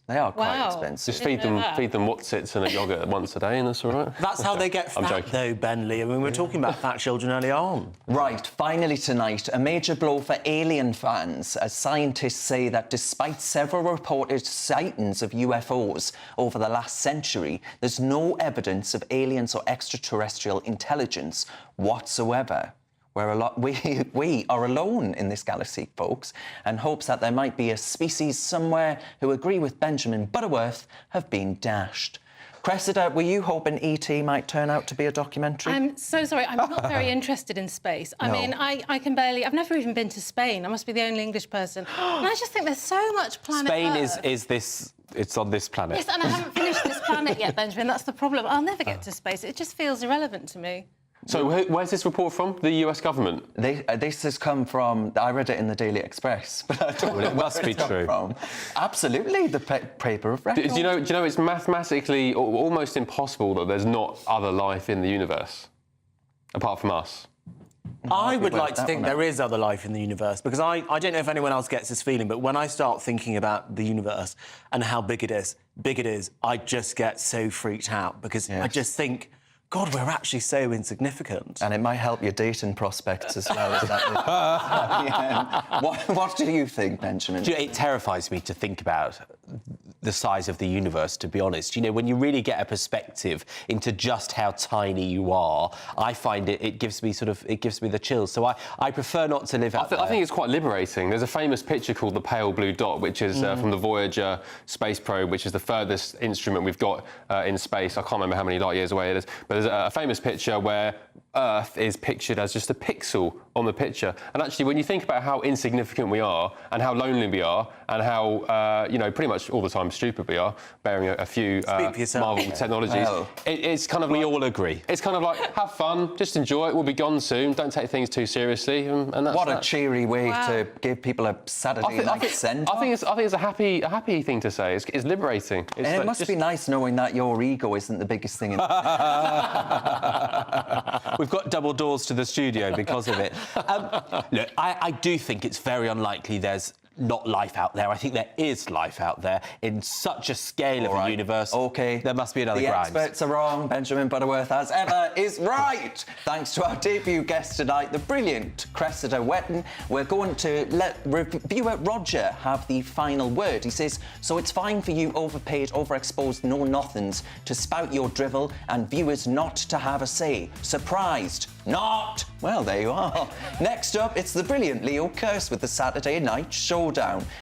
They are quite expensive. Just feed them Wotsits and a yoghurt once a day, and that's all right. That's how they get fat, though, Benley. I mean, we were talking about fat children early on. Right, finally tonight, a major blow for alien fans as scientists say that despite several reported sightings of UFOs over the last century, there's no evidence of aliens or extraterrestrial intelligence whatsoever. We are alone in this galaxy, folks, and hopes that there might be a species somewhere who agree with Benjamin Butterworth have been dashed. Cressida, were you hoping E.T. might turn out to be a documentary? I'm so sorry, I'm not very interested in space. I mean, I can barely... I've never even been to Spain. I must be the only English person. And I just think there's so much planet Spain Earth. is this... It's on this planet. Yes, and I haven't finished this planet yet, Benjamin. That's the problem. I'll never get to space. It just feels irrelevant to me. So where's this report from? The US government? This has come from... I read it in the Daily Express, but I don't know it must be true. From. Absolutely, the paper of record. Do you know it's mathematically almost impossible that there's not other life in the universe, apart from us? I would like to think there is other life in the universe, because I don't know if anyone else gets this feeling, but when I start thinking about the universe and how big it is, I just get so freaked out, because I just think... God, we're actually so insignificant. And it might help your dating prospects as well. What do you think, Benjamin? It terrifies me to think about the size of the universe, to be honest. You know, when you really get a perspective into just how tiny you are, I find it gives me the chills. So I prefer not to live out there. I think it's quite liberating. There's a famous picture called the pale blue dot, which is from the Voyager space probe, which is the furthest instrument we've got in space. I can't remember how many light years away it is, but there's a famous picture where Earth is pictured as just a pixel on the picture. And actually, when you think about how insignificant we are and how lonely we are and how, pretty much all the time stupid we are, bearing a few Marvel technologies, it's kind of we all agree. It's kind of like, have fun, just enjoy it, we'll be gone soon, don't take things too seriously, and that's What a cheery way to give people a Saturday night send. I think it's a happy thing to say. It's liberating. And it must be nice knowing that your ego isn't the biggest thing in We've got double doors to the studio because of it. Look, I do think it's very unlikely there's not life out there. I think there is life out there in such a scale of a universe. OK. There must be another Grimes. The experts are wrong. Benjamin Butterworth, as ever, is right. Thanks to our debut guest tonight, the brilliant Cressida Wetton. We're going to let reviewer Roger have the final word. He says, so it's fine for you overpaid, overexposed know-nothings to spout your drivel and viewers not to have a say. Surprised? Not! Well, there you are. Next up, it's the brilliant Leo Kearse with the Saturday Night Showdown.